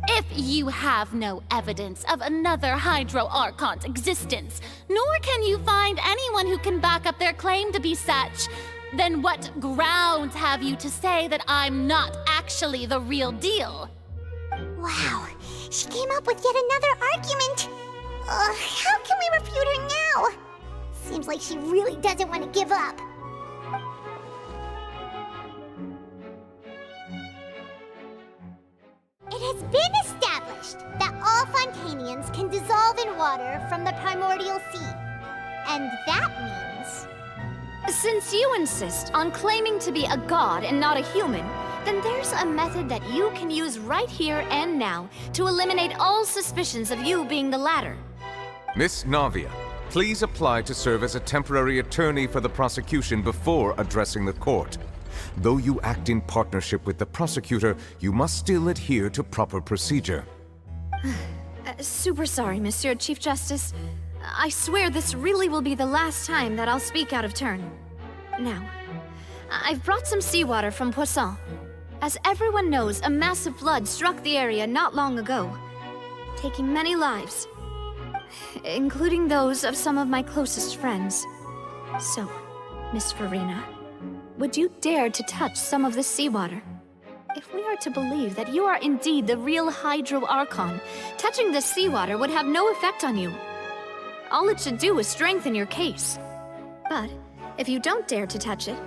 If you have no evidence of another Hydro Archon's existence, nor can you find anyone who can back up their claim to be such, then what grounds have you to say that I'm not actually the real deal? Wow, she came up with yet another argument. How can we refute her now? Seems like she really doesn't want to give up. It has been established that all Fontainians can dissolve in water from the primordial sea. And that means... Since you insist on claiming to be a god and not a human, then there's a method that you can use right here and now to eliminate all suspicions of you being the latter. Miss Navia, please apply to serve as a temporary attorney for the prosecution before addressing the court. Though you act in partnership with the prosecutor, you must still adhere to proper procedure. Super sorry, Monsieur Chief Justice. I swear this really will be the last time that I'll speak out of turn. Now, I've brought some seawater from Poisson. As everyone knows, a massive flood struck the area not long ago, taking many lives, including those of some of my closest friends. So, Miss Furina, would you dare to touch some of this seawater? If we are to believe that you are indeed the real Hydro Archon, touching this seawater would have no effect on you. All it should do is strengthen your case. But if you don't dare to touch it,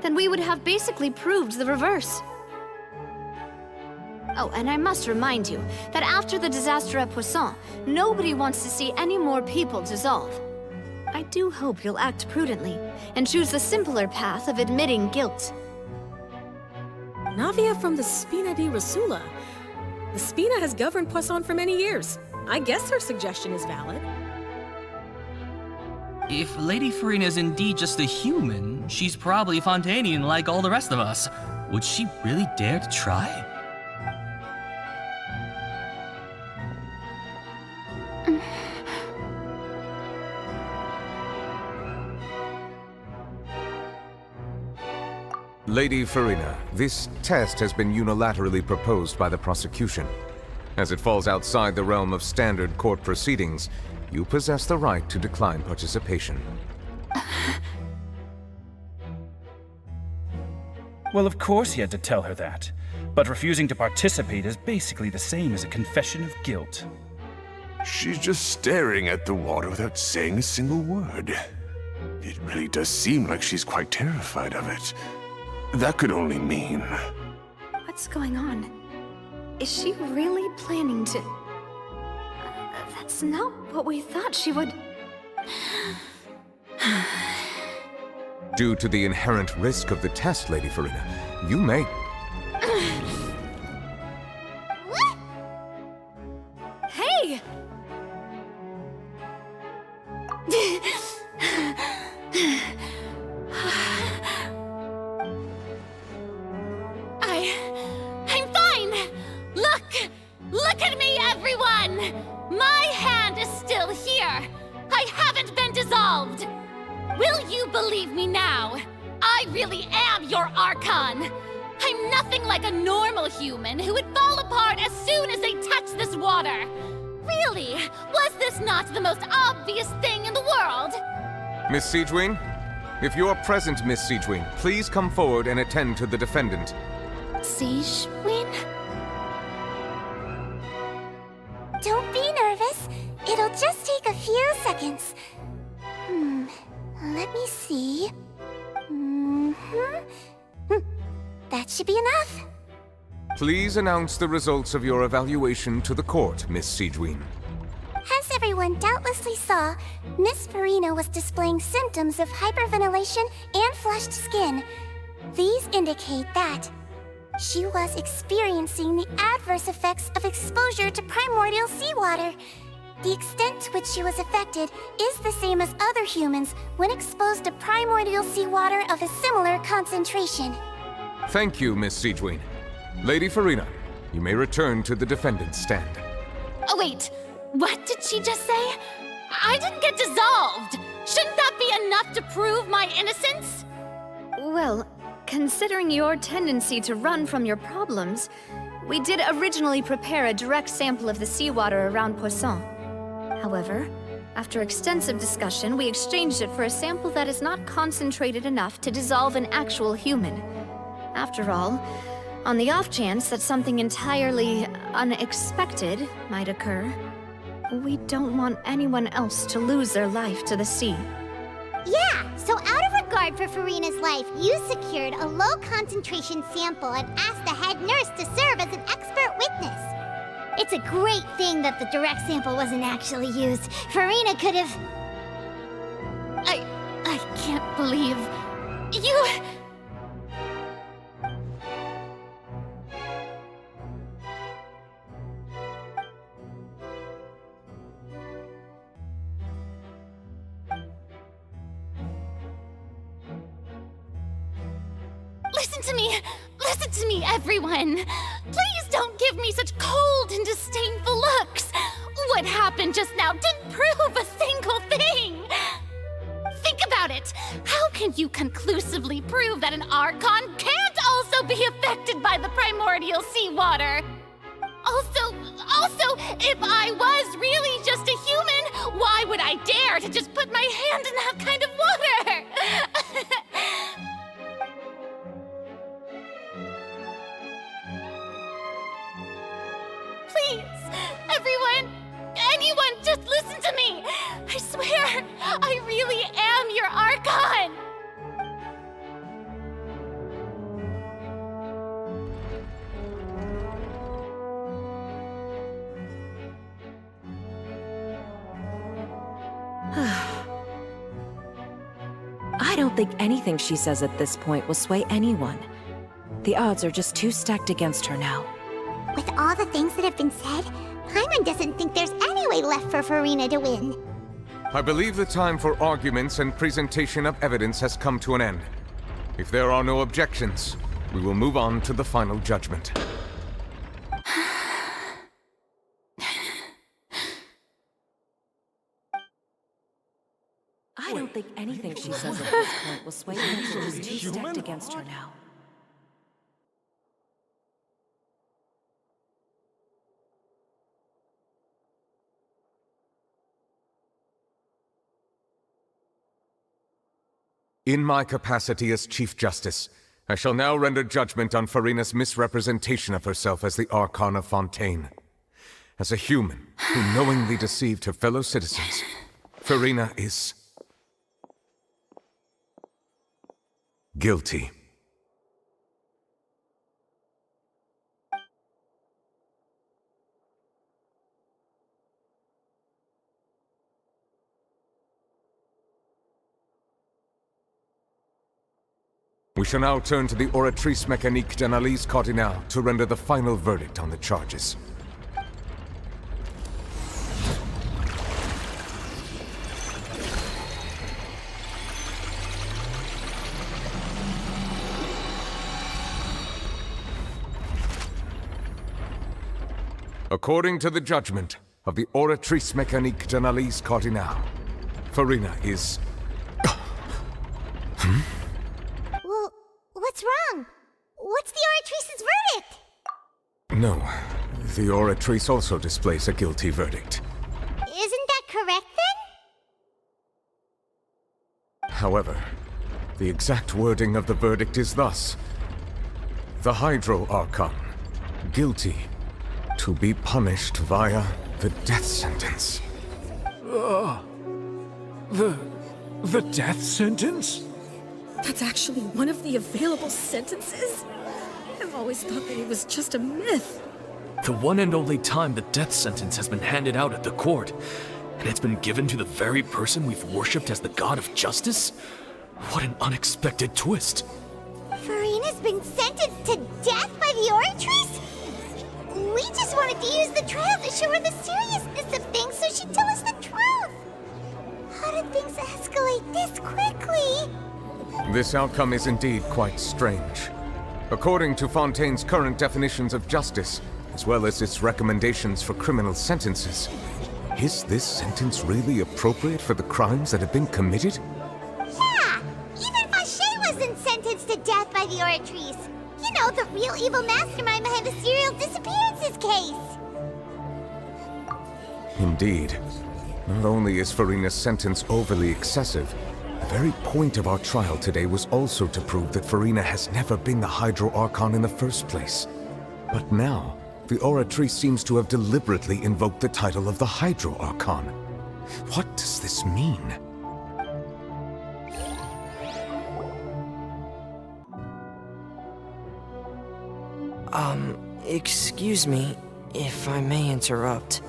then we would have basically proved the reverse. Oh, and I must remind you that after the disaster at Poisson, nobody wants to see any more people dissolve. I do hope you'll act prudently and choose the simpler path of admitting guilt. Navia from the Spina di Rosula. The Spina has governed Poisson for many years. I guess her suggestion is valid. If Lady Farina is indeed just a human, she's probably Fontainian like all the rest of us. Would she really dare to try? Lady Farina, this test has been unilaterally proposed by the prosecution. As it falls outside the realm of standard court proceedings, you possess the right to decline participation. Well, of course he had to tell her that. But refusing to participate is basically the same as a confession of guilt. She's just staring at the water without saying a single word. It really does seem like she's quite terrified of it. That could only mean... What's going on? Is she really planning to... That's not what we thought she would... Due to the inherent risk of the test, Lady Farina, you may... Hey! I'm fine! Look at me, everyone! My hand is still here! I haven't been dissolved! Will you believe me now? I really am your Archon! I'm nothing like a normal human who would fall apart as soon as they touch this water! Really? Was this not the most obvious thing in the world? Miss Siegewien? If you are present, Miss Siegewien, please come forward and attend to the defendant. Siegewien? Don't be nervous. It'll just take a few seconds. Let me see. That should be enough. Please announce the results of your evaluation to the court, Miss Siegewien. As everyone doubtlessly saw, Miss Farina was displaying symptoms of hyperventilation and flushed skin. These indicate that she was experiencing the adverse effects of exposure to primordial seawater. The extent to which she was affected is the same as other humans when exposed to primordial seawater of a similar concentration. Thank you, Miss Siegewien. Lady Farina, you may return to the defendant's stand. Oh, wait. What did she just say? I didn't get dissolved! Shouldn't that be enough to prove my innocence? Well, considering your tendency to run from your problems, we did originally prepare a direct sample of the seawater around Poisson. However, after extensive discussion, we exchanged it for a sample that is not concentrated enough to dissolve an actual human. After all, on the off chance that something entirely unexpected might occur, we don't want anyone else to lose their life to the sea. Yeah, so out of regard for Farina's life, you secured a low-concentration sample and asked the head nurse to serve as an expert witness. It's a great thing that the direct sample wasn't actually used. Farina could have... I can't believe... You... Listen to me, everyone! Please don't give me such cold and disdainful looks! What happened just now didn't prove a single thing! Think about it! How can you conclusively prove that an Archon can't also be affected by the primordial seawater? Also, if I was really just a human, why would I dare to just put my hand in that kind of water? Please, everyone, anyone, just listen to me! I swear, I really am your Archon! don't think anything she says at this point will sway anyone. The odds are just too stacked against her now. With all the things that have been said, Paimon doesn't think there's any way left for Furina to win. I believe the time for arguments and presentation of evidence has come to an end. If there are no objections, we will move on to the final judgment. I don't think anything she says at this point will sway anyone. She's too stacked against her now. In my capacity as Chief Justice, I shall now render judgment on Furina's misrepresentation of herself as the Archon of Fontaine. As a human who knowingly deceived her fellow citizens, Furina is guilty. We shall now turn to the Oratrice Mécanique d'Analyse Cardinale to render the final verdict on the charges. According to the judgment of the Oratrice Mécanique d'Analyse Cardinale, Furina is... Well, what's wrong? What's the Oratrice's verdict? No, the Oratrice also displays a guilty verdict. Isn't that correct then? However, the exact wording of the verdict is thus: the Hydro Archon, guilty, to be punished via the death sentence. The death sentence? That's actually one of the available sentences? I've always thought that it was just a myth. The one and only time the death sentence has been handed out at the court, and it's been given to the very person we've worshipped as the god of justice? What an unexpected twist. Furina's been sentenced to death by the Oratrice? We just wanted to use the trial to show her the seriousness of things so she'd tell us the truth. How did things escalate this quickly? This outcome is indeed quite strange. According to Fontaine's current definitions of justice, as well as its recommendations for criminal sentences, is this sentence really appropriate for the crimes that have been committed? Yeah! Even Fache wasn't sentenced to death by the Oratrice. You know, the real evil mastermind behind the serial disappearances case. Indeed. Not only is Furina's sentence overly excessive, the very point of our trial today was also to prove that Furina has never been the Hydro Archon in the first place. But now, the Oratrice seems to have deliberately invoked the title of the Hydro Archon. What does this mean? Excuse me, if I may interrupt.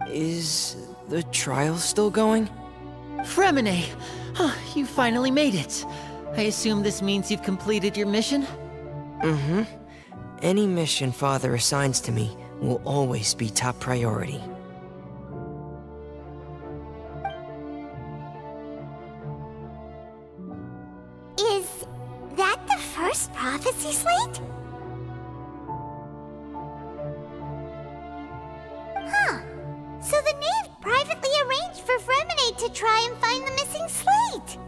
Is the trial still going? Fremine! You finally made it. I assume this means you've completed your mission? Mm-hmm. Any mission Father assigns to me will always be top priority. Is that the first prophecy slate? Huh. So the knave privately arranged for Fremine to try and find the missing slate.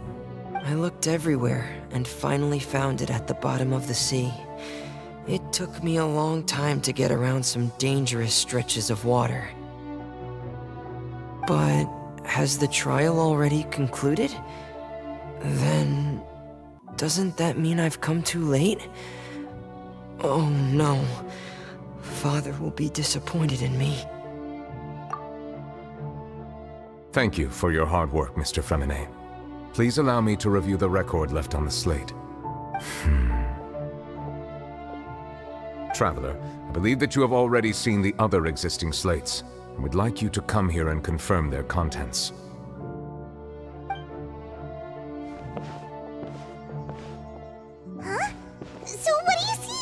I looked everywhere and finally found it at the bottom of the sea. It took me a long time to get around some dangerous stretches of water. But has the trial already concluded? Then doesn't that mean I've come too late? Oh no. Father will be disappointed in me. Thank you for your hard work, Mr. Fremine. Please allow me to review the record left on the slate. Traveler, I believe that you have already seen the other existing slates, and would like you to come here and confirm their contents.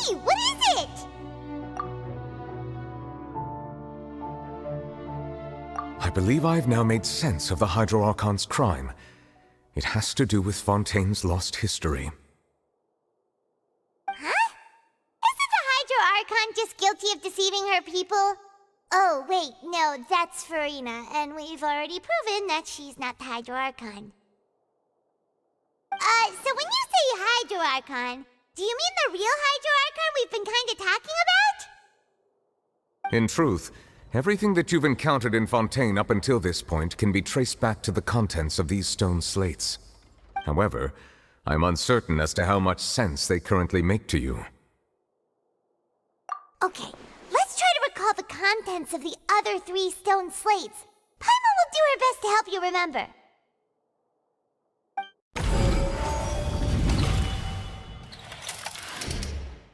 Hey, what is it? I believe I've now made sense of the Hydro Archon's crime. It has to do with Fontaine's lost history. Huh? Isn't the Hydro Archon just guilty of deceiving her people? Oh, wait, no, that's Farina, and we've already proven that she's not the Hydro Archon. So when you say Hydro Archon, do you mean the real Hydro Archon we've been kinda talking about? In truth, everything that you've encountered in Fontaine up until this point can be traced back to the contents of these stone slates. However, I'm uncertain as to how much sense they currently make to you. Okay, let's try to recall the contents of the other 3 stone slates. Paimon will do her best to help you remember.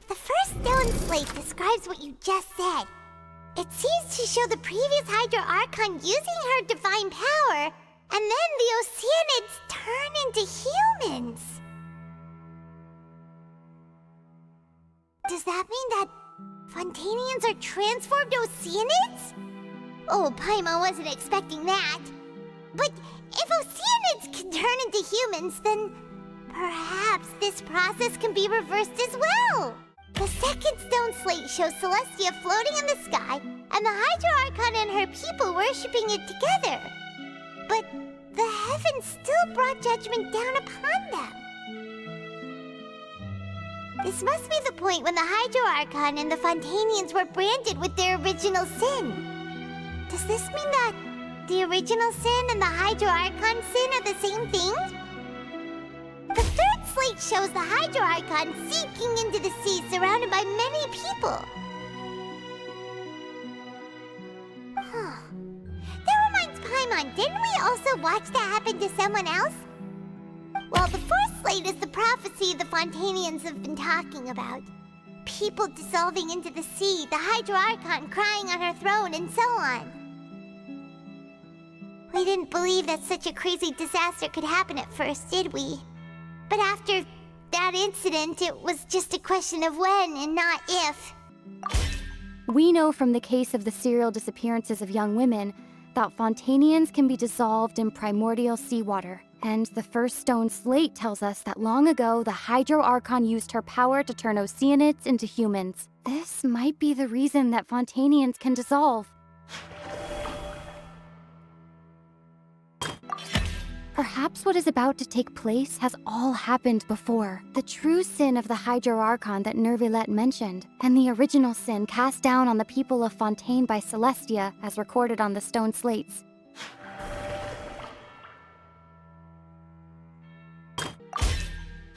The first stone slate describes what you just said. It seems to show the previous Hydro Archon using her divine power, and then the Oceanids turn into humans. Does that mean that Fontainians are transformed Oceanids? Oh, Paimon wasn't expecting that. But if Oceanids can turn into humans, then perhaps this process can be reversed as well. The second stone slate shows Celestia floating in the sky, and the Hydro Archon and her people worshipping it together. But the heavens still brought judgment down upon them. This must be the point when the Hydro Archon and the Fontainians were branded with their original sin. Does this mean that the original sin and the Hydro Archon sin are the same thing? The third slate shows the Hydro Archon sinking into the sea surrounded by many people. Huh. That reminds Paimon, didn't we also watch that happen to someone else? Well, the fourth slate is the prophecy the Fontainians have been talking about. People dissolving into the sea, the Hydro Archon crying on her throne, and so on. We didn't believe that such a crazy disaster could happen at first, did we? But after that incident, it was just a question of when and not if. We know from the case of the serial disappearances of young women that Fontainians can be dissolved in primordial seawater. And the first stone slate tells us that long ago, the Hydro Archon used her power to turn Oceanids into humans. This might be the reason that Fontainians can dissolve. Perhaps what is about to take place has all happened before. The true sin of the Hydro Archon that Nervilette mentioned, and the original sin cast down on the people of Fontaine by Celestia, as recorded on the stone slates.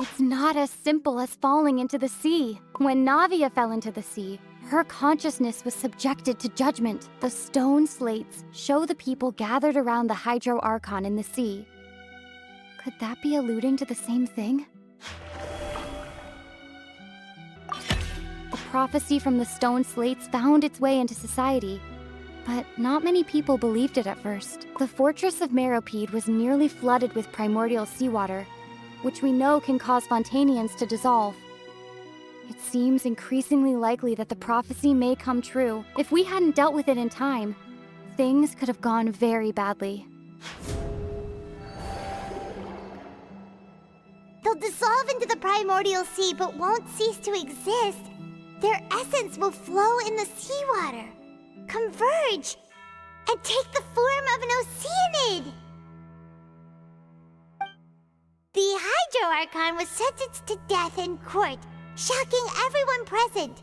It's not as simple as falling into the sea. When Navia fell into the sea, her consciousness was subjected to judgment. The stone slates show the people gathered around the Hydro Archon in the sea. Could that be alluding to the same thing? The prophecy from the stone slates found its way into society, but not many people believed it at first. The fortress of Meropide was nearly flooded with primordial seawater, which we know can cause Fontainians to dissolve. It seems increasingly likely that the prophecy may come true. If we hadn't dealt with it in time, things could have gone very badly. They'll dissolve into the primordial sea but won't cease to exist. Their essence will flow in the seawater, converge, and take the form of an Oceanid. The Hydro Archon was sentenced to death in court, shocking everyone present.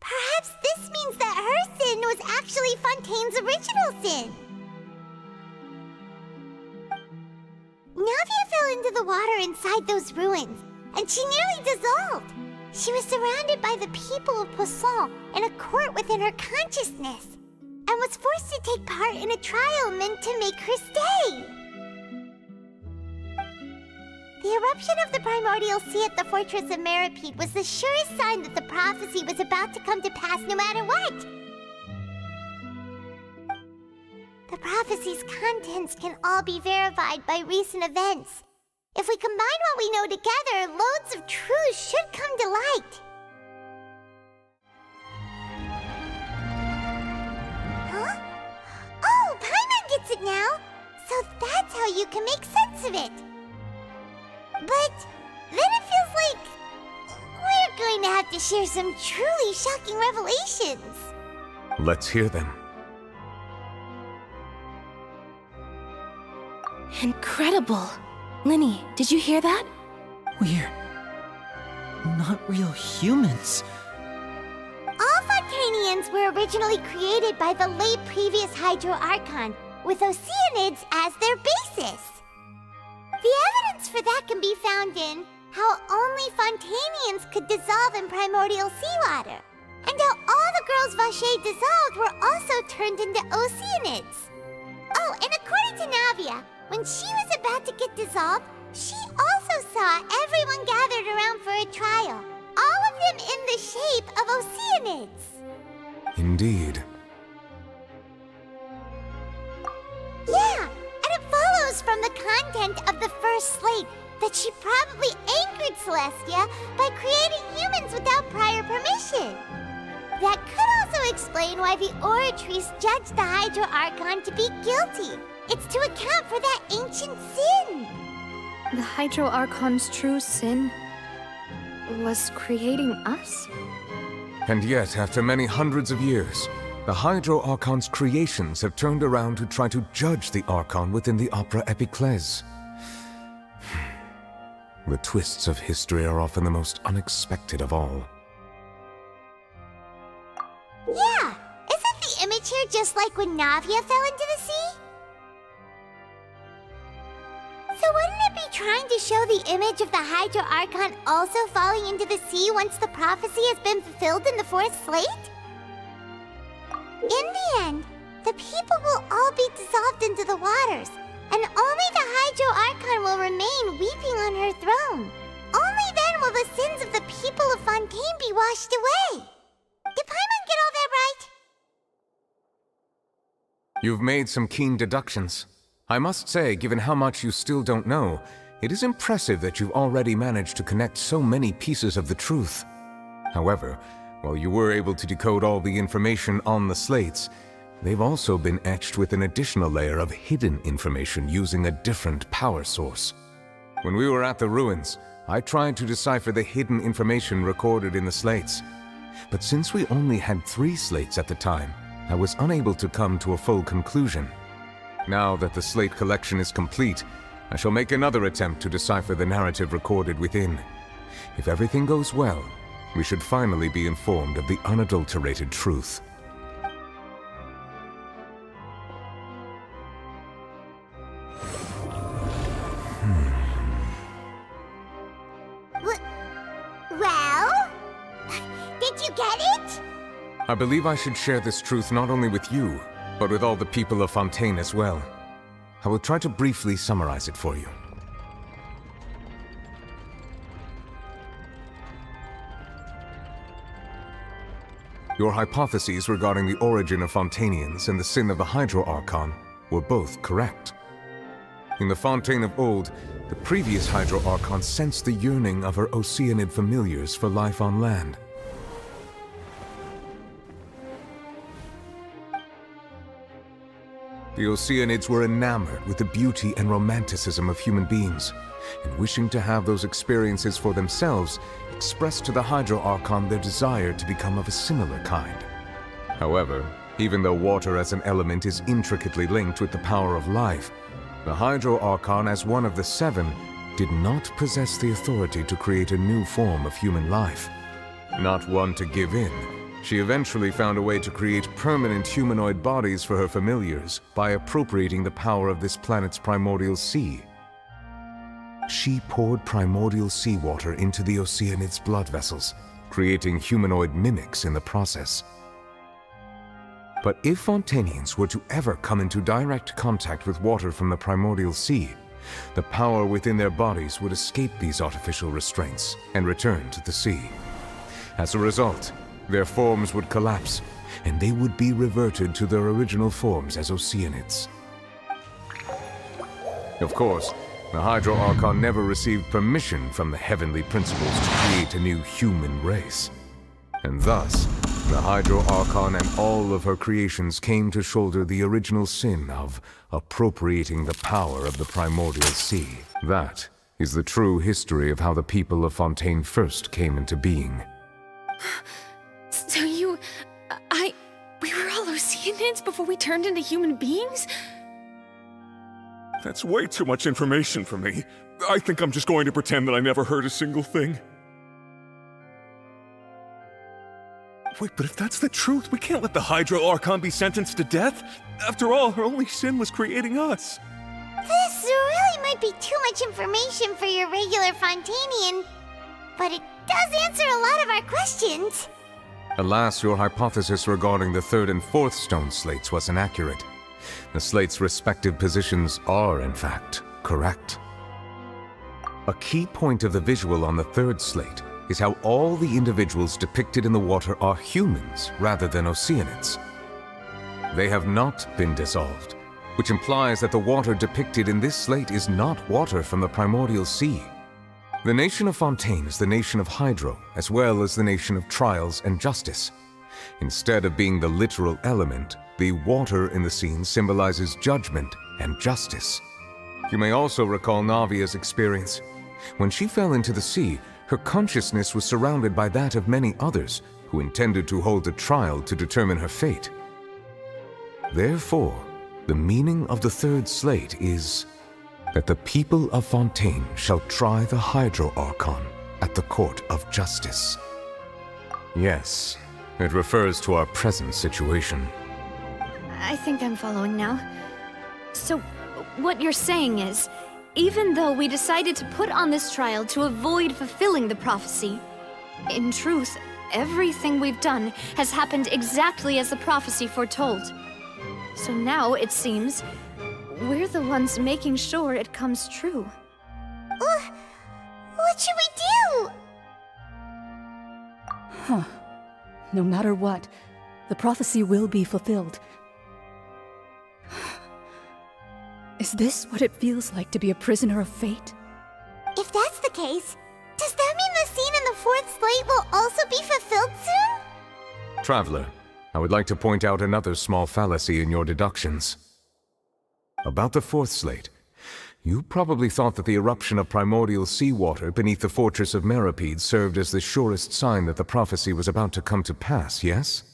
Perhaps this means that her sin was actually Fontaine's original sin. Navia fell into the water inside those ruins, and she nearly dissolved. She was surrounded by the people of Poisson in a court within her consciousness, and was forced to take part in a trial meant to make her stay. The eruption of the primordial sea at the fortress of Meropide was the surest sign that the prophecy was about to come to pass no matter what. The prophecy's contents can all be verified by recent events. If we combine what we know together, loads of truths should come to light. Huh? Oh, Paimon gets it now! So that's how you can make sense of it. But then it feels like we're going to have to share some truly shocking revelations. Let's hear them. Incredible. Linny, did you hear that? We're not real humans. All Fontainians were originally created by the late previous Hydro Archon, with Oceanids as their basis. The evidence for that can be found in how only Fontainians could dissolve in primordial seawater, and how all the girls Vacher dissolved were also turned into Oceanids. Oh, and according to Navia, when she was about to get dissolved, she also saw everyone gathered around for a trial, all of them in the shape of Oceanids. Indeed. Yeah, and it follows from the content of the first slate that she probably angered Celestia by creating humans without prior permission. That could also explain why the Oratrice judged the Hydro Archon to be guilty. It's to account for that ancient sin. The Hydro Archon's true sin was creating us? And yet, after many hundreds of years, the Hydro Archon's creations have turned around to try to judge the Archon within the Opera Epiclese. The twists of history are often the most unexpected of all. Yeah, isn't the image here just like when Navia fell into the sea? So wouldn't it be trying to show the image of the Hydro Archon also falling into the sea once the prophecy has been fulfilled in the fourth slate? In the end, the people will all be dissolved into the waters, and only the Hydro Archon will remain weeping on her throne. Only then will the sins of the people of Fontaine be washed away. Did Paimon get all that right? You've made some keen deductions. I must say, given how much you still don't know, it is impressive that you've already managed to connect so many pieces of the truth. However, while you were able to decode all the information on the slates, they've also been etched with an additional layer of hidden information using a different power source. When we were at the ruins, I tried to decipher the hidden information recorded in the slates. But since we only had 3 slates at the time, I was unable to come to a full conclusion. Now that the slate collection is complete, I shall make another attempt to decipher the narrative recorded within. If everything goes well, we should finally be informed of the unadulterated truth. Well? Did you get it? I believe I should share this truth not only with you, but with all the people of Fontaine as well. I will try to briefly summarize it for you. Your hypotheses regarding the origin of Fontainians and the sin of the Hydro Archon were both correct. In the Fontaine of old, the previous Hydro Archon sensed the yearning of her Oceanid familiars for life on land. The Oceanids were enamored with the beauty and romanticism of human beings, and wishing to have those experiences for themselves, expressed to the Hydro Archon their desire to become of a similar kind. However, even though water as an element is intricately linked with the power of life, the Hydro Archon, as one of the 7, did not possess the authority to create a new form of human life. Not one to give in, she eventually found a way to create permanent humanoid bodies for her familiars by appropriating the power of this planet's primordial sea. She poured primordial seawater into the Oceanids' blood vessels, creating humanoid mimics in the process. But if Fontainians were to ever come into direct contact with water from the primordial sea, the power within their bodies would escape these artificial restraints and return to the sea. As a result, their forms would collapse, and they would be reverted to their original forms as Oceanids. Of course, The Hydro Archon never received permission from the heavenly principles to create a new human race. And thus, the Hydro Archon and all of her creations came to shoulder the original sin of appropriating the power of the primordial sea. That is the true history of how the people of Fontaine first came into being. So we were all Oceanids before we turned into human beings? That's way too much information for me. I think I'm just going to pretend that I never heard a single thing. Wait, but if that's the truth, we can't let the Hydro Archon be sentenced to death. After all, her only sin was creating us. This really might be too much information for your regular Fontainian, but it does answer a lot of our questions. Alas, your hypothesis regarding the third and fourth stone slates was inaccurate. The slates' respective positions are, in fact, correct. A key point of the visual on the third slate is how all the individuals depicted in the water are humans rather than Oceanids. They have not been dissolved, which implies that the water depicted in this slate is not water from the primordial sea. The nation of Fontaine is the nation of Hydro, as well as the nation of trials and justice. Instead of being the literal element, the water in the scene symbolizes judgment and justice. You may also recall Navia's experience. When she fell into the sea, her consciousness was surrounded by that of many others who intended to hold a trial to determine her fate. Therefore, the meaning of the third slate is that the people of Fontaine shall try the Hydro Archon at the court of justice. Yes, it refers to our present situation. I think I'm following now. So, what you're saying is, even though we decided to put on this trial to avoid fulfilling the prophecy, in truth, everything we've done has happened exactly as the prophecy foretold. So now, it seems, we're the ones making sure it comes true. What should we do? Huh. No matter what, the prophecy will be fulfilled. Is this what it feels like to be a prisoner of fate? If that's the case, does that mean the scene in the fourth slate will also be fulfilled soon? Traveler, I would like to point out another small fallacy in your deductions. About the fourth slate, you probably thought that the eruption of primordial seawater beneath the fortress of Meripede served as the surest sign that the prophecy was about to come to pass, yes?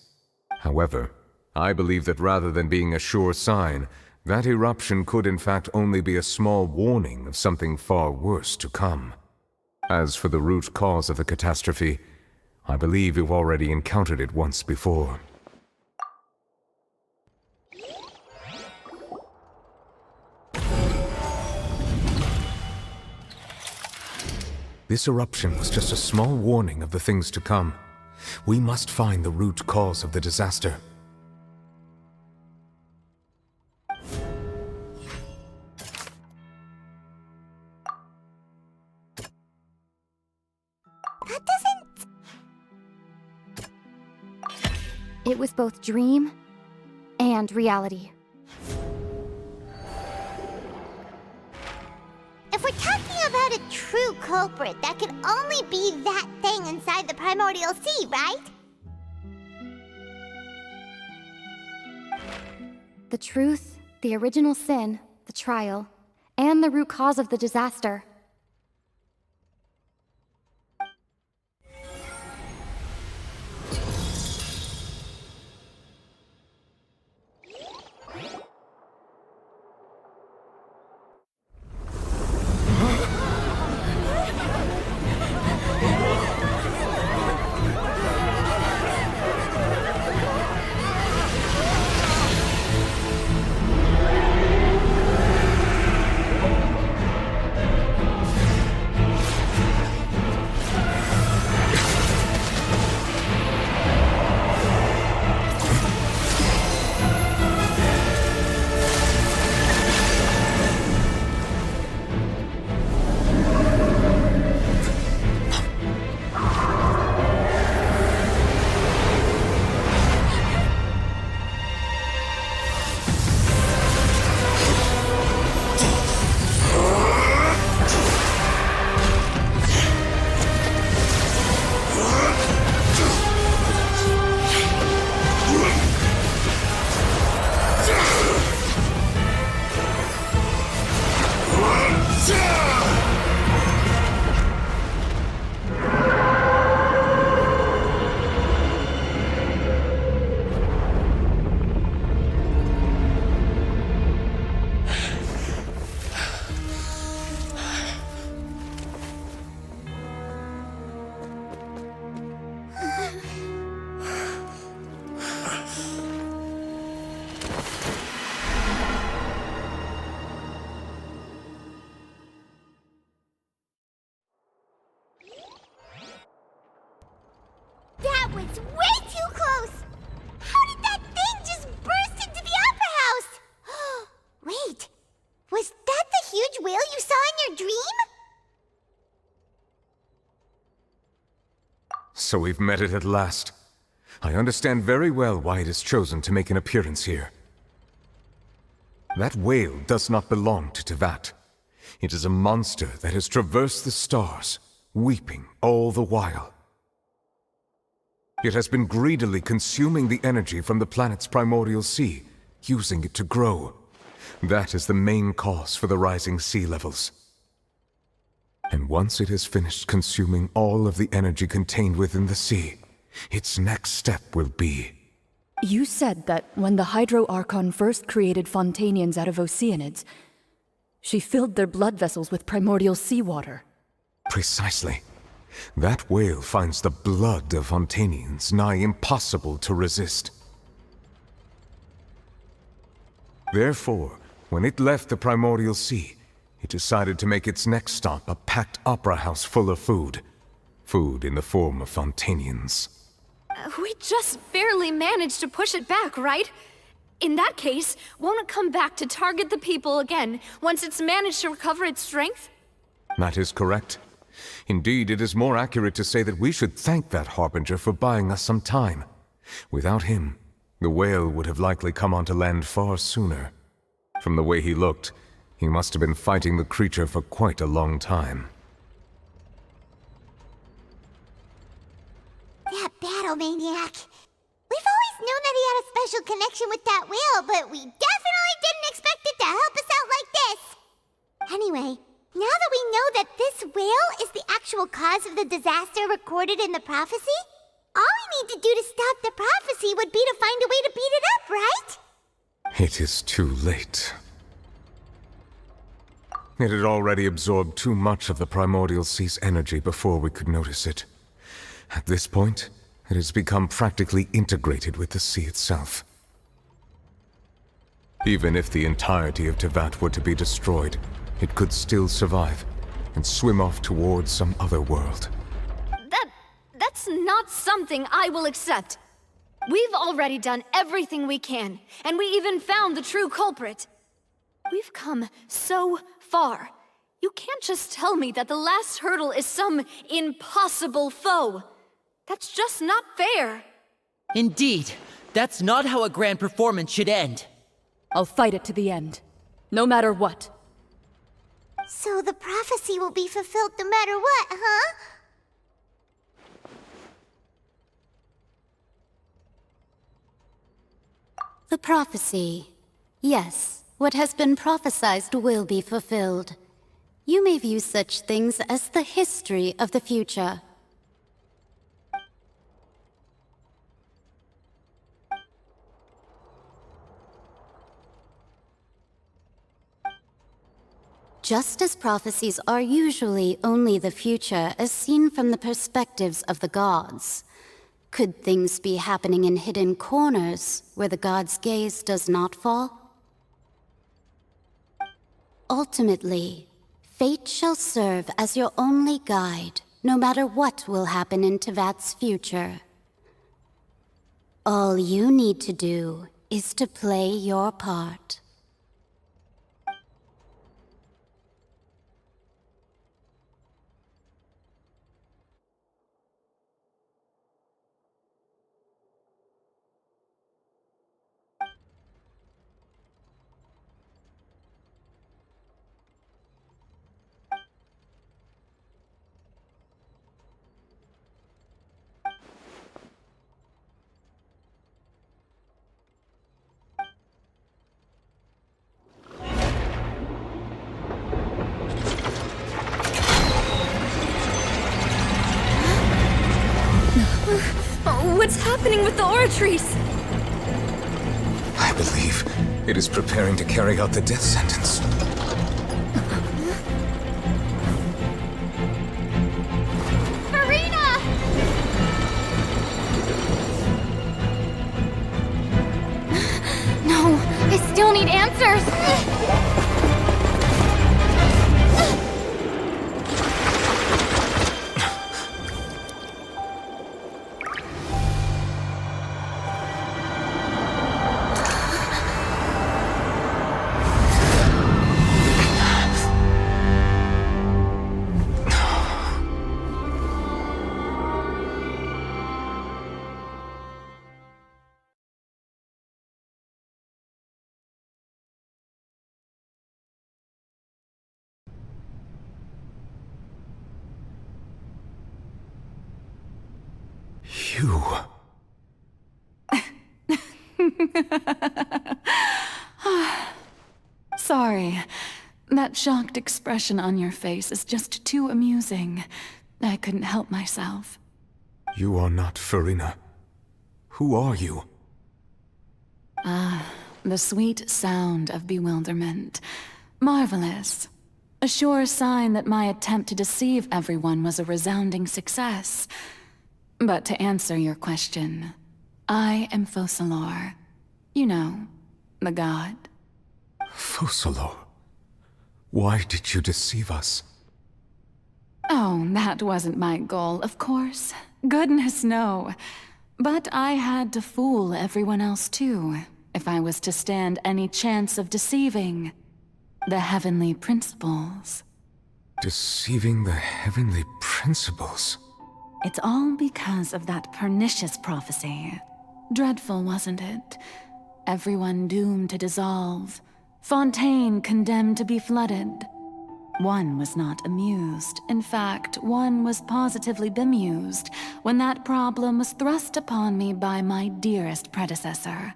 However, I believe that rather than being a sure sign, that eruption could in fact only be a small warning of something far worse to come. As for the root cause of the catastrophe, I believe you've already encountered it once before. This eruption was just a small warning of the things to come. We must find the root cause of the disaster. It was both dream and reality. If we're talking about a true culprit, that could only be that thing inside the primordial sea, right? The truth, the original sin, the trial, and the root cause of the disaster. was way too close! How did that thing just burst into the Opera House? Wait, was that the huge whale you saw in your dream? So we've met it at last. I understand very well why it has chosen to make an appearance here. That whale does not belong to Teyvat. It is a monster that has traversed the stars, weeping all the while. It has been greedily consuming the energy from the planet's primordial sea, using it to grow. That is the main cause for the rising sea levels. And once it has finished consuming all of the energy contained within the sea, its next step will be... You said that when the Hydro Archon first created Fontainians out of Oceanids, she filled their blood vessels with primordial seawater. Precisely. That whale finds the blood of Fontainians nigh impossible to resist. Therefore, when it left the primordial sea, it decided to make its next stop a packed opera house full of food. Food in the form of Fontainians. We just barely managed to push it back, right? In that case, won't it come back to target the people again once it's managed to recover its strength? That is correct. Indeed, it is more accurate to say that we should thank that Harbinger for buying us some time. Without him, the whale would have likely come onto land far sooner. From the way he looked, he must have been fighting the creature for quite a long time. That battle maniac. We've always known that he had a special connection with that whale, but we definitely didn't expect it to help us out like this. Anyway, now that we know that this whale is the actual cause of the disaster recorded in the prophecy, all we need to do to stop the prophecy would be to find a way to beat it up, right? It is too late. It had already absorbed too much of the primordial sea's energy before we could notice it. At this point, it has become practically integrated with the sea itself. Even if the entirety of Teyvat were to be destroyed, it could still survive and swim off towards some other world. That's not something I will accept. We've already done everything we can, and we even found the true culprit. We've come so far. You can't just tell me that the last hurdle is some impossible foe. That's just not fair. Indeed, that's not how a grand performance should end. I'll fight it to the end, no matter what. So the prophecy will be fulfilled no matter what, huh? The prophecy. Yes, what has been prophesied will be fulfilled. You may view such things as the history of the future. Just as prophecies are usually only the future as seen from the perspectives of the gods, could things be happening in hidden corners where the gods' gaze does not fall? Ultimately, fate shall serve as your only guide, no matter what will happen in Teyvat's future. All you need to do is to play your part. What's happening with the oratories? I believe it is preparing to carry out the death sentence. Farina! No, I still need answers! You... Sorry. That shocked expression on your face is just too amusing. I couldn't help myself. You are not Farina. Who are you? The sweet sound of bewilderment. Marvelous. A sure sign that my attempt to deceive everyone was a resounding success. But to answer your question, I am Focalor. You know, the god. Focalor? Why did you deceive us? Oh, that wasn't my goal, of course. Goodness, no. But I had to fool everyone else too, if I was to stand any chance of deceiving the heavenly principles. Deceiving the heavenly principles? It's all because of that pernicious prophecy. Dreadful, wasn't it? Everyone doomed to dissolve. Fontaine condemned to be flooded. One was not amused. In fact, one was positively bemused when that problem was thrust upon me by my dearest predecessor.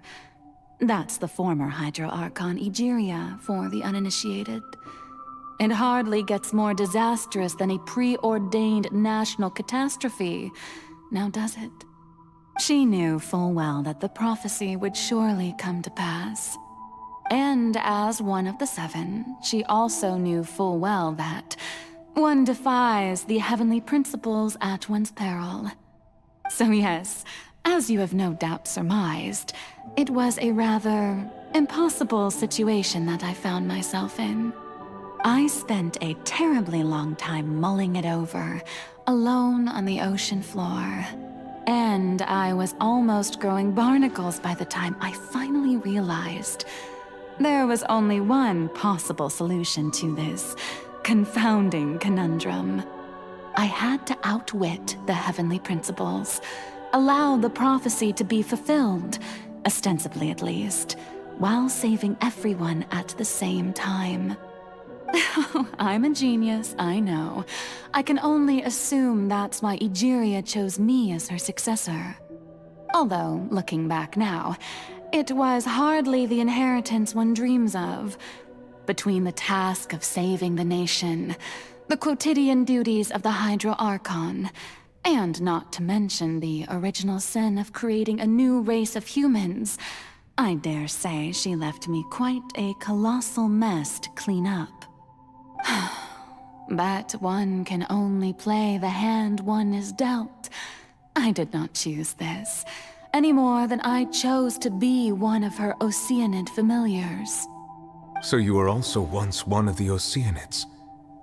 That's the former Hydro Archon Egeria for the uninitiated. It hardly gets more disastrous than a preordained national catastrophe, now does it? She knew full well that the prophecy would surely come to pass. And as one of the seven, she also knew full well that one defies the heavenly principles at one's peril. So yes, as you have no doubt surmised, it was a rather impossible situation that I found myself in. I spent a terribly long time mulling it over, alone on the ocean floor. And I was almost growing barnacles by the time I finally realized there was only one possible solution to this confounding conundrum. I had to outwit the heavenly principles, allow the prophecy to be fulfilled, ostensibly at least, while saving everyone at the same time. I'm a genius, I know. I can only assume that's why Egeria chose me as her successor. Although, looking back now, it was hardly the inheritance one dreams of. Between the task of saving the nation, the quotidian duties of the Hydro Archon, and not to mention the original sin of creating a new race of humans, I dare say she left me quite a colossal mess to clean up. But one can only play the hand one is dealt. I did not choose this, any more than I chose to be one of her Oceanid familiars. So you were also once one of the Oceanids,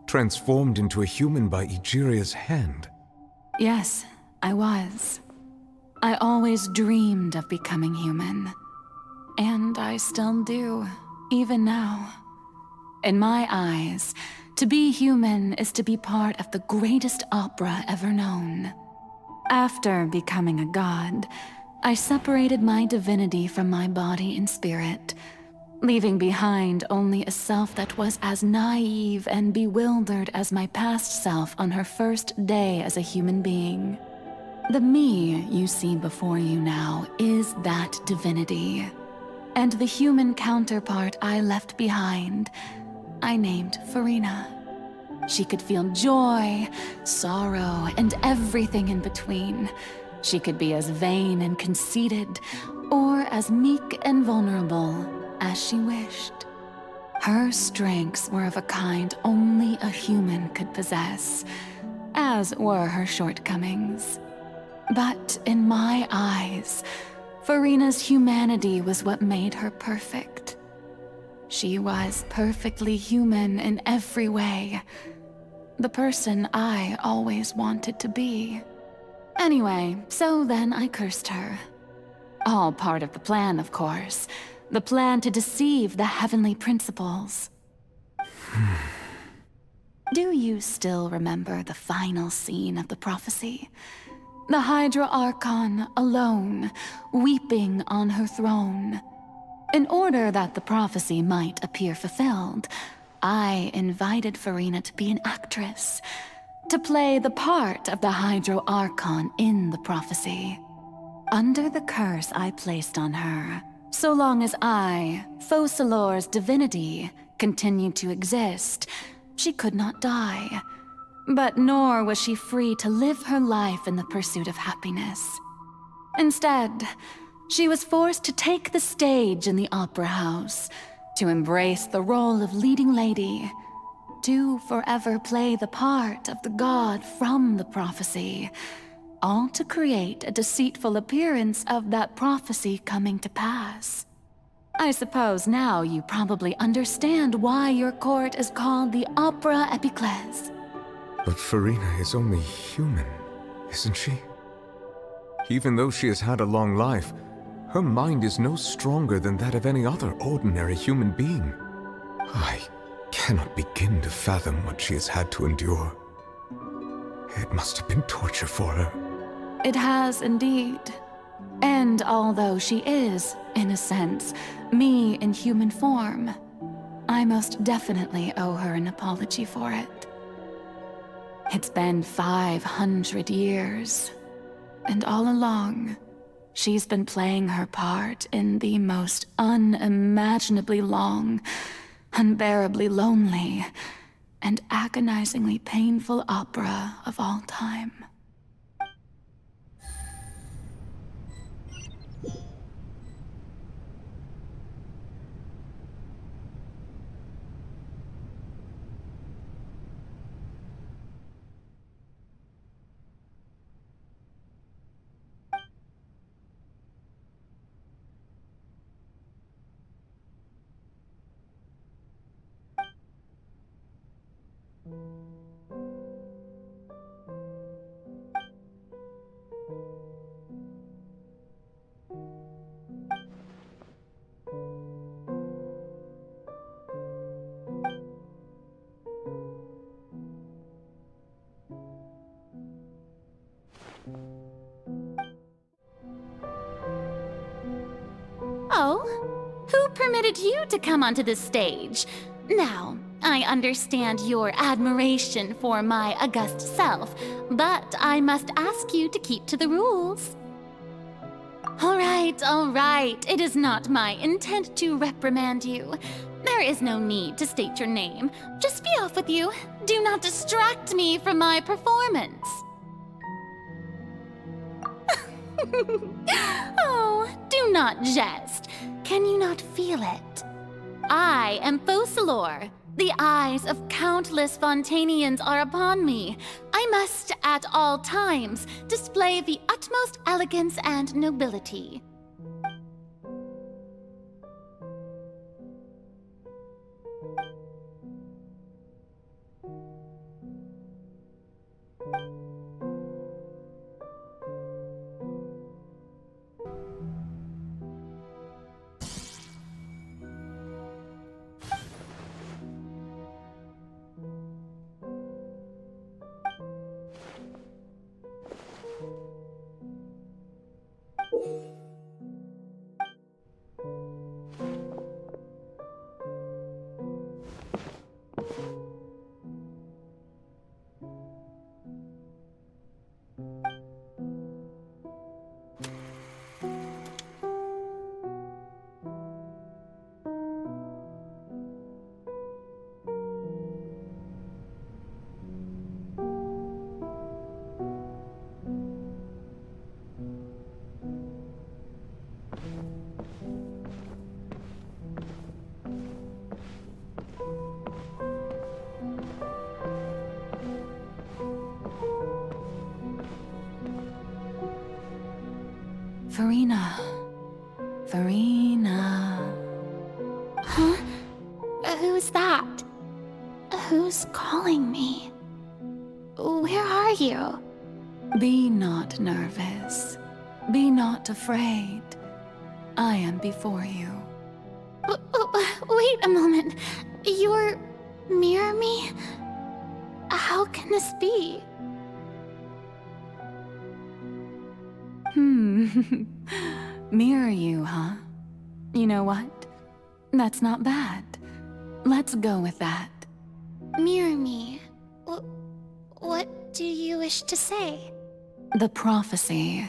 transformed into a human by Egeria's hand? Yes, I was. I always dreamed of becoming human. And I still do, even now. In my eyes, to be human is to be part of the greatest opera ever known. After becoming a god, I separated my divinity from my body and spirit, leaving behind only a self that was as naive and bewildered as my past self on her first day as a human being. The me you see before you now is that divinity, and the human counterpart I left behind, I named Farina. She could feel joy, sorrow, and everything in between. She could be as vain and conceited, or as meek and vulnerable as she wished. Her strengths were of a kind only a human could possess, as were her shortcomings. But in my eyes, Farina's humanity was what made her perfect. She was perfectly human in every way. The person I always wanted to be. Anyway, so then I cursed her. All part of the plan, of course. The plan to deceive the heavenly principles. Do you still remember the final scene of the prophecy? The Hydra Archon alone, weeping on her throne. In order that the prophecy might appear fulfilled, I invited Farina to be an actress, to play the part of the Hydro Archon in the prophecy. Under the curse I placed on her, so long as I, Focalor's divinity, continued to exist, she could not die. But nor was she free to live her life in the pursuit of happiness. Instead, she was forced to take the stage in the opera house, to embrace the role of leading lady, to forever play the part of the god from the prophecy, all to create a deceitful appearance of that prophecy coming to pass. I suppose now you probably understand why your court is called the Opera Epiclese. But Farina is only human, isn't she? Even though she has had a long life, her mind is no stronger than that of any other ordinary human being. I cannot begin to fathom what she has had to endure. It must have been torture for her. It has indeed. And although she is, in a sense, me in human form, I most definitely owe her an apology for it. It's been 500 years, and all along, she's been playing her part in the most unimaginably long, unbearably lonely, and agonizingly painful opera of all time. Oh, who permitted you to come onto the stage? Now, I understand your admiration for my august self, but I must ask you to keep to the rules. All right. It is not my intent to reprimand you. There is no need to state your name. Just be off with you. Do not distract me from my performance. Oh, do not jest. Can you not feel it? I am Focalor. The eyes of countless Fontainians are upon me. I must, at all times, display the utmost elegance and nobility. Farina. Huh? Who's that? Who's calling me? Where are you? Be not nervous. Be not afraid. I am before you. Wait a moment. You're near me? How can this be? Mirror you, huh? You know what? That's not bad. Let's go with that. Mirror me? What do you wish to say? The prophecy.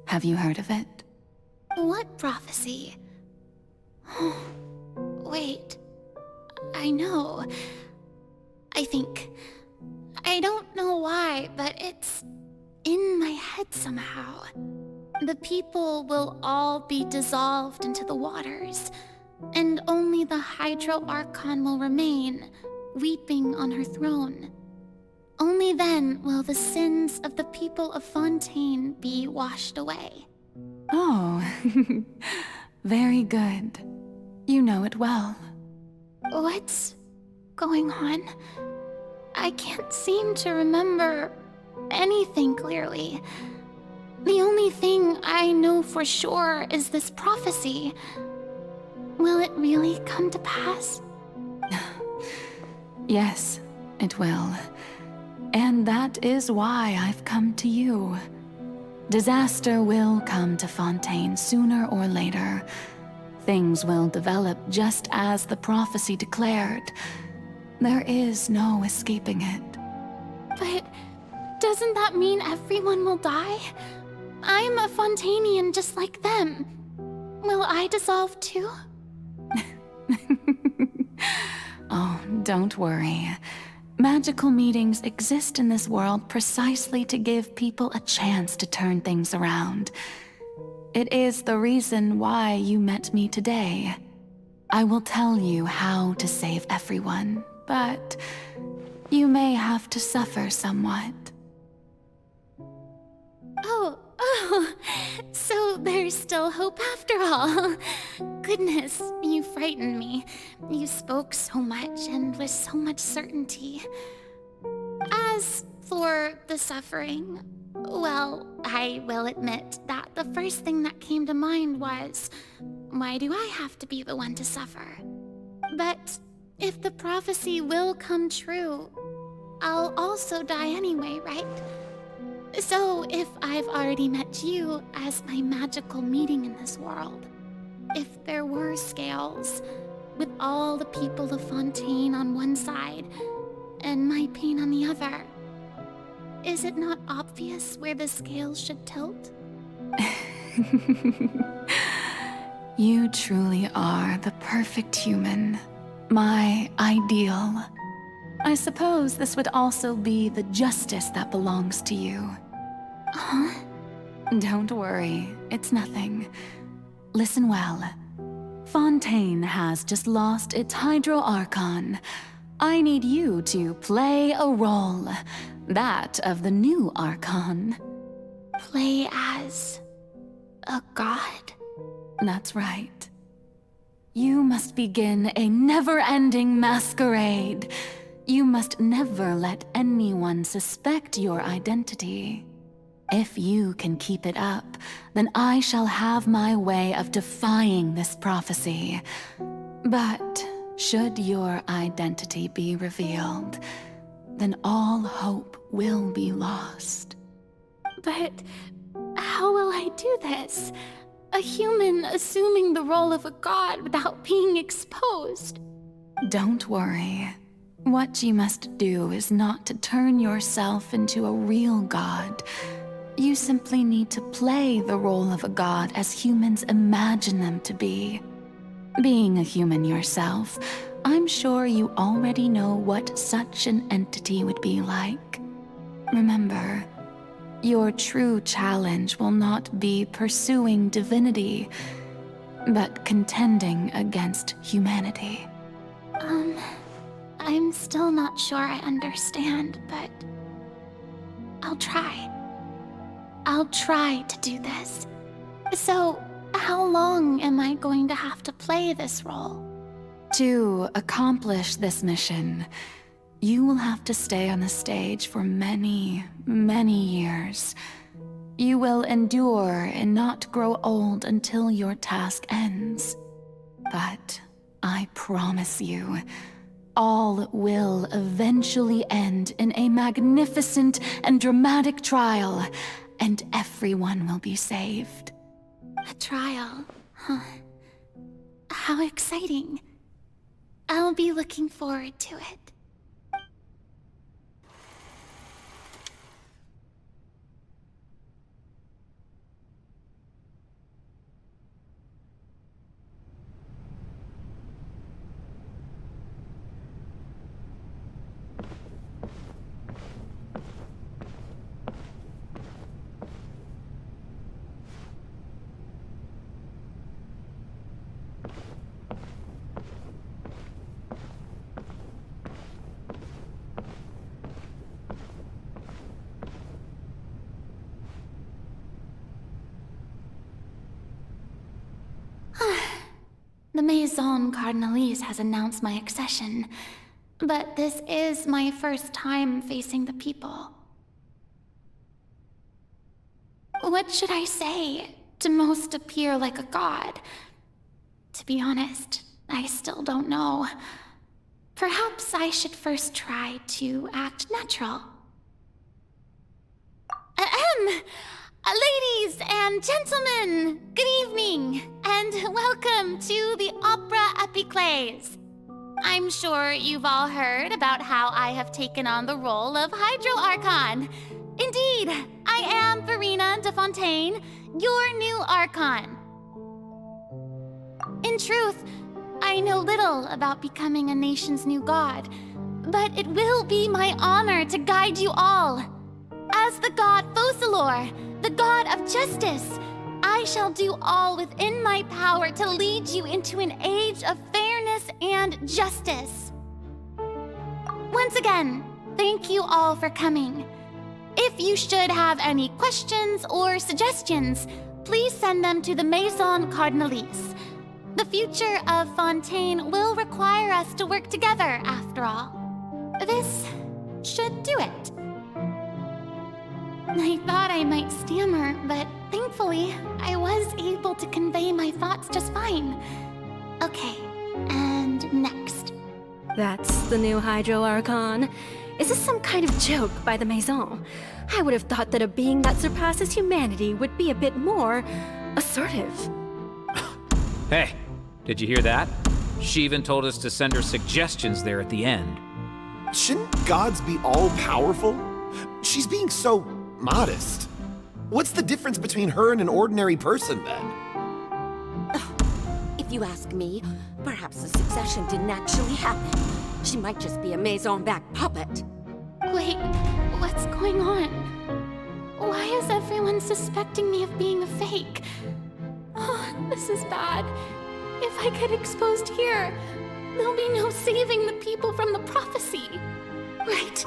Have you heard of it? What prophecy? Wait. I know. I think. I don't know why, but it's in my head somehow. The people will all be dissolved into the waters, and only the Hydro Archon will remain, weeping on her throne. Only then will the sins of the people of Fontaine be washed away. Oh, very good. You know it well. What's going on? I can't seem to remember anything clearly. The only thing I know for sure is this prophecy. Will it really come to pass? Yes, it will. And that is why I've come to you. Disaster will come to Fontaine sooner or later. Things will develop just as the prophecy declared. There is no escaping it. But doesn't that mean everyone will die? I'm a Fontainian just like them. Will I dissolve too? Oh, don't worry. Magical meetings exist in this world precisely to give people a chance to turn things around. It is the reason why you met me today. I will tell you how to save everyone, but you may have to suffer somewhat. Oh, so there's still hope after all. Goodness, you frightened me. You spoke so much and with so much certainty. As for the suffering, well, I will admit that the first thing that came to mind was, why do I have to be the one to suffer? But if the prophecy will come true, I'll also die anyway, right? So if I've already met you as my magical meeting in this world, if there were scales, with all the people of Fontaine on one side, and my pain on the other, is it not obvious where the scales should tilt? You truly are the perfect human, my ideal. I suppose this would also be the justice that belongs to you. Huh? Don't worry, it's nothing. Listen well. Fontaine has just lost its Hydro Archon. I need you to play a role, that of the new Archon. Play as a god? That's right. You must begin a never-ending masquerade. You must never let anyone suspect your identity. If you can keep it up, then I shall have my way of defying this prophecy. But should your identity be revealed, then all hope will be lost. But how will I do this? A human assuming the role of a god without being exposed? Don't worry. What you must do is not to turn yourself into a real god. You simply need to play the role of a god as humans imagine them to be. Being a human yourself, I'm sure you already know what such an entity would be like. Remember, your true challenge will not be pursuing divinity, but contending against humanity. I'm still not sure I understand, but I'll try. I'll try to do this. So, how long am I going to have to play this role? To accomplish this mission, you will have to stay on the stage for many, many years. You will endure and not grow old until your task ends. But I promise you, all will eventually end in a magnificent and dramatic trial, and everyone will be saved. A trial, huh? How exciting. I'll be looking forward to it. The Maison Cardinalise has announced my accession, but this is my first time facing the people. What should I say to most appear like a god? To be honest, I still don't know. Perhaps I should first try to act natural. Ladies and gentlemen, good evening, and welcome to the Opera Epiclese. I'm sure you've all heard about how I have taken on the role of Hydro Archon. Indeed, I am Verena de Fontaine, your new Archon. In truth, I know little about becoming a nation's new god, but it will be my honor to guide you all. As the god Focalor, the god of justice, I shall do all within my power to lead you into an age of fairness and justice. Once again, thank you all for coming. If you should have any questions or suggestions, please send them to the Maison Cardinalise. The future of Fontaine will require us to work together, after all. This should do it. I thought I might stammer, but thankfully, I was able to convey my thoughts just fine. Okay, and next. That's the new Hydro Archon. Is this some kind of joke by the Maison? I would have thought that a being that surpasses humanity would be a bit more assertive. Hey, did you hear that? She even told us to send her suggestions there at the end. Shouldn't gods be all-powerful? She's being so modest. What's the difference between her and an ordinary person, then? If you ask me, perhaps the succession didn't actually happen. She might just be a Maison-back puppet. Wait, what's going on? Why is everyone suspecting me of being a fake? Oh, this is bad. If I get exposed here, there'll be no saving the people from the prophecy. Right.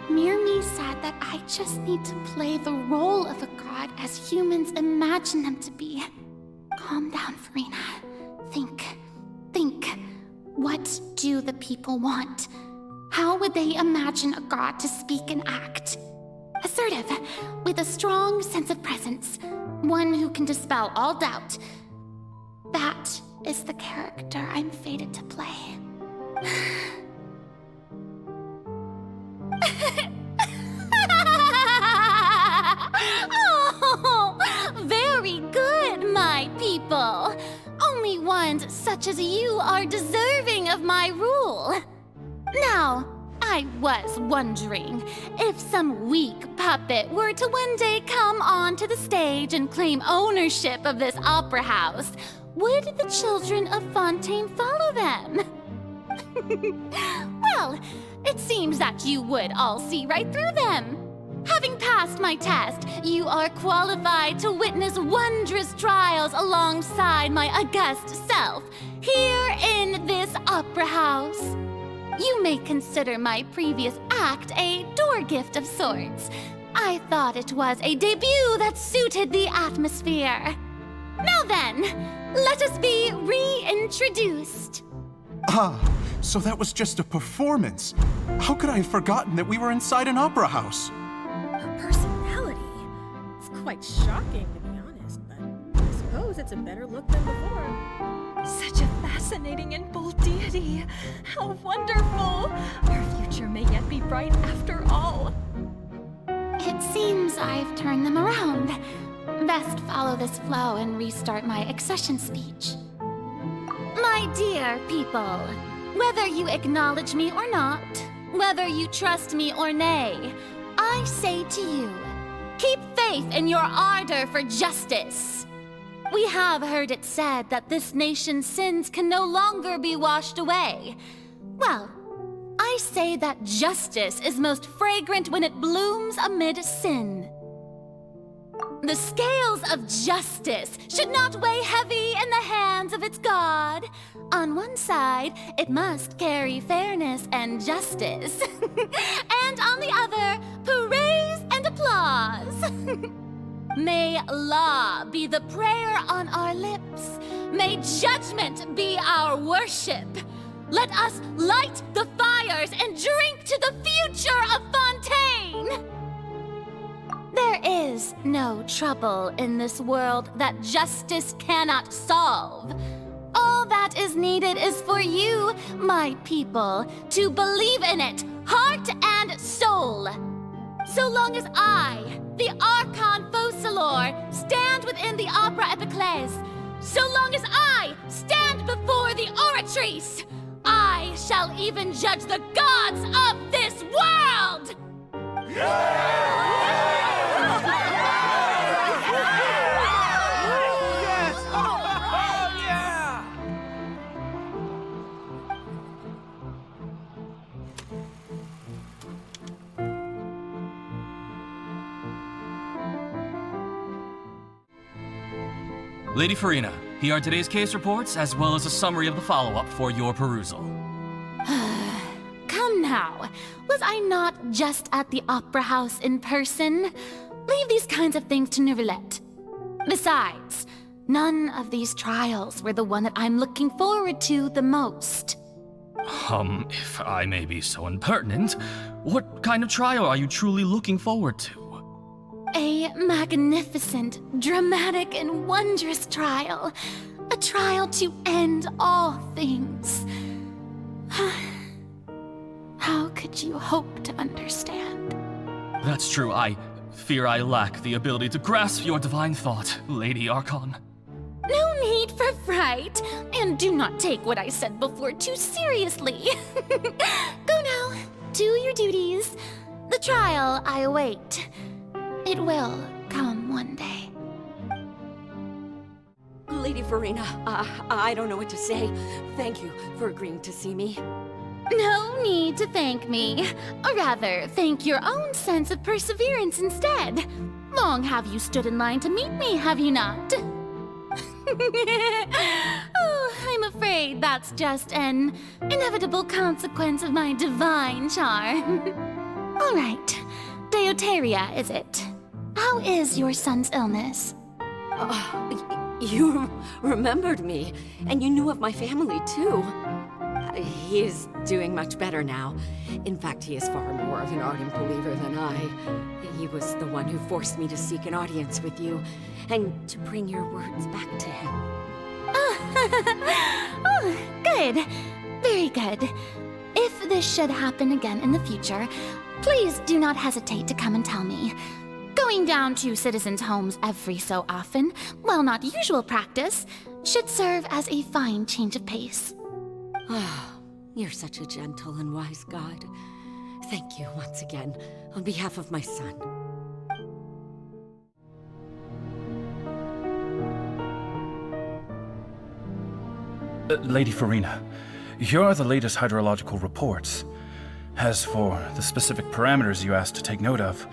Mirmi said that I just need to play the role of a god as humans imagine them to be. Calm down, Verena. Think. What do the people want? How would they imagine a god to speak and act? Assertive, with a strong sense of presence. One who can dispel all doubt. That is the character I'm fated to play. Oh, very good, my people. Only ones such as you are deserving of my rule. Now, I was wondering if some weak puppet were to one day come onto the stage and claim ownership of this opera house, would the children of Fontaine follow them? Well, it seems that you would all see right through them. Having passed my test, you are qualified to witness wondrous trials alongside my august self, here in this opera house. You may consider my previous act a door gift of sorts. I thought it was a debut that suited the atmosphere. Now then, let us be reintroduced. Ah, so that was just a performance. How could I have forgotten that we were inside an opera house? Her personality. It's quite shocking, to be honest, but I suppose it's a better look than before. Such a fascinating and bold deity. How wonderful! Our future may yet be bright after all. It seems I've turned them around. Best follow this flow and restart my accession speech. My dear people, whether you acknowledge me or not, whether you trust me or nay, I say to you, keep faith in your ardor for justice. We have heard it said that this nation's sins can no longer be washed away. Well, I say that justice is most fragrant when it blooms amid sin. The scales of justice should not weigh heavy in the hands of its God. On one side, it must carry fairness and justice. And on the other, praise and applause. May law be the prayer on our lips, may judgment be our worship. Let us light the fires and drink to the future of Fontaine! There is no trouble in this world that justice cannot solve. All that is needed is for you, my people, to believe in it, heart and soul. So long as I, the Archon Focalor, stand within the Opera Epiclese, so long as I stand before the Oratrice, I shall even judge the gods of this world! Lady Farina, here are today's case reports, as well as a summary of the follow-up for your perusal. Come now, was I not just at the Opera House in person? Leave these kinds of things to Neuvillette. Besides, none of these trials were the one that I'm looking forward to the most. If I may be so impertinent, what kind of trial are you truly looking forward to? A magnificent, dramatic, and wondrous trial. A trial to end all things. How could you hope to understand? That's true. I fear I lack the ability to grasp your divine thought, Lady Archon. No need for fright, and do not take what I said before too seriously. Go now, do your duties. The trial I await. It will come one day. Lady Farina, I don't know what to say. Thank you for agreeing to see me. No need to thank me. Or rather, thank your own sense of perseverance instead. Long have you stood in line to meet me, have you not? Oh, I'm afraid that's just an inevitable consequence of my divine charm. All right. Deoteria, is it? How is your son's illness? You remembered me, and you knew of my family, too. He is doing much better now. In fact, he is far more of an ardent believer than I. He was the one who forced me to seek an audience with you, and to bring your words back to him. Oh, good. Very good. If this should happen again in the future, please do not hesitate to come and tell me. Going down to citizens' homes every so often, while not usual practice, should serve as a fine change of pace. You're such a gentle and wise god. Thank you once again, on behalf of my son. Lady Farina, here are the latest hydrological reports. As for the specific parameters you asked to take note of,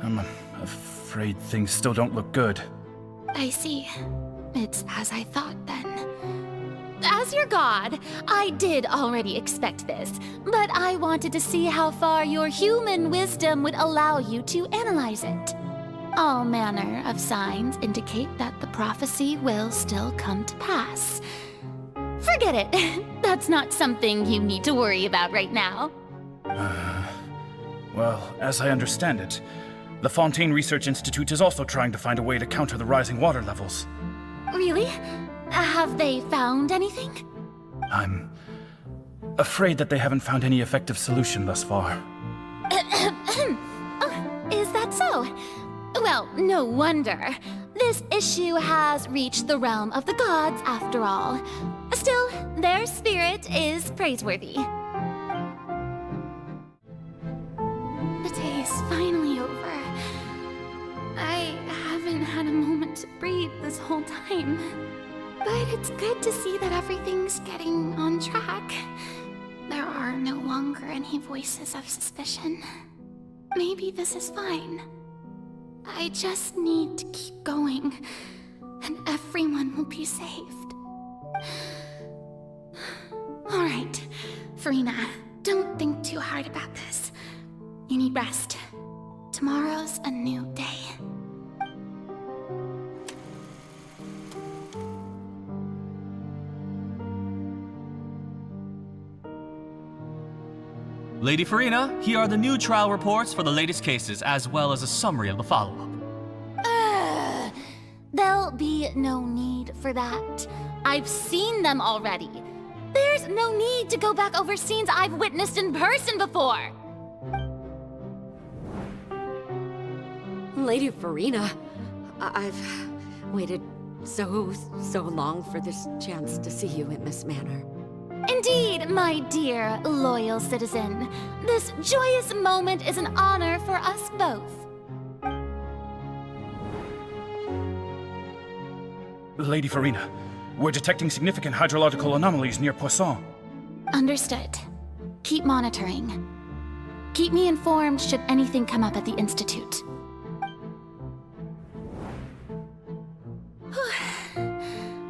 I'm afraid things still don't look good. I see. It's as I thought, then. As your god, I did already expect this, but I wanted to see how far your human wisdom would allow you to analyze it. All manner of signs indicate that the prophecy will still come to pass. Forget it. That's not something you need to worry about right now. Well, as I understand it, the Fontaine Research Institute is also trying to find a way to counter the rising water levels. Really? Have they found anything? I'm afraid that they haven't found any effective solution thus far. Is that so? Well, no wonder. This issue has reached the realm of the gods, after all. Still, their spirit is praiseworthy. The day is finally over. I haven't had a moment to breathe this whole time. But it's good to see that everything's getting on track. There are no longer any voices of suspicion. Maybe this is fine. I just need to keep going, and everyone will be saved. All right, Farina, don't think too hard about this. You need rest. Tomorrow's a new day. Lady Farina, here are the new trial reports for the latest cases, as well as a summary of the follow-up. There'll be no need for that. I've seen them already. There's no need to go back over scenes I've witnessed in person before. Lady Farina, I've waited so long for this chance to see you in this manner. Indeed, my dear, loyal citizen. This joyous moment is an honor for us both. Lady Farina, we're detecting significant hydrological anomalies near Poisson. Understood. Keep monitoring. Keep me informed should anything come up at the Institute.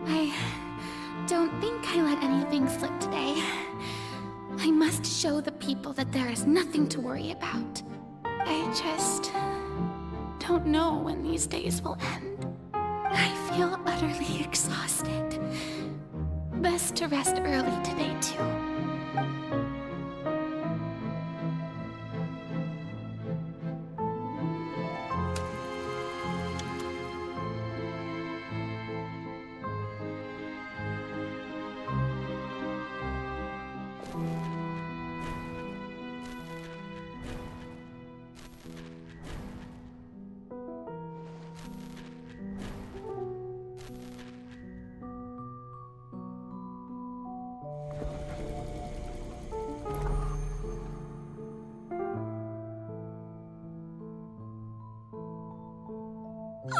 I don't think I let anything slip today. I must show the people that there is nothing to worry about. I just don't know when these days will end. I feel utterly exhausted. Best to rest early today, too.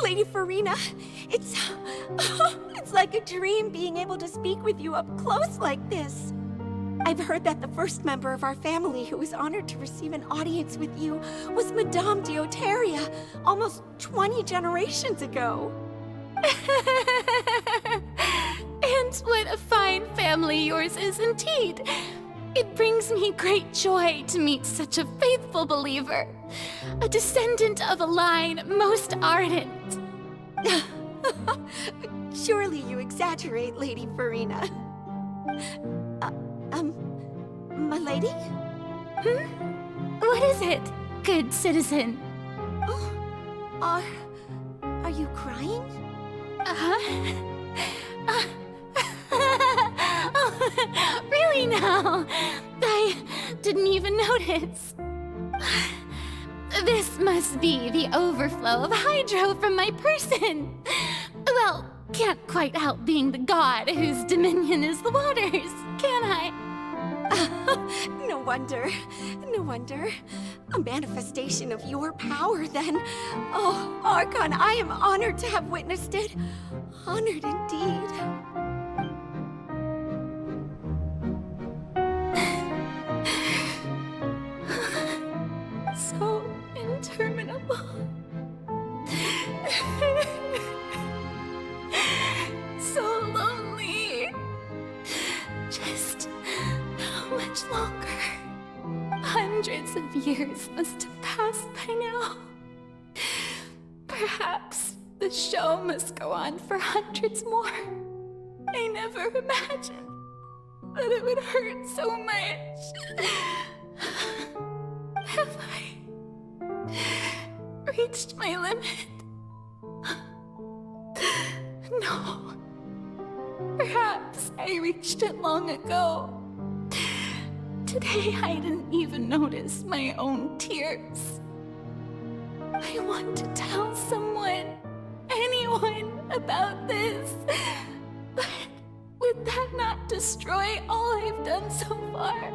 Lady Farina, it's like a dream being able to speak with you up close like this. I've heard that the first member of our family who was honored to receive an audience with you was Madame Deoteria, almost 20 generations ago. And what a fine family yours is indeed. It brings me great joy to meet such a faithful believer, a descendant of a line most ardent. Surely you exaggerate, Lady Farina. My lady? What is it, good citizen? Are you crying? Really now? I didn't even notice. This must be the overflow of hydro from my person. Well, can't quite help being the god whose dominion is the waters, can I? No wonder. No wonder. A manifestation of your power, then. Oh, Archon, I am honored to have witnessed it. Honored indeed. So interminable. So lonely. Just how much longer? Hundreds of years must have passed by now. Perhaps the show must go on for hundreds more. I never imagined that it would hurt so much. Have I reached my limit? No. Perhaps I reached it long ago. Today I didn't even notice my own tears. I want to tell someone, anyone, about this. But would that not destroy all I've done so far?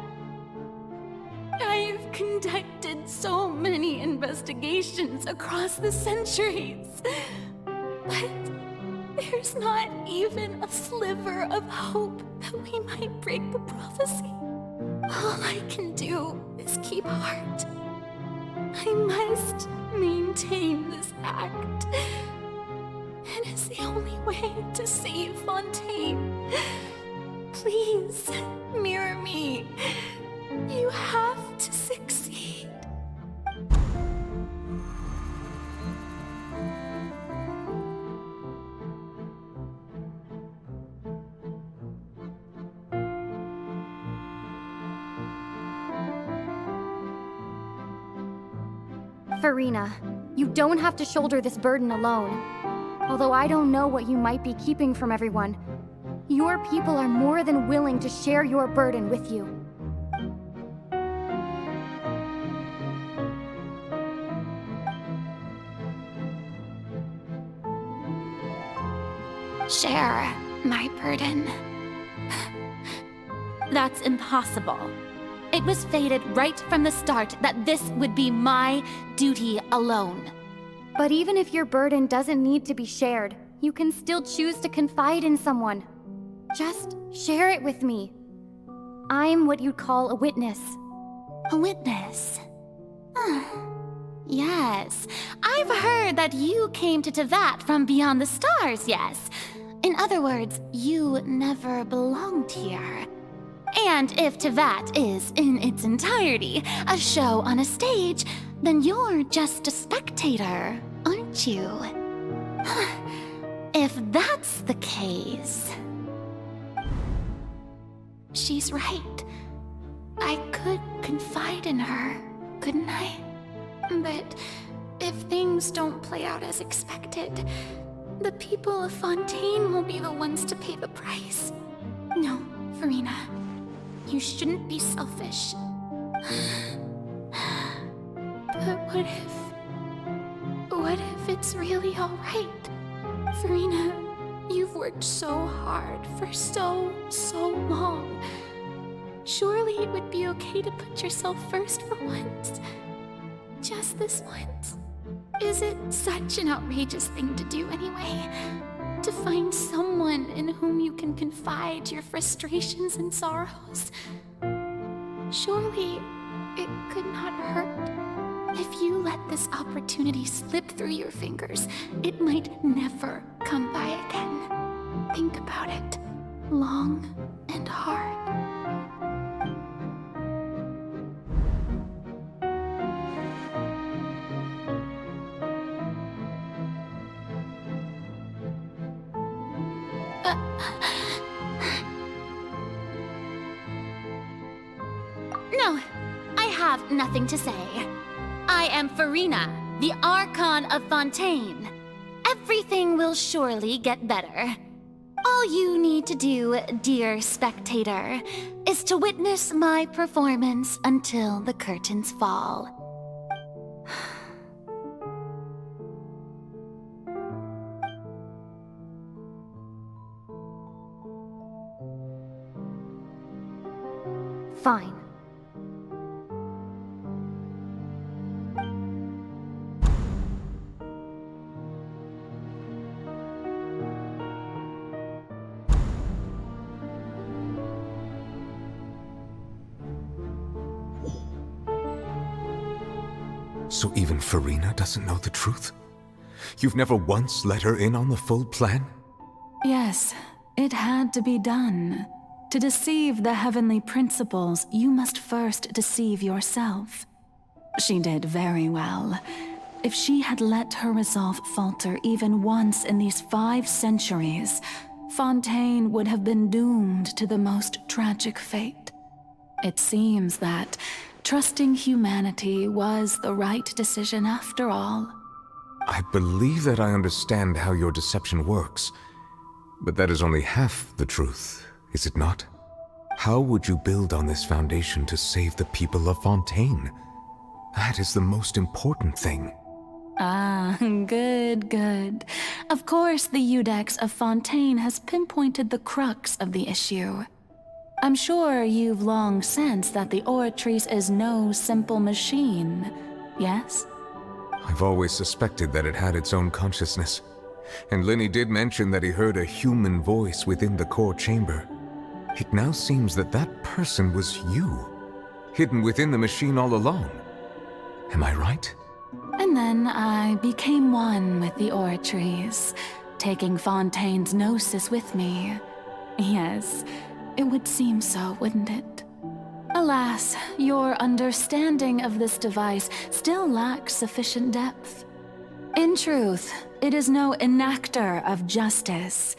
I've conducted so many investigations across the centuries, but there's not even a sliver of hope that we might break the prophecy. All I can do is keep heart. I must maintain this act. It is the only way to save Fontaine. Please, mirror me. You have to succeed. Farina, you don't have to shoulder this burden alone. Although I don't know what you might be keeping from everyone, your people are more than willing to share your burden with you. Share my burden. That's impossible. It was fated right from the start that this would be my duty alone. But even if your burden doesn't need to be shared, you can still choose to confide in someone. Just share it with me. I'm what you'd call a witness. A witness? Yes, I've heard that you came to Tevat from beyond the stars, yes. In other words, you never belonged here. And if Tevat is, in its entirety, a show on a stage, then you're just a spectator, aren't you? If that's the case... She's right. I could confide in her, couldn't I? But if things don't play out as expected, the people of Fontaine will be the ones to pay the price. No, Farina, you shouldn't be selfish. But what if it's really all right? Farina, you've worked so hard for so long. Surely it would be okay to put yourself first for once. Just this once. Is it such an outrageous thing to do anyway? To find someone in whom you can confide your frustrations and sorrows? Surely it could not hurt. If you let this opportunity slip through your fingers, it might never come by again. Think about it long and hard. No, I have nothing to say. I am Farina, the Archon of Fontaine. Everything will surely get better. All you need to do, dear spectator, is to witness my performance until the curtains fall. Fine. So even Farina doesn't know the truth? You've never once let her in on the full plan? Yes, it had to be done. To deceive the heavenly principles, you must first deceive yourself. She did very well. If she had let her resolve falter even once in these 5 centuries, Fontaine would have been doomed to the most tragic fate. It seems that trusting humanity was the right decision after all. I believe that I understand how your deception works, but that is only half the truth, is it not? How would you build on this foundation to save the people of Fontaine? That is the most important thing. Ah, good. Of course, the Iudex of Fontaine has pinpointed the crux of the issue. I'm sure you've long sensed that the Oratrice is no simple machine, yes? I've always suspected that it had its own consciousness. And Lenny did mention that he heard a human voice within the core chamber. It now seems that that person was you, hidden within the machine all along. Am I right? And then I became one with the Oratrice, taking Fontaine's gnosis with me. Yes, it would seem so, wouldn't it? Alas, your understanding of this device still lacks sufficient depth. In truth, it is no enactor of justice.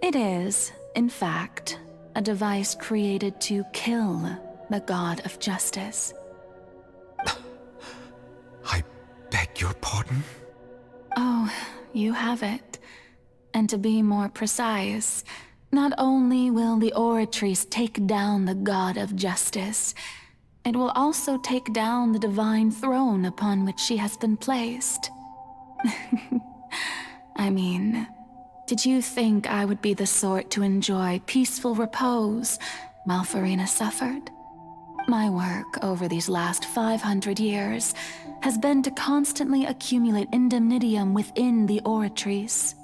It is, in fact, a device created to kill the god of justice. I beg your pardon? Oh, you have it. And to be more precise, not only will the Oratrice take down the God of Justice, it will also take down the divine throne upon which she has been placed. I mean, did you think I would be the sort to enjoy peaceful repose while Furina suffered? My work over these last 500 years has been to constantly accumulate indemnitium within the Oratrice.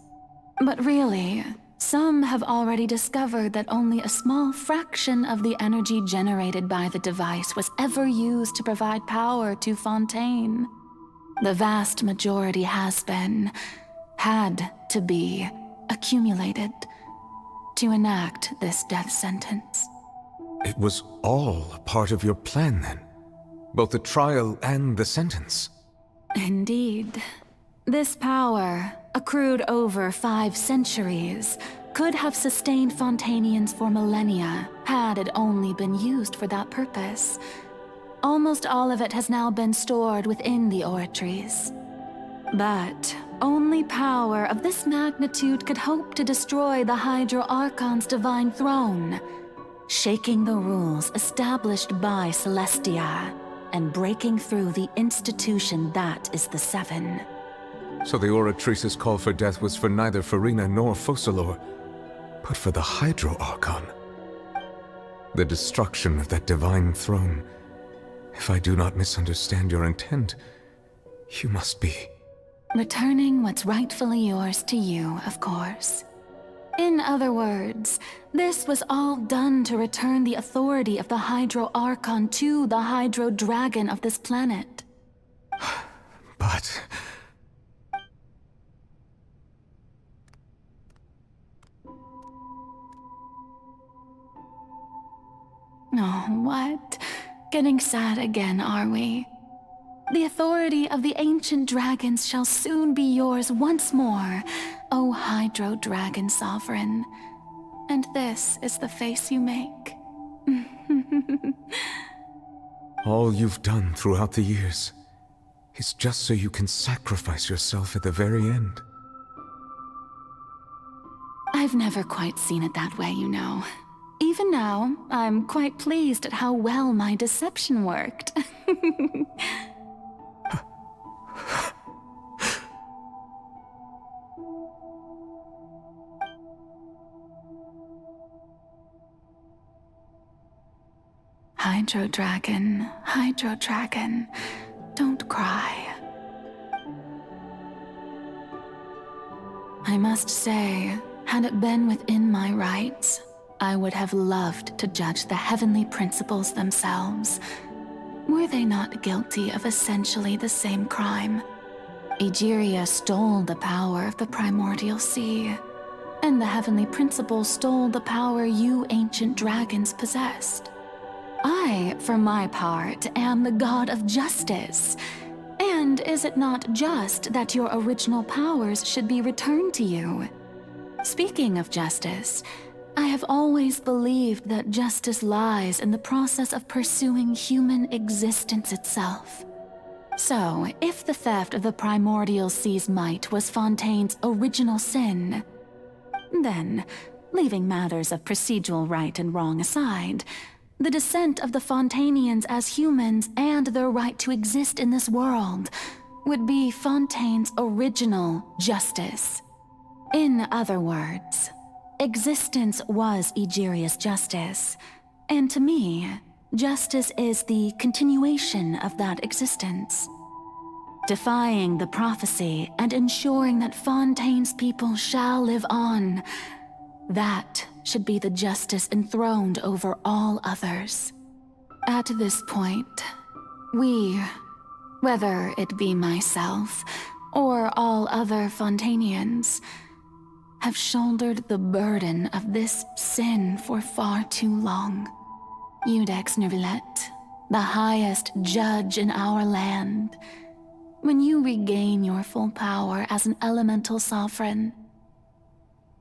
But really, some have already discovered that only a small fraction of the energy generated by the device was ever used to provide power to Fontaine. The vast majority had to be, accumulated to enact this death sentence. It was all a part of your plan, then? Both the trial and the sentence? Indeed. This power, accrued over 5 centuries, could have sustained Fontainians for millennia had it only been used for that purpose. Almost all of it has now been stored within the Oratrice. But only power of this magnitude could hope to destroy the Hydro Archon's divine throne, shaking the rules established by Celestia and breaking through the institution that is the Seven. So the Oratrice's call for death was for neither Furina nor Focalor, but for the Hydro Archon. The destruction of that divine throne. If I do not misunderstand your intent, you must be... returning what's rightfully yours to you, of course. In other words, this was all done to return the authority of the Hydro Archon to the Hydro Dragon of this planet. But... Oh, what? Getting sad again, are we? The authority of the ancient dragons shall soon be yours once more, O Hydro Dragon Sovereign. And this is the face you make. All you've done throughout the years is just so you can sacrifice yourself at the very end. I've never quite seen it that way, you know. Even now, I'm quite pleased at how well my deception worked. Hydro Dragon, don't cry. I must say, had it been within my rights, I would have loved to judge the heavenly principles themselves. Were they not guilty of essentially the same crime? Egeria stole the power of the primordial sea, and the heavenly principles stole the power you ancient dragons possessed. I, for my part, am the god of justice. And is it not just that your original powers should be returned to you? Speaking of justice, I have always believed that justice lies in the process of pursuing human existence itself. So, if the theft of the primordial sea's might was Fontaine's original sin, then, leaving matters of procedural right and wrong aside, the descent of the Fontainians as humans and their right to exist in this world would be Fontaine's original justice. In other words, existence was Egeria's justice, and to me, justice is the continuation of that existence. Defying the prophecy and ensuring that Fontaine's people shall live on, that should be the justice enthroned over all others. At this point, we, whether it be myself or all other Fontainians, have shouldered the burden of this sin for far too long. Iudex Nervillet, the highest judge in our land, when you regain your full power as an elemental sovereign,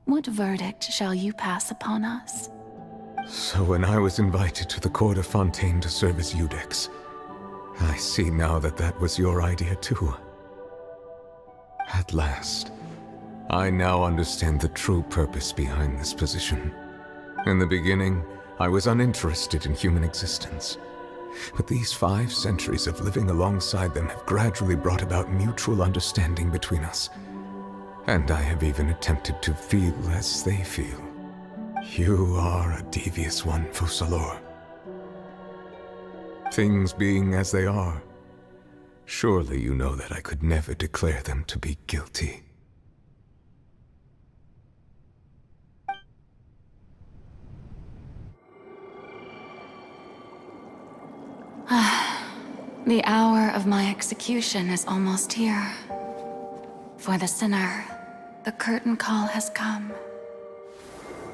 what verdict shall you pass upon us? So when I was invited to the court of Fontaine to serve as Iudex, I see now that that was your idea too. At last, I now understand the true purpose behind this position. In the beginning, I was uninterested in human existence. But these 5 centuries of living alongside them have gradually brought about mutual understanding between us. And I have even attempted to feel as they feel. You are a devious one, Fussalor. Things being as they are, surely you know that I could never declare them to be guilty. The hour of my execution is almost here. For the sinner, the curtain call has come.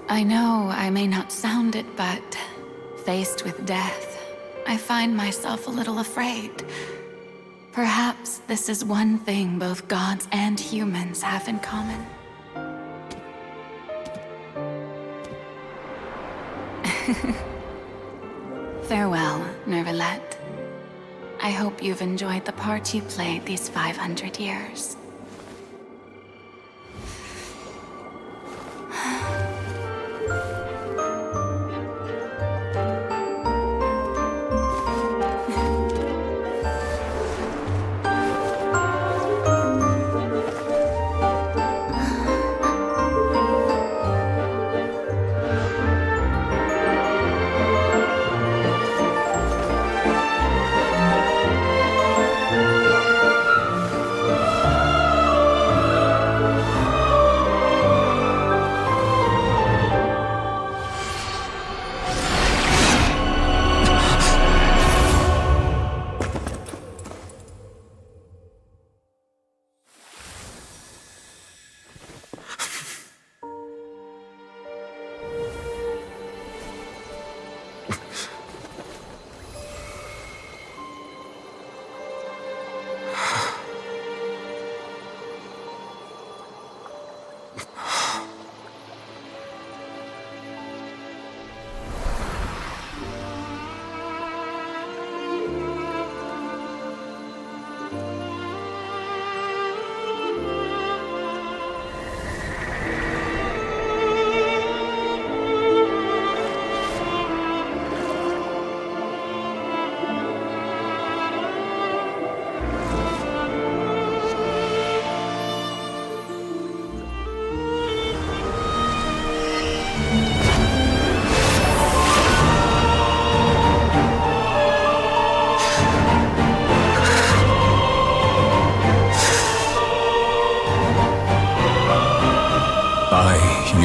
I know I may not sound it, but faced with death, I find myself a little afraid. Perhaps this is one thing both gods and humans have in common. Farewell, Nervalette. I hope you've enjoyed the part you played these 500 years.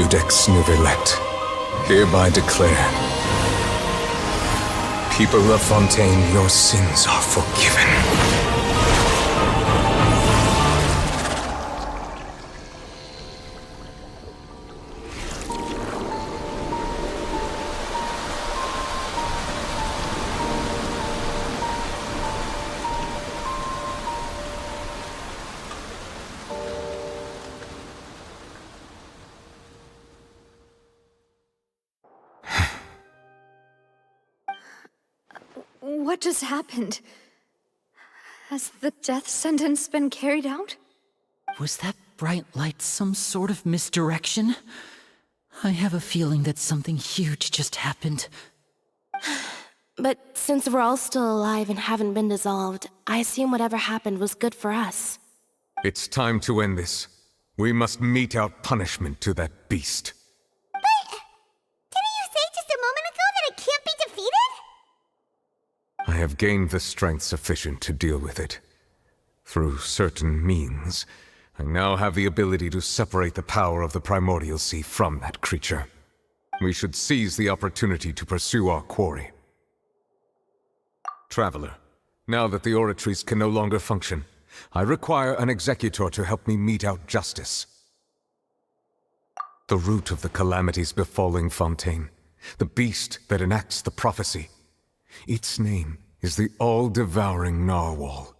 Judex Nervalette, hereby declare, people of Fontaine, your sins are forgiven. What just happened? Has the death sentence been carried out? Was that bright light some sort of misdirection? I have a feeling that something huge just happened. But since we're all still alive and haven't been dissolved, I assume whatever happened was good for us. It's time to end this. We must mete out punishment to that beast. But didn't you say just a moment ago that it can't be defeated? I have gained the strength sufficient to deal with it. Through certain means, I now have the ability to separate the power of the Primordial Sea from that creature. We should seize the opportunity to pursue our quarry. Traveler, now that the oratories can no longer function, I require an executor to help me mete out justice. The root of the calamities befalling Fontaine, the beast that enacts the prophecy. Its name is the all-devouring narwhal.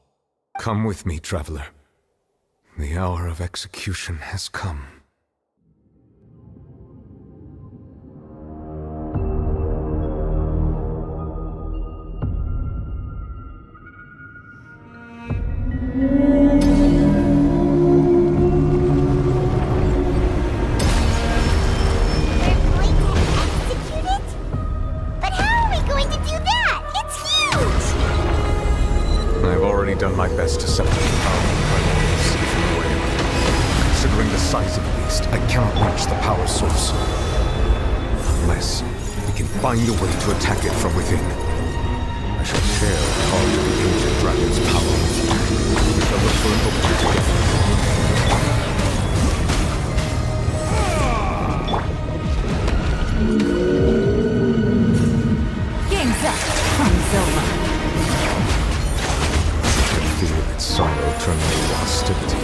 Come with me, traveler. The hour of execution has come. powerless to separate the power of the primordial sea from the whale. Considering the size of the beast, I cannot reach the power source. Unless we can find a way to attack it from within. I shall share a part of the ancient dragon's power with you. We shall look for an opening together. Game's up from Zilla. I fear that sorrow turns into hostility.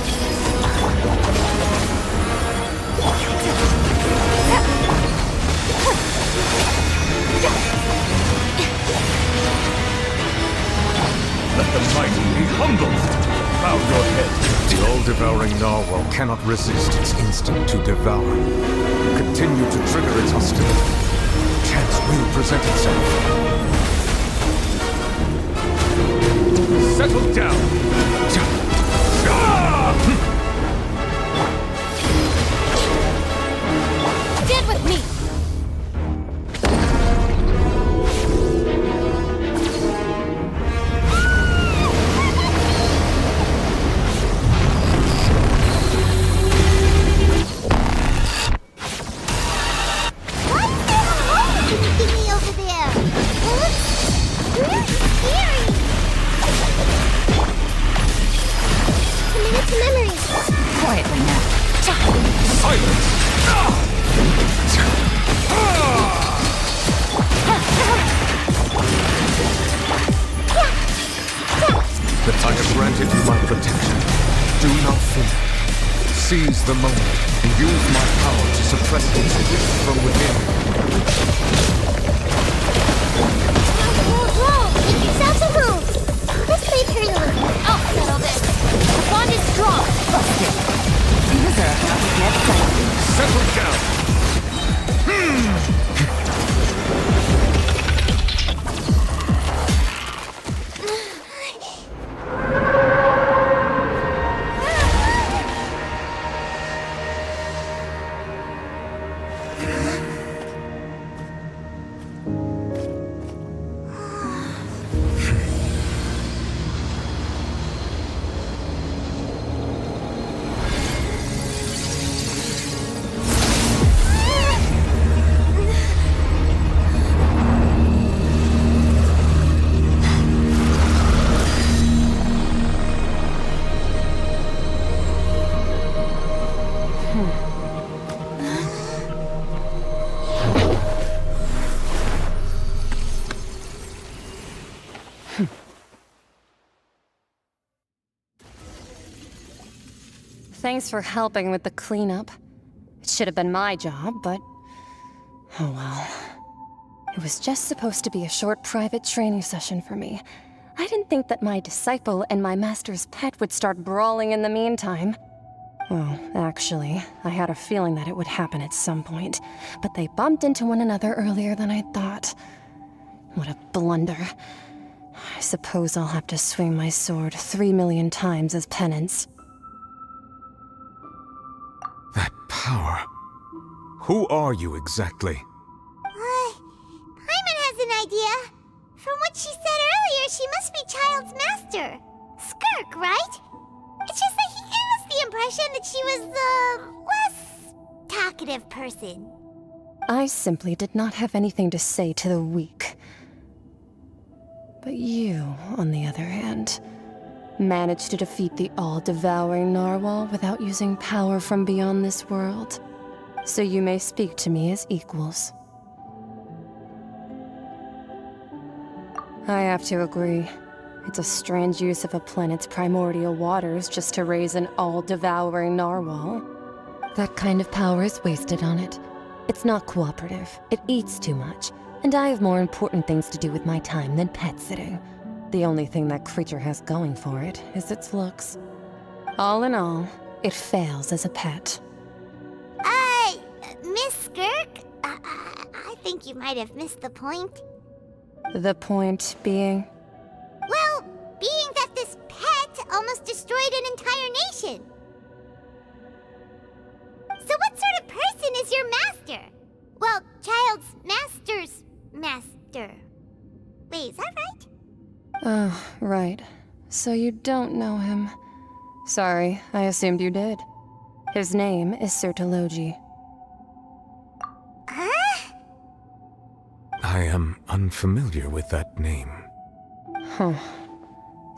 Let the mighty be humbled! Bow your head. The all-devouring narwhal cannot resist its instinct to devour. Continue to trigger its hostility. Chance will present itself. Settle down! Stand with me! Thingy over there. Looks really scary. Committed to memory. Quietly now. Silence! That I have granted you my protection. Do not fear. Seize the moment and use my power to suppress its wish from within. Whoa! Make yourselves a move. Let's play turn a little. I'll settle this. The bond is strong. Busted. These are how to get started. Settle down! Thanks for helping with the cleanup. It should have been my job, but... oh well. It was just supposed to be a short private training session for me. I didn't think that my disciple and my master's pet would start brawling in the meantime. Well, actually, I had a feeling that it would happen at some point, but they bumped into one another earlier than I thought. What a blunder. I suppose I'll have to swing my sword 3 million times as penance. That power. Who are you exactly? Paimon has an idea. From what she said earlier, she must be Child's master. Skirk, right? It's just that he gave us the impression that she was the less talkative person. I simply did not have anything to say to the weak. But you, on the other hand, managed to defeat the all-devouring narwhal without using power from beyond this world. So you may speak to me as equals. I have to agree. It's a strange use of a planet's primordial waters just to raise an all-devouring narwhal. That kind of power is wasted on it. It's not cooperative. It eats too much. And I have more important things to do with my time than pet sitting. The only thing that creature has going for it is its looks. All in all, it fails as a pet. Miss Skirk? I think you might have missed the point. The point being? Well, being that this pet almost destroyed an entire nation. So what sort of person is your master? Well, Child's master's master. Wait, is that right? Oh, right. So you don't know him. Sorry, I assumed you did. His name is Sertologi. Huh? I am unfamiliar with that name. Huh.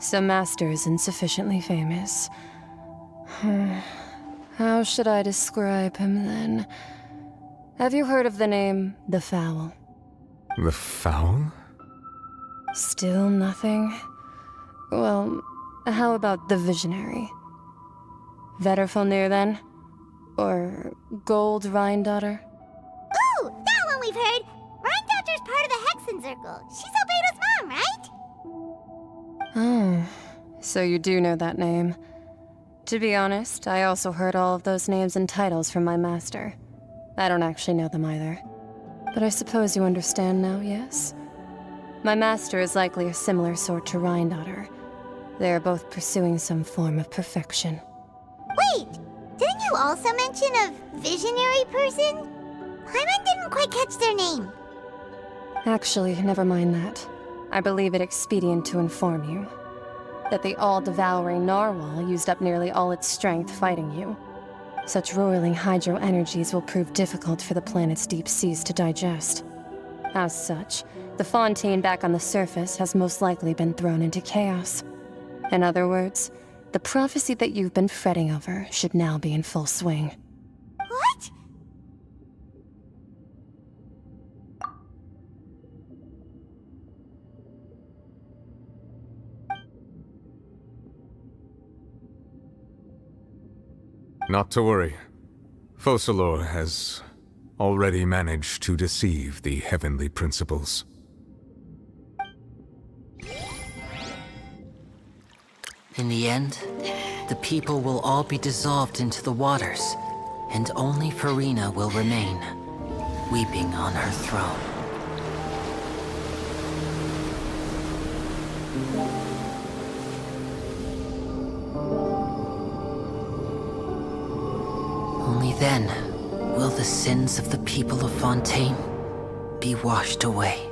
So Master isn't sufficiently famous. How should I describe him then? Have you heard of the name The Fowl? The Fowl? Still nothing? Well, how about the Visionary? Vetterfalnir then? Or Gold Rhine-daughter? Ooh, that one we've heard! Rhine-daughter's part of the Hexen Circle. She's Albedo's mom, right? Oh, so you do know that name. To be honest, I also heard all of those names and titles from my master. I don't actually know them either. But I suppose you understand now, yes? My master is likely a similar sort to Rhine-daughter. They are both pursuing some form of perfection. Wait, didn't you also mention a visionary person? Paimon didn't quite catch their name. Actually, never mind that. I believe it expedient to inform you that the all-devouring narwhal used up nearly all its strength fighting you. Such roiling hydro energies will prove difficult for the planet's deep seas to digest. As such, the fontaine back on the surface has most likely been thrown into chaos. In other words, the prophecy that you've been fretting over should now be in full swing. What? Not to worry. Focalor has already managed to deceive the heavenly principles. In the end, the people will all be dissolved into the waters, and only Furina will remain, weeping on her throne. Only then will the sins of the people of Fontaine be washed away.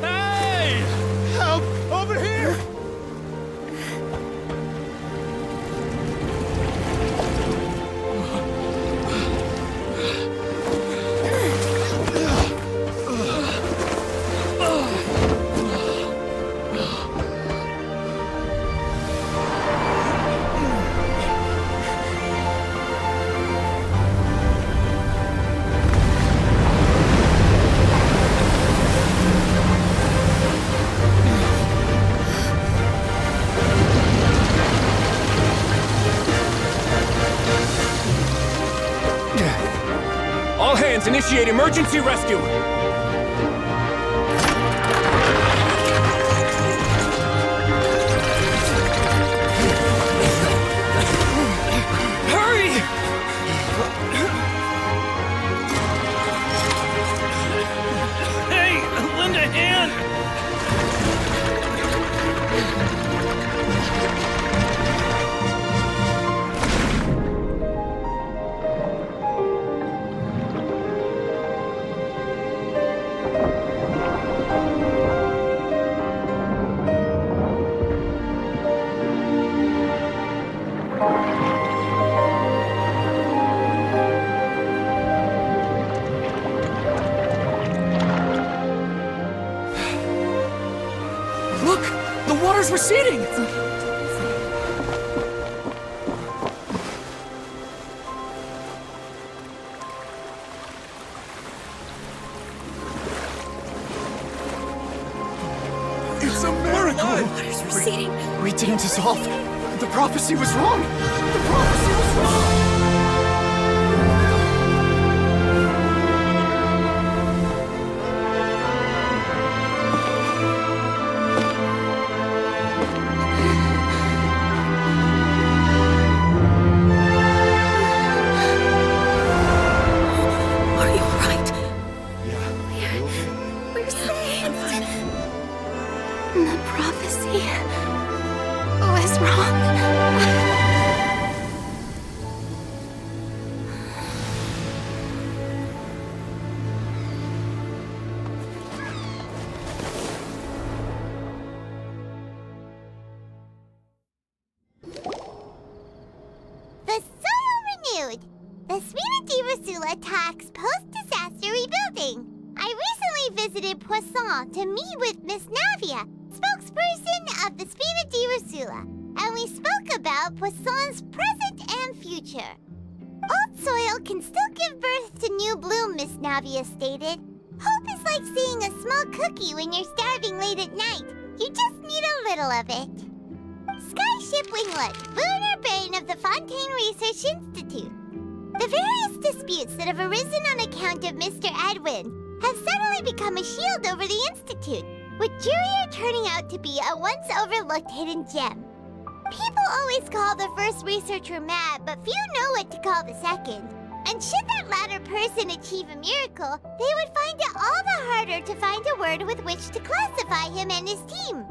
Hey! Help! Over here! All hands, initiate emergency rescue! Hurry! Hey, lend a hand! Look! The water's receding! It's a miracle! Water's receding. We didn't dissolve. The prophecy was wrong. The prophecy was wrong. Are you alright? Yeah. That prophecy was wrong. The Spina di Rosula talks post-disaster rebuilding. I recently visited Poisson to meet with Miss Navia, spokesperson of the Spina di Rosula, and we spoke about Poisson's present and future. Old soil can still give birth to new bloom, Miss Navia stated. Hope is like seeing a small cookie when you're starving late at night. You just need a little of it. Skyship Winglet, lunar brain of the Fontaine Research Institute. The various disputes that have arisen on account of Mr. Edwin have suddenly become a shield over the Institute, with Jurier turning out to be a once-overlooked hidden gem. People always call the first researcher mad, but few know what to call the second. And should that latter person achieve a miracle, they would find it all the harder to find a word with which to classify him and his team.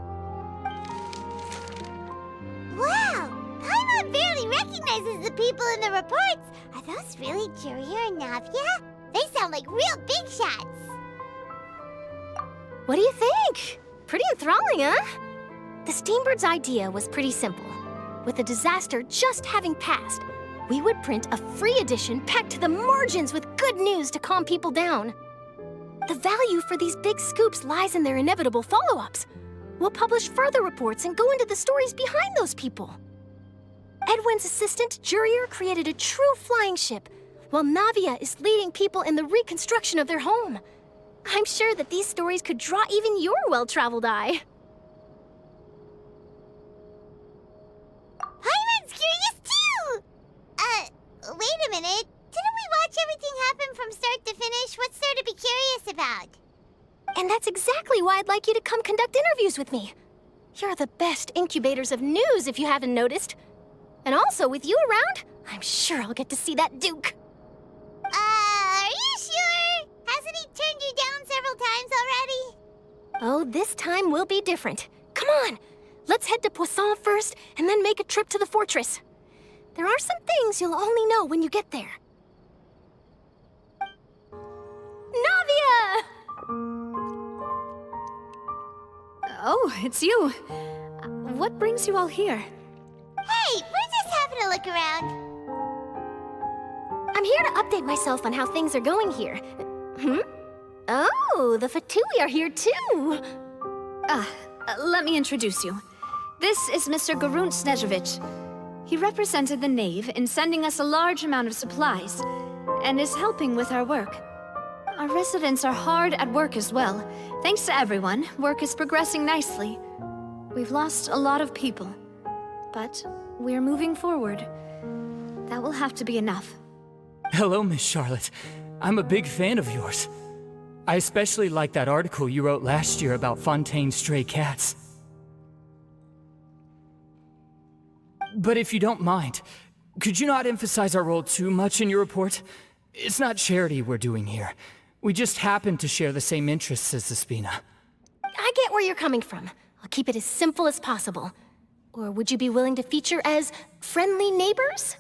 Wow! Paimon barely recognizes the people in the reports. Are those really Jurier and Navia? They sound like real big shots. What do you think? Pretty enthralling, huh? The Steambird's idea was pretty simple. With the disaster just having passed, we would print a free edition packed to the margins with good news to calm people down. The value for these big scoops lies in their inevitable follow-ups. We'll publish further reports and go into the stories behind those people. Edwin's assistant, Jurier, created a true flying ship, while Navia is leading people in the reconstruction of their home. I'm sure that these stories could draw even your well-traveled eye. Paimon's curious too! Wait a minute. Didn't we watch everything happen from start to finish? What's there to be curious about? And that's exactly why I'd like you to come conduct interviews with me. You're the best incubators of news, if you haven't noticed. And also, with you around, I'm sure I'll get to see that Duke. Are you sure? Hasn't he turned you down several times already? Oh, this time will be different. Come on, let's head to Poisson first, and then make a trip to the fortress. There are some things you'll only know when you get there. Navia! Oh, it's you. What brings you all here? Hey, we're just having a look around. I'm here to update myself on how things are going here. Oh, the Fatui are here too. Let me introduce you. This is Mr. Garunt Snežević. He represented the Knave in sending us a large amount of supplies, and is helping with our work. Our residents are hard at work as well. Thanks to everyone, work is progressing nicely. We've lost a lot of people, but we're moving forward. That will have to be enough. Hello, Miss Charlotte. I'm a big fan of yours. I especially like that article you wrote last year about Fontaine's stray cats. But if you don't mind, could you not emphasize our role too much in your report? It's not charity we're doing here. We just happen to share the same interests as the Spina. I get where you're coming from. I'll keep it as simple as possible. Or would you be willing to feature as friendly neighbors?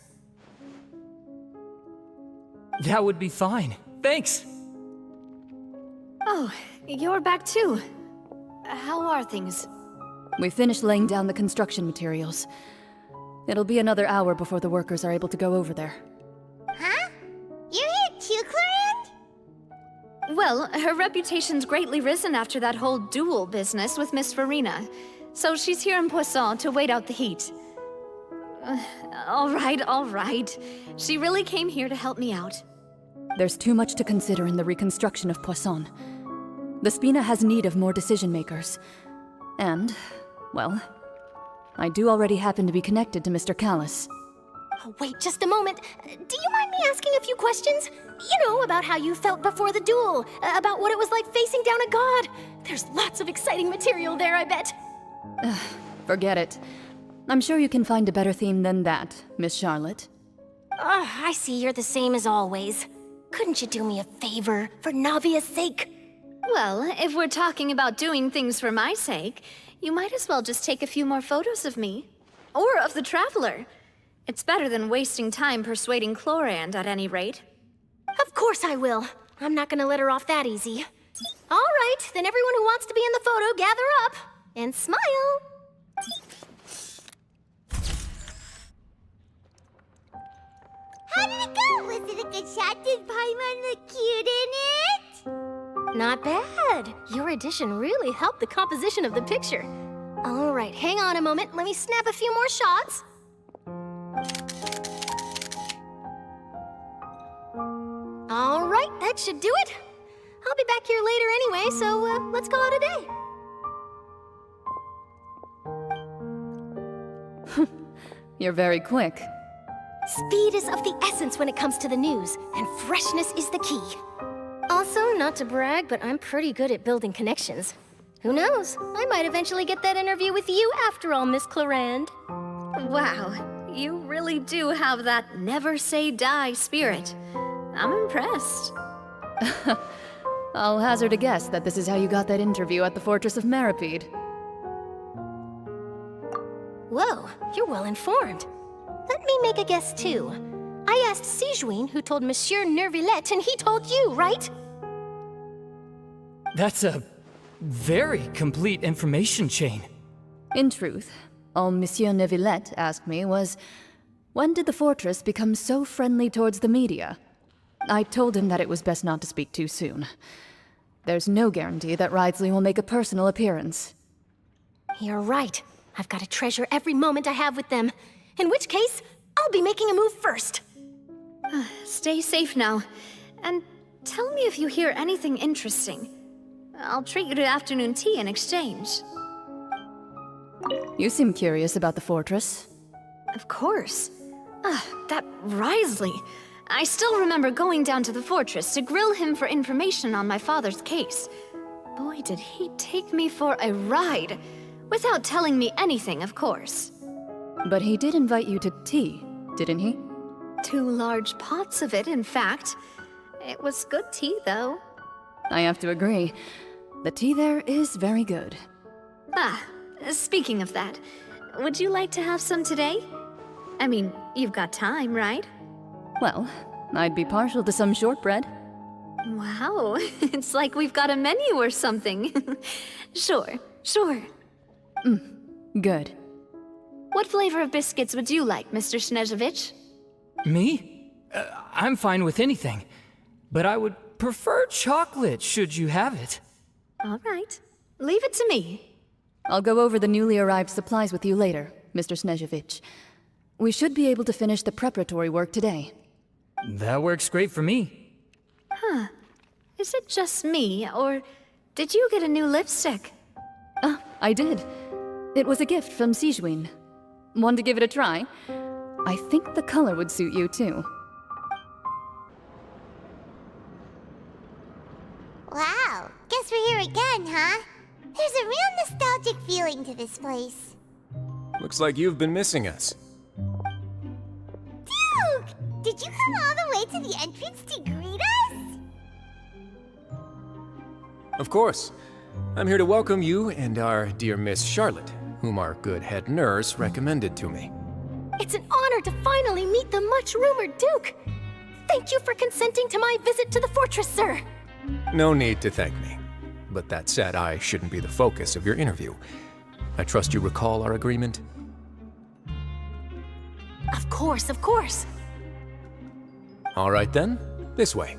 That would be fine. Thanks! Oh, you're back too. How are things? We finished laying down the construction materials. It'll be another hour before the workers are able to go over there. Huh? You're here too, Clarence? Well, her reputation's greatly risen after that whole duel business with Miss Farina. So she's here in Poisson to wait out the heat. All right. She really came here to help me out. There's too much to consider in the reconstruction of Poisson. The Spina has need of more decision-makers. And, well, I do already happen to be connected to Mr. Callis. Oh, wait just a moment. Do you mind me asking a few questions? You know, about how you felt before the duel, about what it was like facing down a god. There's lots of exciting material there, I bet. Forget it. I'm sure you can find a better theme than that, Miss Charlotte. I see you're the same as always. Couldn't you do me a favor, for Navia's sake? Well, if we're talking about doing things for my sake, you might as well just take a few more photos of me. Or of the Traveler. It's better than wasting time persuading Chlorand at any rate. Of course I will. I'm not gonna let her off that easy. All right, then everyone who wants to be in the photo, gather up. And smile. How did it go? Was it a good shot? Did Paimon look cute in it? Not bad. Your addition really helped the composition of the picture. All right, hang on a moment. Let me snap a few more shots. All right, that should do it. I'll be back here later anyway, so let's call it a day. You're very quick. Speed is of the essence when it comes to the news, and freshness is the key. Also, not to brag, but I'm pretty good at building connections. Who knows? I might eventually get that interview with you after all, Miss Chlorand. Wow, you really do have that never say die spirit. I'm impressed. I'll hazard a guess that this is how you got that interview at the Fortress of Meripede. Whoa, you're well informed. Let me make a guess too. I asked Sijuin, who told Monsieur Nervillette, and he told you, right? That's a very complete information chain. In truth, all Monsieur Nervillette asked me was, when did the fortress become so friendly towards the media? I told him that it was best not to speak too soon. There's no guarantee that Ridesley will make a personal appearance. You're right. I've got to treasure every moment I have with them. In which case, I'll be making a move first. Stay safe now. And tell me if you hear anything interesting. I'll treat you to afternoon tea in exchange. You seem curious about the fortress. Of course. That Ridesley. I still remember going down to the fortress to grill him for information on my father's case. Boy, did he take me for a ride. Without telling me anything, of course. But he did invite you to tea, didn't he? 2 large pots of it, in fact. It was good tea, though. I have to agree. The tea there is very good. Speaking of that, would you like to have some today? I mean, you've got time, right? Well, I'd be partial to some shortbread. Wow, it's like we've got a menu or something. Sure. Good. What flavor of biscuits would you like, Mr. Snezhevich? Me? I'm fine with anything. But I would prefer chocolate, should you have it. All right. Leave it to me. I'll go over the newly arrived supplies with you later, Mr. Snezhevich. We should be able to finish the preparatory work today. That works great for me. Is it just me, or did you get a new lipstick? I did. It was a gift from Sijuin. Want to give it a try? I think the color would suit you, too. Wow, guess we're here again, huh? There's a real nostalgic feeling to this place. Looks like you've been missing us. Duke! Did you come all the way to the entrance to greet us? Of course. I'm here to welcome you and our dear Miss Charlotte, whom our good head nurse recommended to me. It's an honor to finally meet the much-rumored Duke. Thank you for consenting to my visit to the fortress, sir. No need to thank me. But that said, I shouldn't be the focus of your interview. I trust you recall our agreement? Of course, of course. All right then, this way.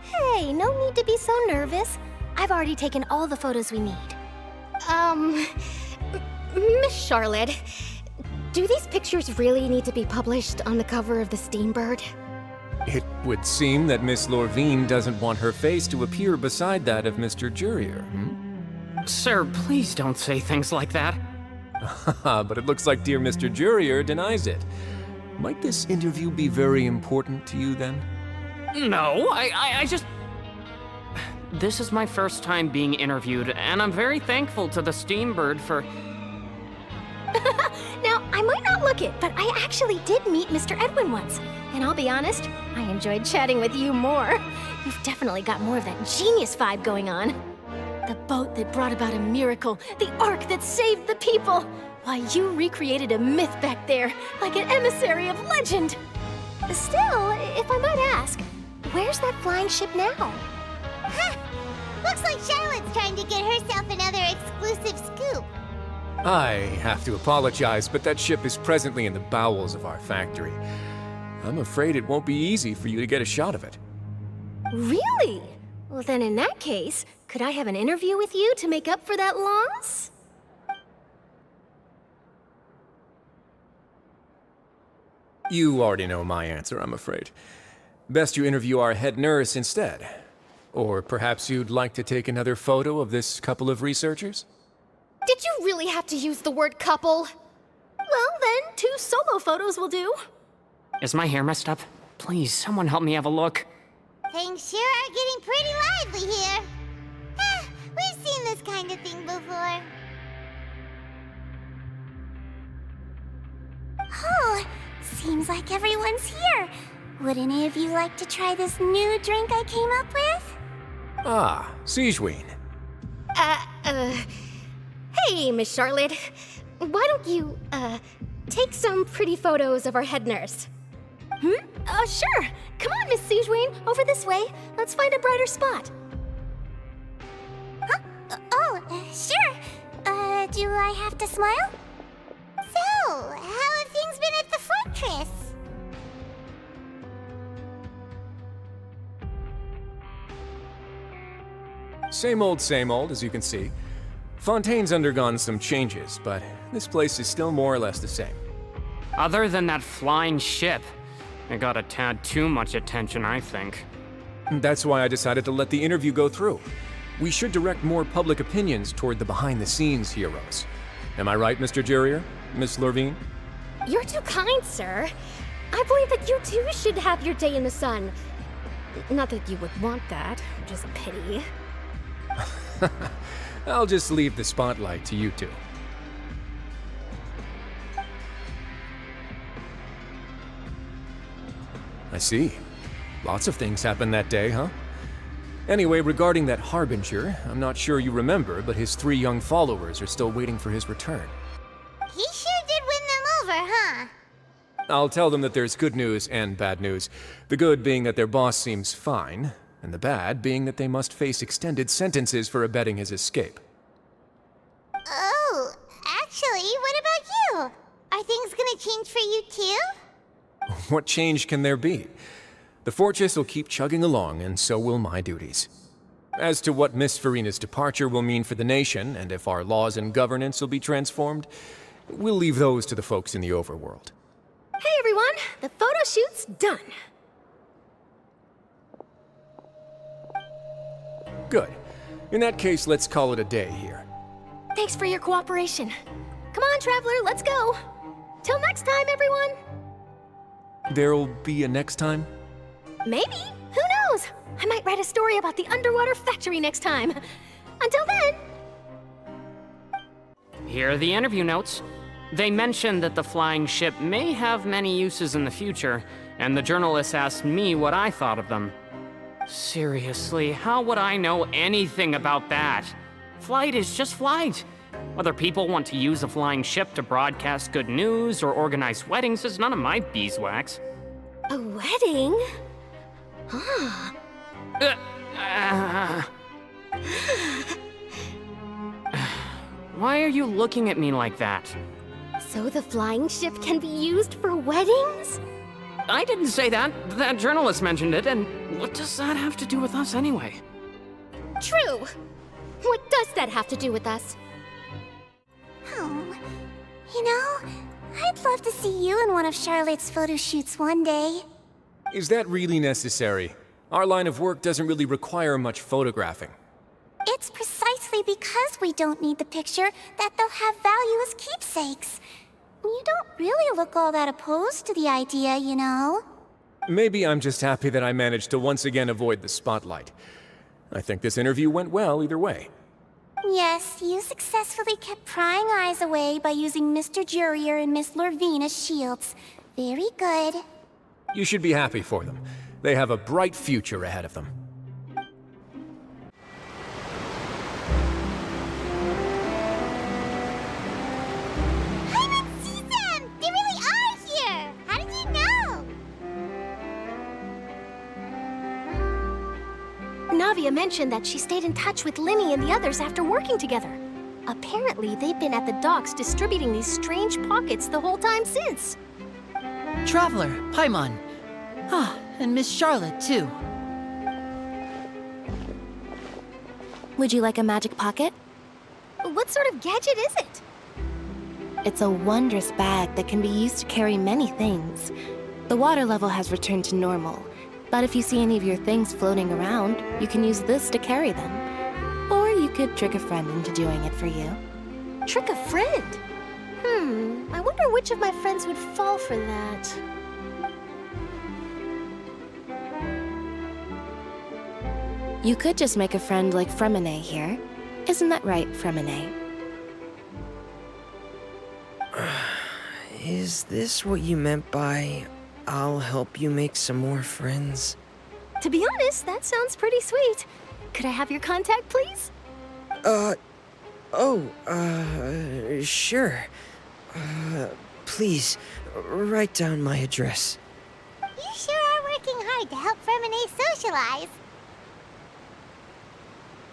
Hey, no need to be so nervous. I've already taken all the photos we need. Miss Charlotte, do these pictures really need to be published on the cover of the Steambird? It would seem that Miss Lorvine doesn't want her face to appear beside that of Mr. Jurier, Sir, please don't say things like that. But it looks like dear Mr. Jurier denies it. Might this interview be very important to you, then? No, I just... This is my first time being interviewed, and I'm very thankful to the Steambird for... Now, I might not look it, but I actually did meet Mr. Edwin once. And I'll be honest, I enjoyed chatting with you more. You've definitely got more of that genius vibe going on. The boat that brought about a miracle, the ark that saved the people. Why, you recreated a myth back there, like an emissary of legend. Still, if I might ask, where's that flying ship now? Huh. Looks like Charlotte's trying to get herself another exclusive scoop. I have to apologize, but that ship is presently in the bowels of our factory. I'm afraid it won't be easy for you to get a shot of it. Really? Well, then in that case, could I have an interview with you to make up for that loss? You already know my answer, I'm afraid. Best you interview our head nurse instead. Or perhaps you'd like to take another photo of this couple of researchers? Did you really have to use the word couple? Well, then, 2 solo photos will do. Is my hair messed up? Please, someone help me have a look. Things sure are getting pretty lively here. We've seen this kind of thing before. Oh, seems like everyone's here. Would any of you like to try this new drink I came up with? Ah, Siegeween. Hey, Miss Charlotte. Why don't you, take some pretty photos of our head nurse? Sure. Come on, Miss Siegeween, over this way. Let's find a brighter spot. Sure. Do I have to smile? So, how have things been at the fortress? Same old, as you can see. Fontaine's undergone some changes, but this place is still more or less the same. Other than that flying ship, it got a tad too much attention, I think. That's why I decided to let the interview go through. We should direct more public opinions toward the behind-the-scenes heroes. Am I right, Mr. Jurier? Miss Lorvine? You're too kind, sir. I believe that you too should have your day in the sun. Not that you would want that, which is a pity. I'll just leave the spotlight to you two. I see. Lots of things happened that day, huh? Anyway, regarding that Harbinger, I'm not sure you remember, but his 3 young followers are still waiting for his return. He sure did win them over, huh? I'll tell them that there's good news and bad news. The good being that their boss seems fine, and the bad being that they must face extended sentences for abetting his escape. Oh, actually, what about you? Are things gonna change for you too? What change can there be? The fortress will keep chugging along, and so will my duties. As to what Miss Farina's departure will mean for the nation, and if our laws and governance will be transformed, we'll leave those to the folks in the overworld. Hey everyone, the photo shoot's done. Good. In that case, let's call it a day here. Thanks for your cooperation. Come on, Traveler, let's go. Till next time, everyone. There'll be a next time? Maybe. Who knows? I might write a story about the underwater factory next time. Until then. Here are the interview notes. They mentioned that the flying ship may have many uses in the future, and the journalist asked me what I thought of them. Seriously, how would I know anything about that? Flight is just flight. Whether people want to use a flying ship to broadcast good news or organize weddings is none of my beeswax. A wedding? Huh. Why are you looking at me like that? So the flying ship can be used for weddings? I didn't say that. That journalist mentioned it, and what does that have to do with us anyway? True. What does that have to do with us? Oh, you know, I'd love to see you in one of Charlotte's photo shoots one day. Is that really necessary? Our line of work doesn't really require much photographing. It's precisely because we don't need the picture that they'll have value as keepsakes. You don't really look all that opposed to the idea, you know. Maybe I'm just happy that I managed to once again avoid the spotlight. I think this interview went well either way. Yes, you successfully kept prying eyes away by using Mr. Jurier and Miss Lorvina's shields. Very good. You should be happy for them. They have a bright future ahead of them. I haven't seen them! They really are here! How did you know? Navia mentioned that she stayed in touch with Linny and the others after working together. Apparently, they've been at the docks distributing these strange pockets the whole time since. Traveler, Paimon. Ah, and Miss Charlotte, too. Would you like a magic pocket? What sort of gadget is it? It's a wondrous bag that can be used to carry many things. The water level has returned to normal, but if you see any of your things floating around, you can use this to carry them. Or you could trick a friend into doing it for you. Trick a friend? I wonder which of my friends would fall for that. You could just make a friend like Fremine here. Isn't that right, Fremine? Is this what you meant by, I'll help you make some more friends? To be honest, that sounds pretty sweet. Could I have your contact, please? Sure. Please, write down my address. You sure are working hard to help Fremine socialize.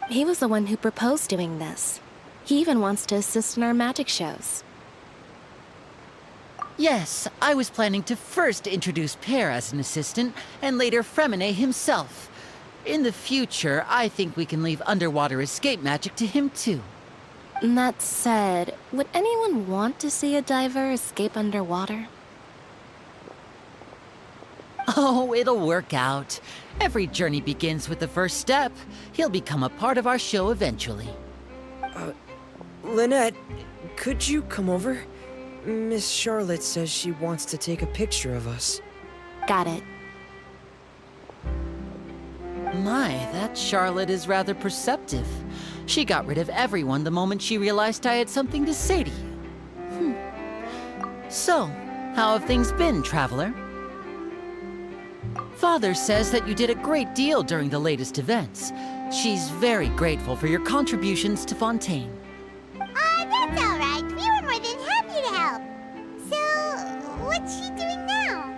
He was the one who proposed doing this. He even wants to assist in our magic shows. Yes, I was planning to first introduce Pear as an assistant, and later Fremine himself. In the future, I think we can leave underwater escape magic to him too. That said, would anyone want to see a diver escape underwater? Oh, it'll work out. Every journey begins with the first step. He'll become a part of our show eventually. Lynette, could you come over? Miss Charlotte says she wants to take a picture of us. Got it. My, that Charlotte is rather perceptive. She got rid of everyone the moment she realized I had something to say to you. So, how have things been, Traveler? Father says that you did a great deal during the latest events. She's very grateful for your contributions to Fontaine. That's all right. We were more than happy to help. So, what's she doing now?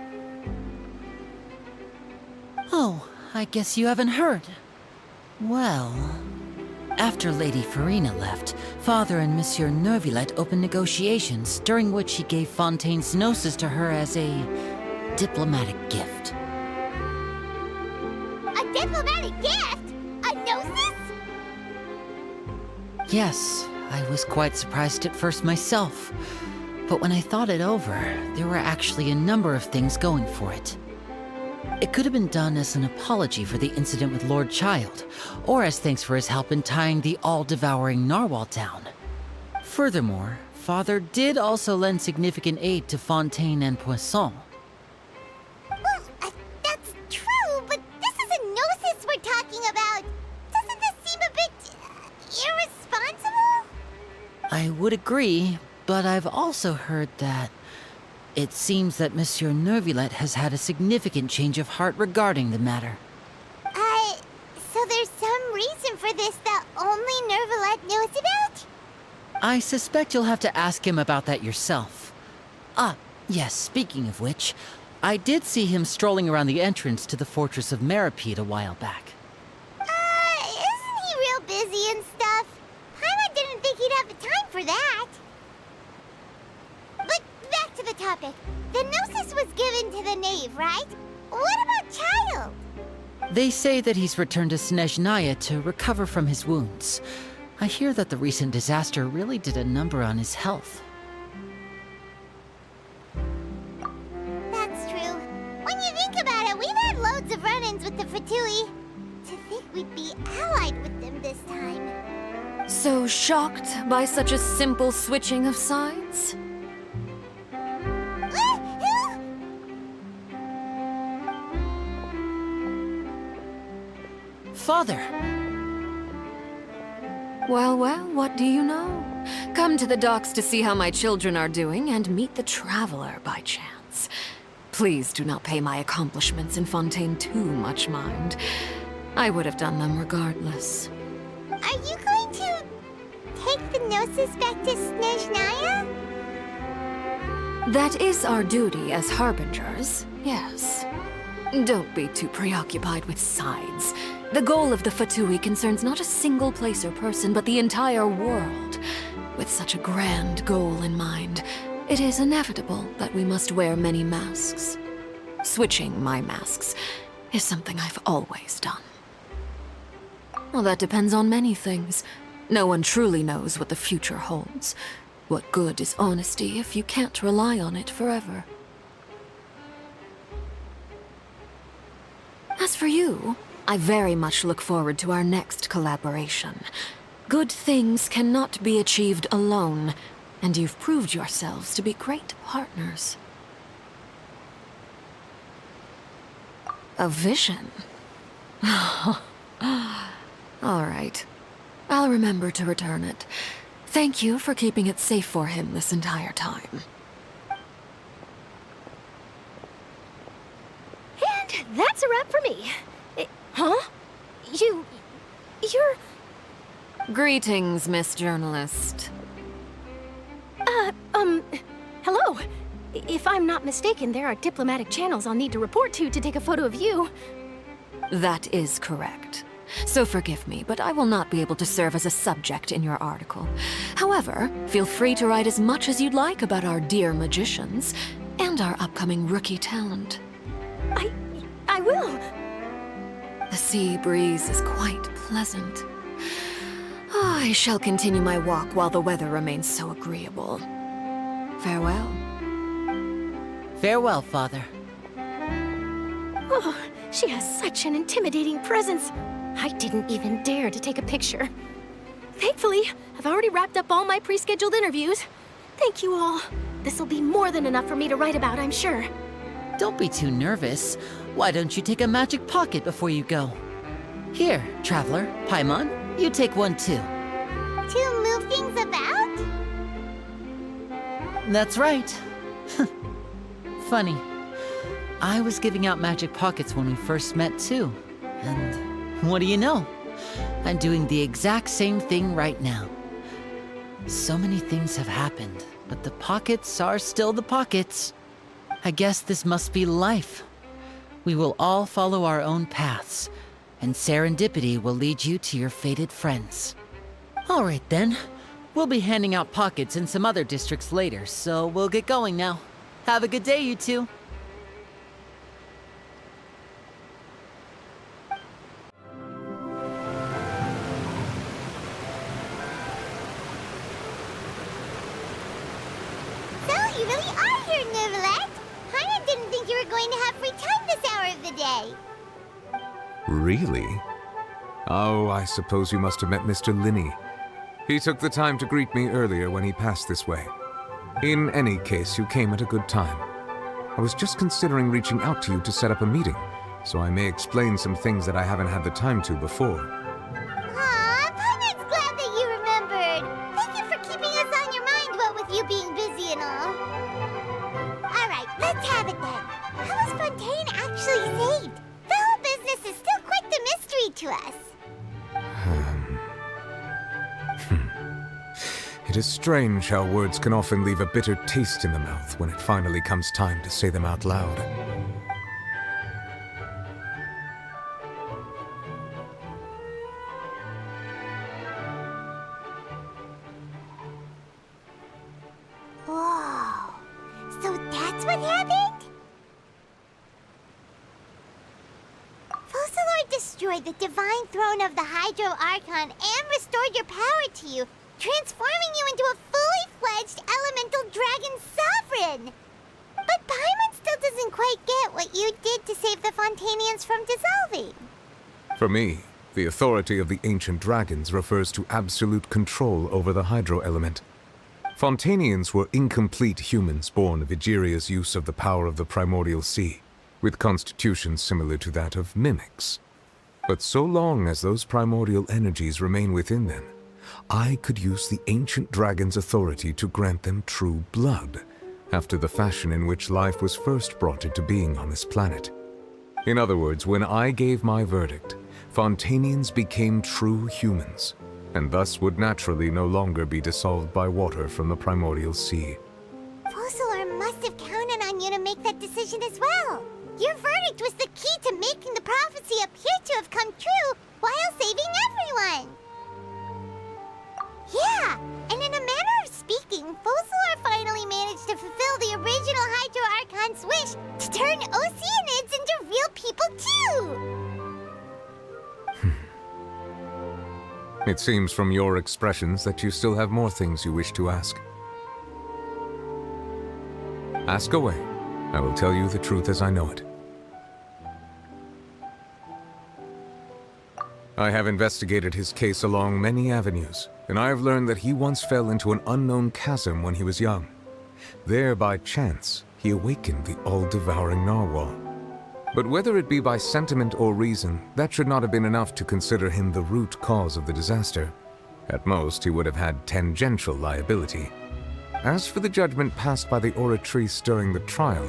Oh, I guess you haven't heard. Well, after Lady Farina left, Father and Monsieur Neuvillette opened negotiations, during which he gave Fontaine's gnosis to her as a diplomatic gift. A diplomatic gift? A gnosis? Yes, I was quite surprised at first myself. But when I thought it over, there were actually a number of things going for it. It could have been done as an apology for the incident with Lord Child, or as thanks for his help in tying the all-devouring narwhal down. Furthermore, Father did also lend significant aid to Fontaine and Poisson. Well, that's true, but this is a gnosis we're talking about. Doesn't this seem a bit irresponsible? I would agree, but I've also heard that it seems that Monsieur Neuvillette has had a significant change of heart regarding the matter. So there's some reason for this that only Neuvillette knows about? I suspect you'll have to ask him about that yourself. Ah, yes, speaking of which, I did see him strolling around the entrance to the Fortress of Meripede a while back. Isn't he real busy and stuff? Paimon didn't think he'd have the time for that. But back to the topic. The gnosis was given to the knave, right? What about Child? They say that he's returned to Snezhnaya to recover from his wounds. I hear that the recent disaster really did a number on his health. That's true. When you think about it, we've had loads of run-ins with the Fatui. To think we'd be allied with them this time. So shocked by such a simple switching of sides? Father! Well, well, what do you know? Come to the docks to see how my children are doing and meet the Traveler by chance. Please do not pay my accomplishments in Fontaine too much mind. I would have done them regardless. Are you going to take the Gnosis back to Snezhnaya? That is our duty as Harbingers, yes. Don't be too preoccupied with sides. The goal of the Fatui concerns not a single place or person, but the entire world. With such a grand goal in mind, it is inevitable that we must wear many masks. Switching my masks is something I've always done. Well, that depends on many things. No one truly knows what the future holds. What good is honesty if you can't rely on it forever? As for you, I very much look forward to our next collaboration. Good things cannot be achieved alone, and you've proved yourselves to be great partners. A vision? All right. I'll remember to return it. Thank you for keeping it safe for him this entire time. And that's a wrap for me. Huh? You're... Greetings, Miss Journalist. Hello. If I'm not mistaken, there are diplomatic channels I'll need to report to take a photo of you. That is correct. So forgive me, but I will not be able to serve as a subject in your article. However, feel free to write as much as you'd like about our dear magicians and our upcoming rookie talent. I will. The sea breeze is quite pleasant. I shall continue my walk while the weather remains so agreeable. Farewell. Farewell, Father. Oh, she has such an intimidating presence. I didn't even dare to take a picture. Thankfully, I've already wrapped up all my pre-scheduled interviews. Thank you all. This'll be more than enough for me to write about, I'm sure. Don't be too nervous. Why don't you take a magic pocket before you go? Here, Traveler, Paimon, you take one too. To move things about? That's right. Funny. I was giving out magic pockets when we first met too. And what do you know? I'm doing the exact same thing right now. So many things have happened, but the pockets are still the pockets. I guess this must be life. We will all follow our own paths, and serendipity will lead you to your fated friends. All right then. We'll be handing out pockets in some other districts later, so we'll get going now. Have a good day, you two. So, you really are here, Neuvillette. I didn't think you were going to have free time this hour of the day. Really? Oh, I suppose you must have met Mr. Linney. He took the time to greet me earlier when he passed this way. In any case, you came at a good time. I was just considering reaching out to you to set up a meeting, so I may explain some things that I haven't had the time to before. Aw, Paimon's glad that you remembered. Thank you for keeping us on your mind, what with you being busy and all. Alright, let's have it then. How was Fontaine actually saved? The whole business is still quite the mystery to us. It is strange how words can often leave a bitter taste in the mouth when it finally comes time to say them out loud. Whoa. So that's what happened? Focalord destroyed the divine throne of the Hydro Archon and restored your power to you, transforming you into a fully-fledged elemental dragon sovereign! But Paimon still doesn't quite get what you did to save the Fontainians from dissolving. For me, the authority of the ancient dragons refers to absolute control over the hydro element. Fontainians were incomplete humans born of Egeria's use of the power of the primordial sea, with constitutions similar to that of mimics. But so long as those primordial energies remain within them, I could use the ancient dragon's authority to grant them true blood, after the fashion in which life was first brought into being on this planet. In other words, when I gave my verdict, Fontainians became true humans, and thus would naturally no longer be dissolved by water from the primordial sea. Focalor must have counted on you to make that decision as well. Your verdict was the key to making the prophecy appear to have come true while saving everyone. Yeah, and in a manner of speaking, Focalor finally managed to fulfill the original Hydro Archon's wish to turn Oceanids into real people too! It seems from your expressions that you still have more things you wish to ask. Ask away. I will tell you the truth as I know it. I have investigated his case along many avenues, and I have learned that he once fell into an unknown chasm when he was young. There, by chance, he awakened the all-devouring narwhal. But whether it be by sentiment or reason, that should not have been enough to consider him the root cause of the disaster. At most, he would have had tangential liability. As for the judgment passed by the Oratrice during the trial,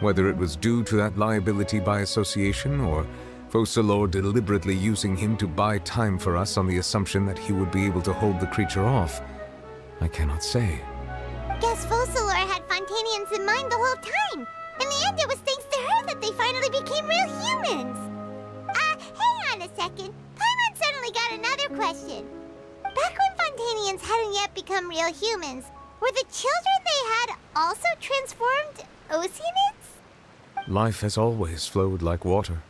whether it was due to that liability by association, or Focalor deliberately using him to buy time for us on the assumption that he would be able to hold the creature off, I cannot say. Guess Focalor had Fontainians in mind the whole time. In the end, it was thanks to her that they finally became real humans. Hang on a second. Paimon suddenly got another question. Back when Fontainians hadn't yet become real humans, were the children they had also transformed Oceanids? Life has always flowed like water.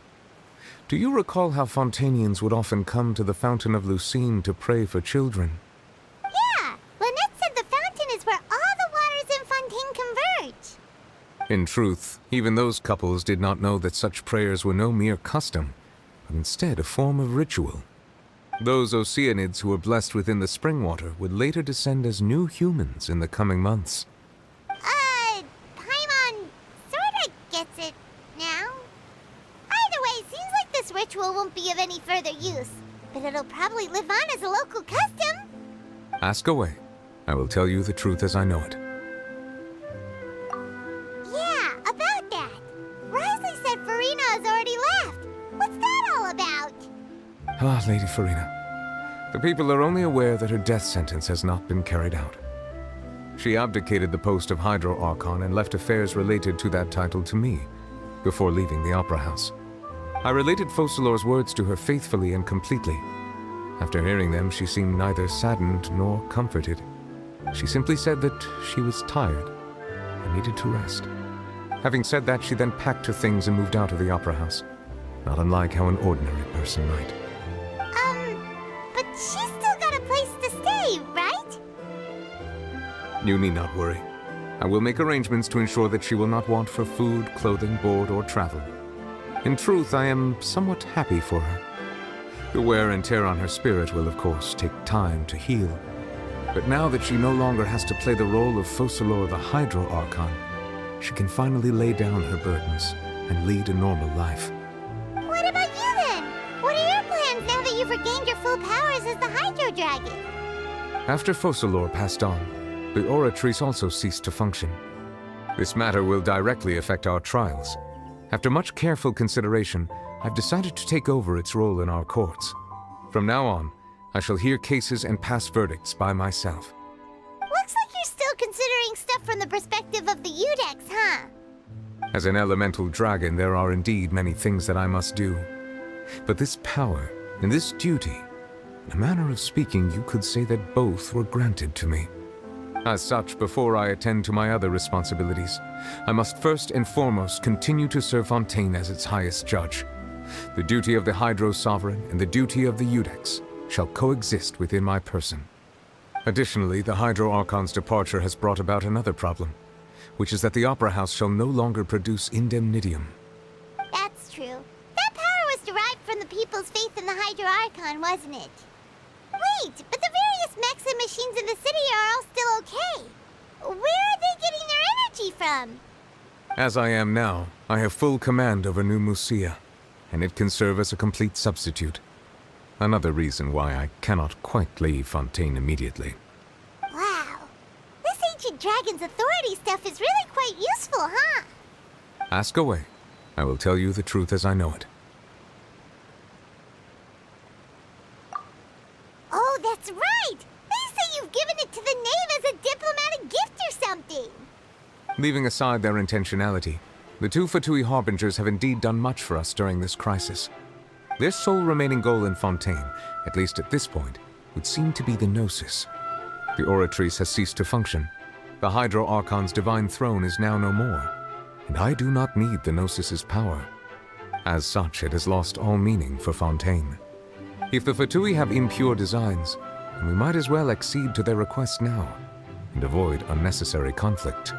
Do you recall how Fontainians would often come to the Fountain of Lucine to pray for children? Yeah, Lynette said the fountain is where all the waters in Fontaine converge. In truth, even those couples did not know that such prayers were no mere custom, but instead a form of ritual. Those Oceanids who were blessed within the spring water would later descend as new humans in the coming months. Paimon sorta gets it now. Either way, seems like this ritual won't be of any further use, but it'll probably live on as a local custom. Ask away. I will tell you the truth as I know it. Yeah, about that. Risley said Farina has already left. What's that all about? Ah, Lady Farina. The people are only aware that her death sentence has not been carried out. She abdicated the post of Hydro Archon and left affairs related to that title to me, before leaving the Opera House. I related Focalor's words to her faithfully and completely. After hearing them, she seemed neither saddened nor comforted. She simply said that she was tired and needed to rest. Having said that, she then packed her things and moved out of the Opera House, not unlike how an ordinary person might. But she's still got a place to stay, right? You need not worry. I will make arrangements to ensure that she will not want for food, clothing, board, or travel. In truth, I am somewhat happy for her. The wear and tear on her spirit will, of course, take time to heal. But now that she no longer has to play the role of Focalor the Hydro Archon, she can finally lay down her burdens and lead a normal life. What about you then? What are your plans now that you've regained your full powers as the Hydro Dragon? After Focalor passed on, the Oratrice also ceased to function. This matter will directly affect our trials. After much careful consideration, I've decided to take over its role in our courts. From now on, I shall hear cases and pass verdicts by myself. Looks like you're still considering stuff from the perspective of the Udex, huh? As an elemental dragon, there are indeed many things that I must do. But this power and this duty, in a manner of speaking, you could say that both were granted to me. As such, before I attend to my other responsibilities, I must first and foremost continue to serve Fontaine as its highest judge. The duty of the Hydro Sovereign and the duty of the Udex shall coexist within my person. Additionally, the Hydro Archon's departure has brought about another problem, which is that the Opera House shall no longer produce indemnitium. That's true. That power was derived from the people's faith in the Hydro Archon, wasn't it? Wait, but the various mechs and machines in the city are all still okay. Where are they getting their energy from? As I am now, I have full command over New Musia, and it can serve as a complete substitute. Another reason why I cannot quite leave Fontaine immediately. Wow. This ancient dragon's authority stuff is really quite useful, huh? Ask away. I will tell you the truth as I know it. Oh, that's right! They say you've given it to the knave as a diplomatic gift or something! Leaving aside their intentionality, the two Fatui Harbingers have indeed done much for us during this crisis. Their sole remaining goal in Fontaine, at least at this point, would seem to be the Gnosis. The Oratrice has ceased to function. The Hydro Archon's divine throne is now no more, and I do not need the Gnosis's power. As such, it has lost all meaning for Fontaine. If the Fatui have impure designs, then we might as well accede to their request now, and avoid unnecessary conflict.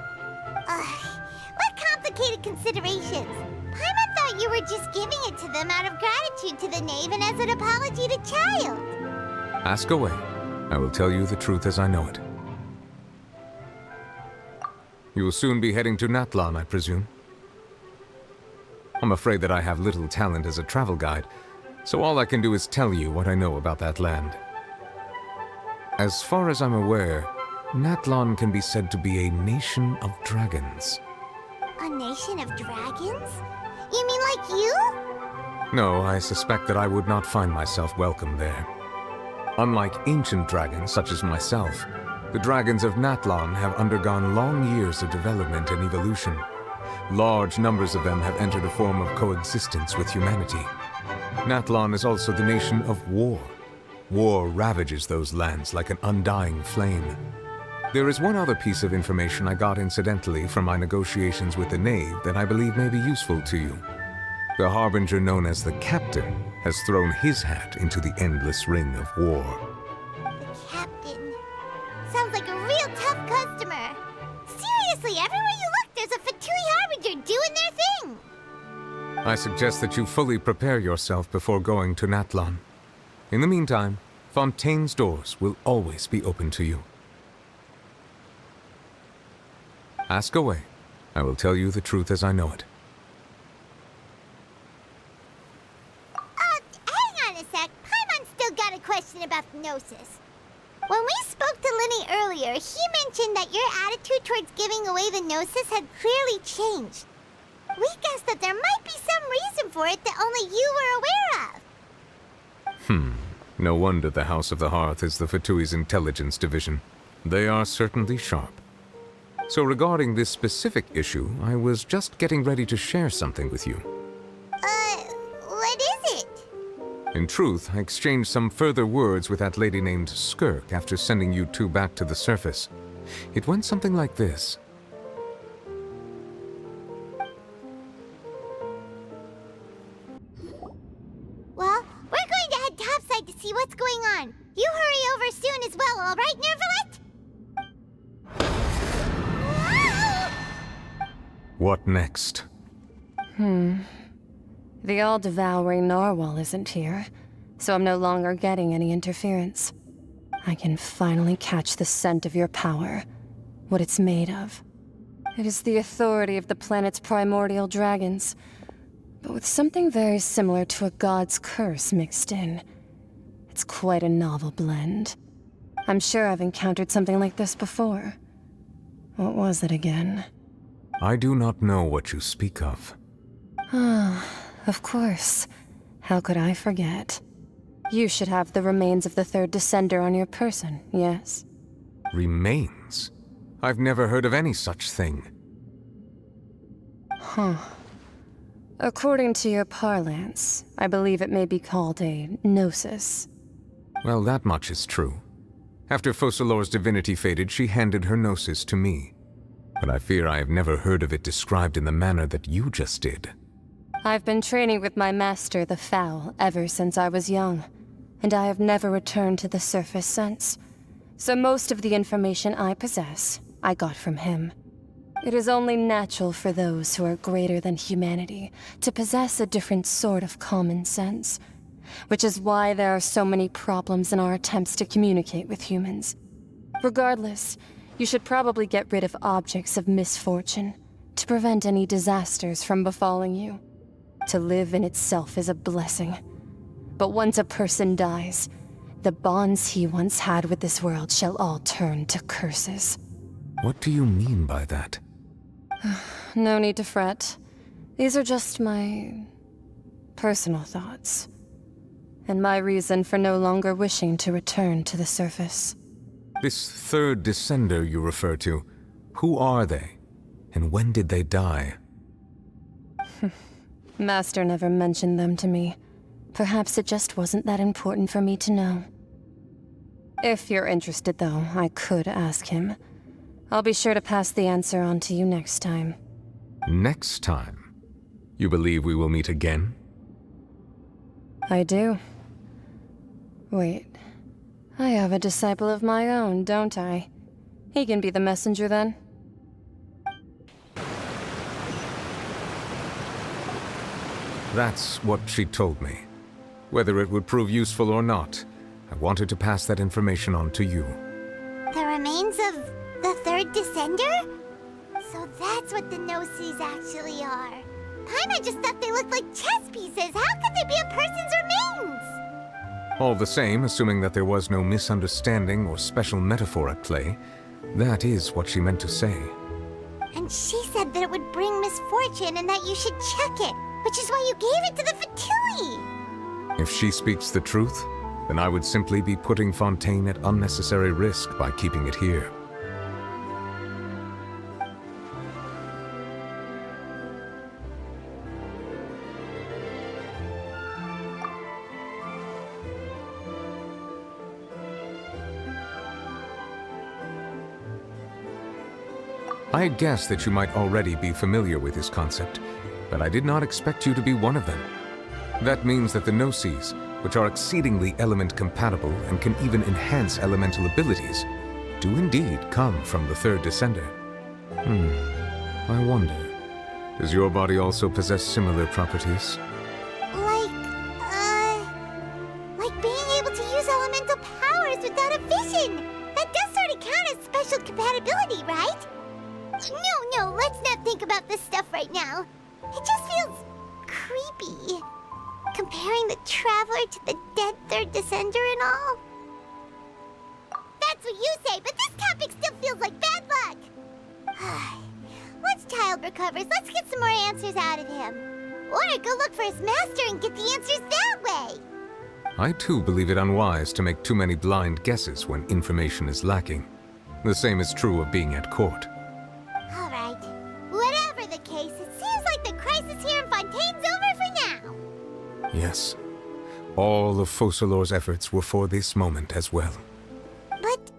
What complicated considerations? Paimon thought you were just giving it to them out of gratitude to the knave and as an apology to Child. Ask away. I will tell you the truth as I know it. You will soon be heading to Natlan, I presume? I'm afraid that I have little talent as a travel guide, so all I can do is tell you what I know about that land. As far as I'm aware, Natlan can be said to be a nation of dragons. A nation of dragons? You mean like you? No, I suspect that I would not find myself welcome there. Unlike ancient dragons such as myself, the dragons of Natlan have undergone long years of development and evolution. Large numbers of them have entered a form of coexistence with humanity. Natlan is also the nation of war. War ravages those lands like an undying flame. There is one other piece of information I got incidentally from my negotiations with the knave that I believe may be useful to you. The Harbinger known as the Captain has thrown his hat into the endless ring of war. The Captain. Sounds like a real tough customer. Seriously, everywhere you look, there's a Fatui Harbinger doing their thing. I suggest that you fully prepare yourself before going to Natlan. In the meantime, Fontaine's doors will always be open to you. Ask away. I will tell you the truth as I know it. Hang on a sec. Paimon's still got a question about the Gnosis. When we spoke to Linny earlier, he mentioned that your attitude towards giving away the Gnosis had clearly changed. We guessed that there might be some reason for it that only you were aware of. No wonder the House of the Hearth is the Fatui's intelligence division. They are certainly sharp. So regarding this specific issue, I was just getting ready to share something with you. What is it? In truth, I exchanged some further words with that lady named Skirk after sending you two back to the surface. It went something like this. Well, we're going to head topside to see what's going on. You hurry over soon as well, all right, Nervalet? What next? The all-devouring narwhal isn't here, so I'm no longer getting any interference. I can finally catch the scent of your power, what it's made of. It is the authority of the planet's primordial dragons, but with something very similar to a god's curse mixed in. It's quite a novel blend. I'm sure I've encountered something like this before. What was it again? I do not know what you speak of. Of course. How could I forget? You should have the remains of the third descender on your person, yes? Remains? I've never heard of any such thing. According to your parlance, I believe it may be called a gnosis. Well, that much is true. After Focalor's divinity faded, she handed her gnosis to me. But I fear I have never heard of it described in the manner that you just did. I've been training with my master, the Foul, ever since I was young, and I have never returned to the surface since. So most of the information I possess, I got from him. It is only natural for those who are greater than humanity to possess a different sort of common sense, which is why there are so many problems in our attempts to communicate with humans. Regardless, you should probably get rid of objects of misfortune to prevent any disasters from befalling you. To live in itself is a blessing. But once a person dies, the bonds he once had with this world shall all turn to curses. What do you mean by that? No need to fret. These are just my personal thoughts, and my reason for no longer wishing to return to the surface. This third descender you refer to, who are they? And when did they die? Master never mentioned them to me. Perhaps it just wasn't that important for me to know. If you're interested, though, I could ask him. I'll be sure to pass the answer on to you next time. Next time? You believe we will meet again? I do. Wait. I have a disciple of my own, don't I? He can be the messenger then. That's what she told me. Whether it would prove useful or not, I wanted to pass that information on to you. The remains of the third descender? So that's what the Gnosis actually are. Paimon just thought they looked like chess pieces. How could they be a person's remains? All the same, assuming that there was no misunderstanding or special metaphor at play, that is what she meant to say. And she said that it would bring misfortune and that you should check it, which is why you gave it to the Fatui. If she speaks the truth, then I would simply be putting Fontaine at unnecessary risk by keeping it here. I had guessed that you might already be familiar with this concept, but I did not expect you to be one of them. That means that the Gnosis, which are exceedingly element-compatible and can even enhance elemental abilities, do indeed come from the third descender. I wonder, does your body also possess similar properties? Like being able to use elemental powers without a vision. That does sort of count as special compatibility, right? No, let's not think about this stuff right now. It just feels creepy. Comparing the Traveler to the dead third descender and all. That's what you say, but this topic still feels like bad luck. Once Child recovers, let's get some more answers out of him. Or go look for his master and get the answers that way. I too believe it unwise to make too many blind guesses when information is lacking. The same is true of being at court. Alright. Whatever the case, it seems like the crisis here in Fontaine's over for now. Yes. All of Focalor's efforts were for this moment as well. But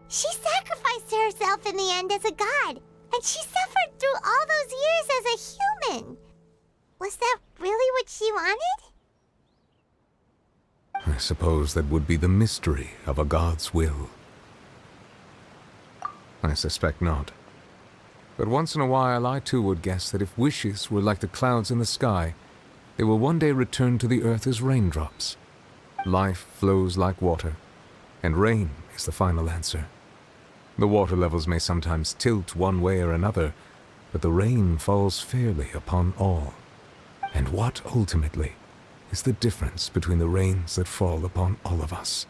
she sacrificed herself in the end as a god, and she suffered through all those years as a human. Was that really what she wanted? I suppose that would be the mystery of a god's will. I suspect not. But once in a while I too would guess that if wishes were like the clouds in the sky, they will one day return to the earth as raindrops. Life flows like water, and rain is the final answer. The water levels may sometimes tilt one way or another, but the rain falls fairly upon all. And what, ultimately, is the difference between the rains that fall upon all of us?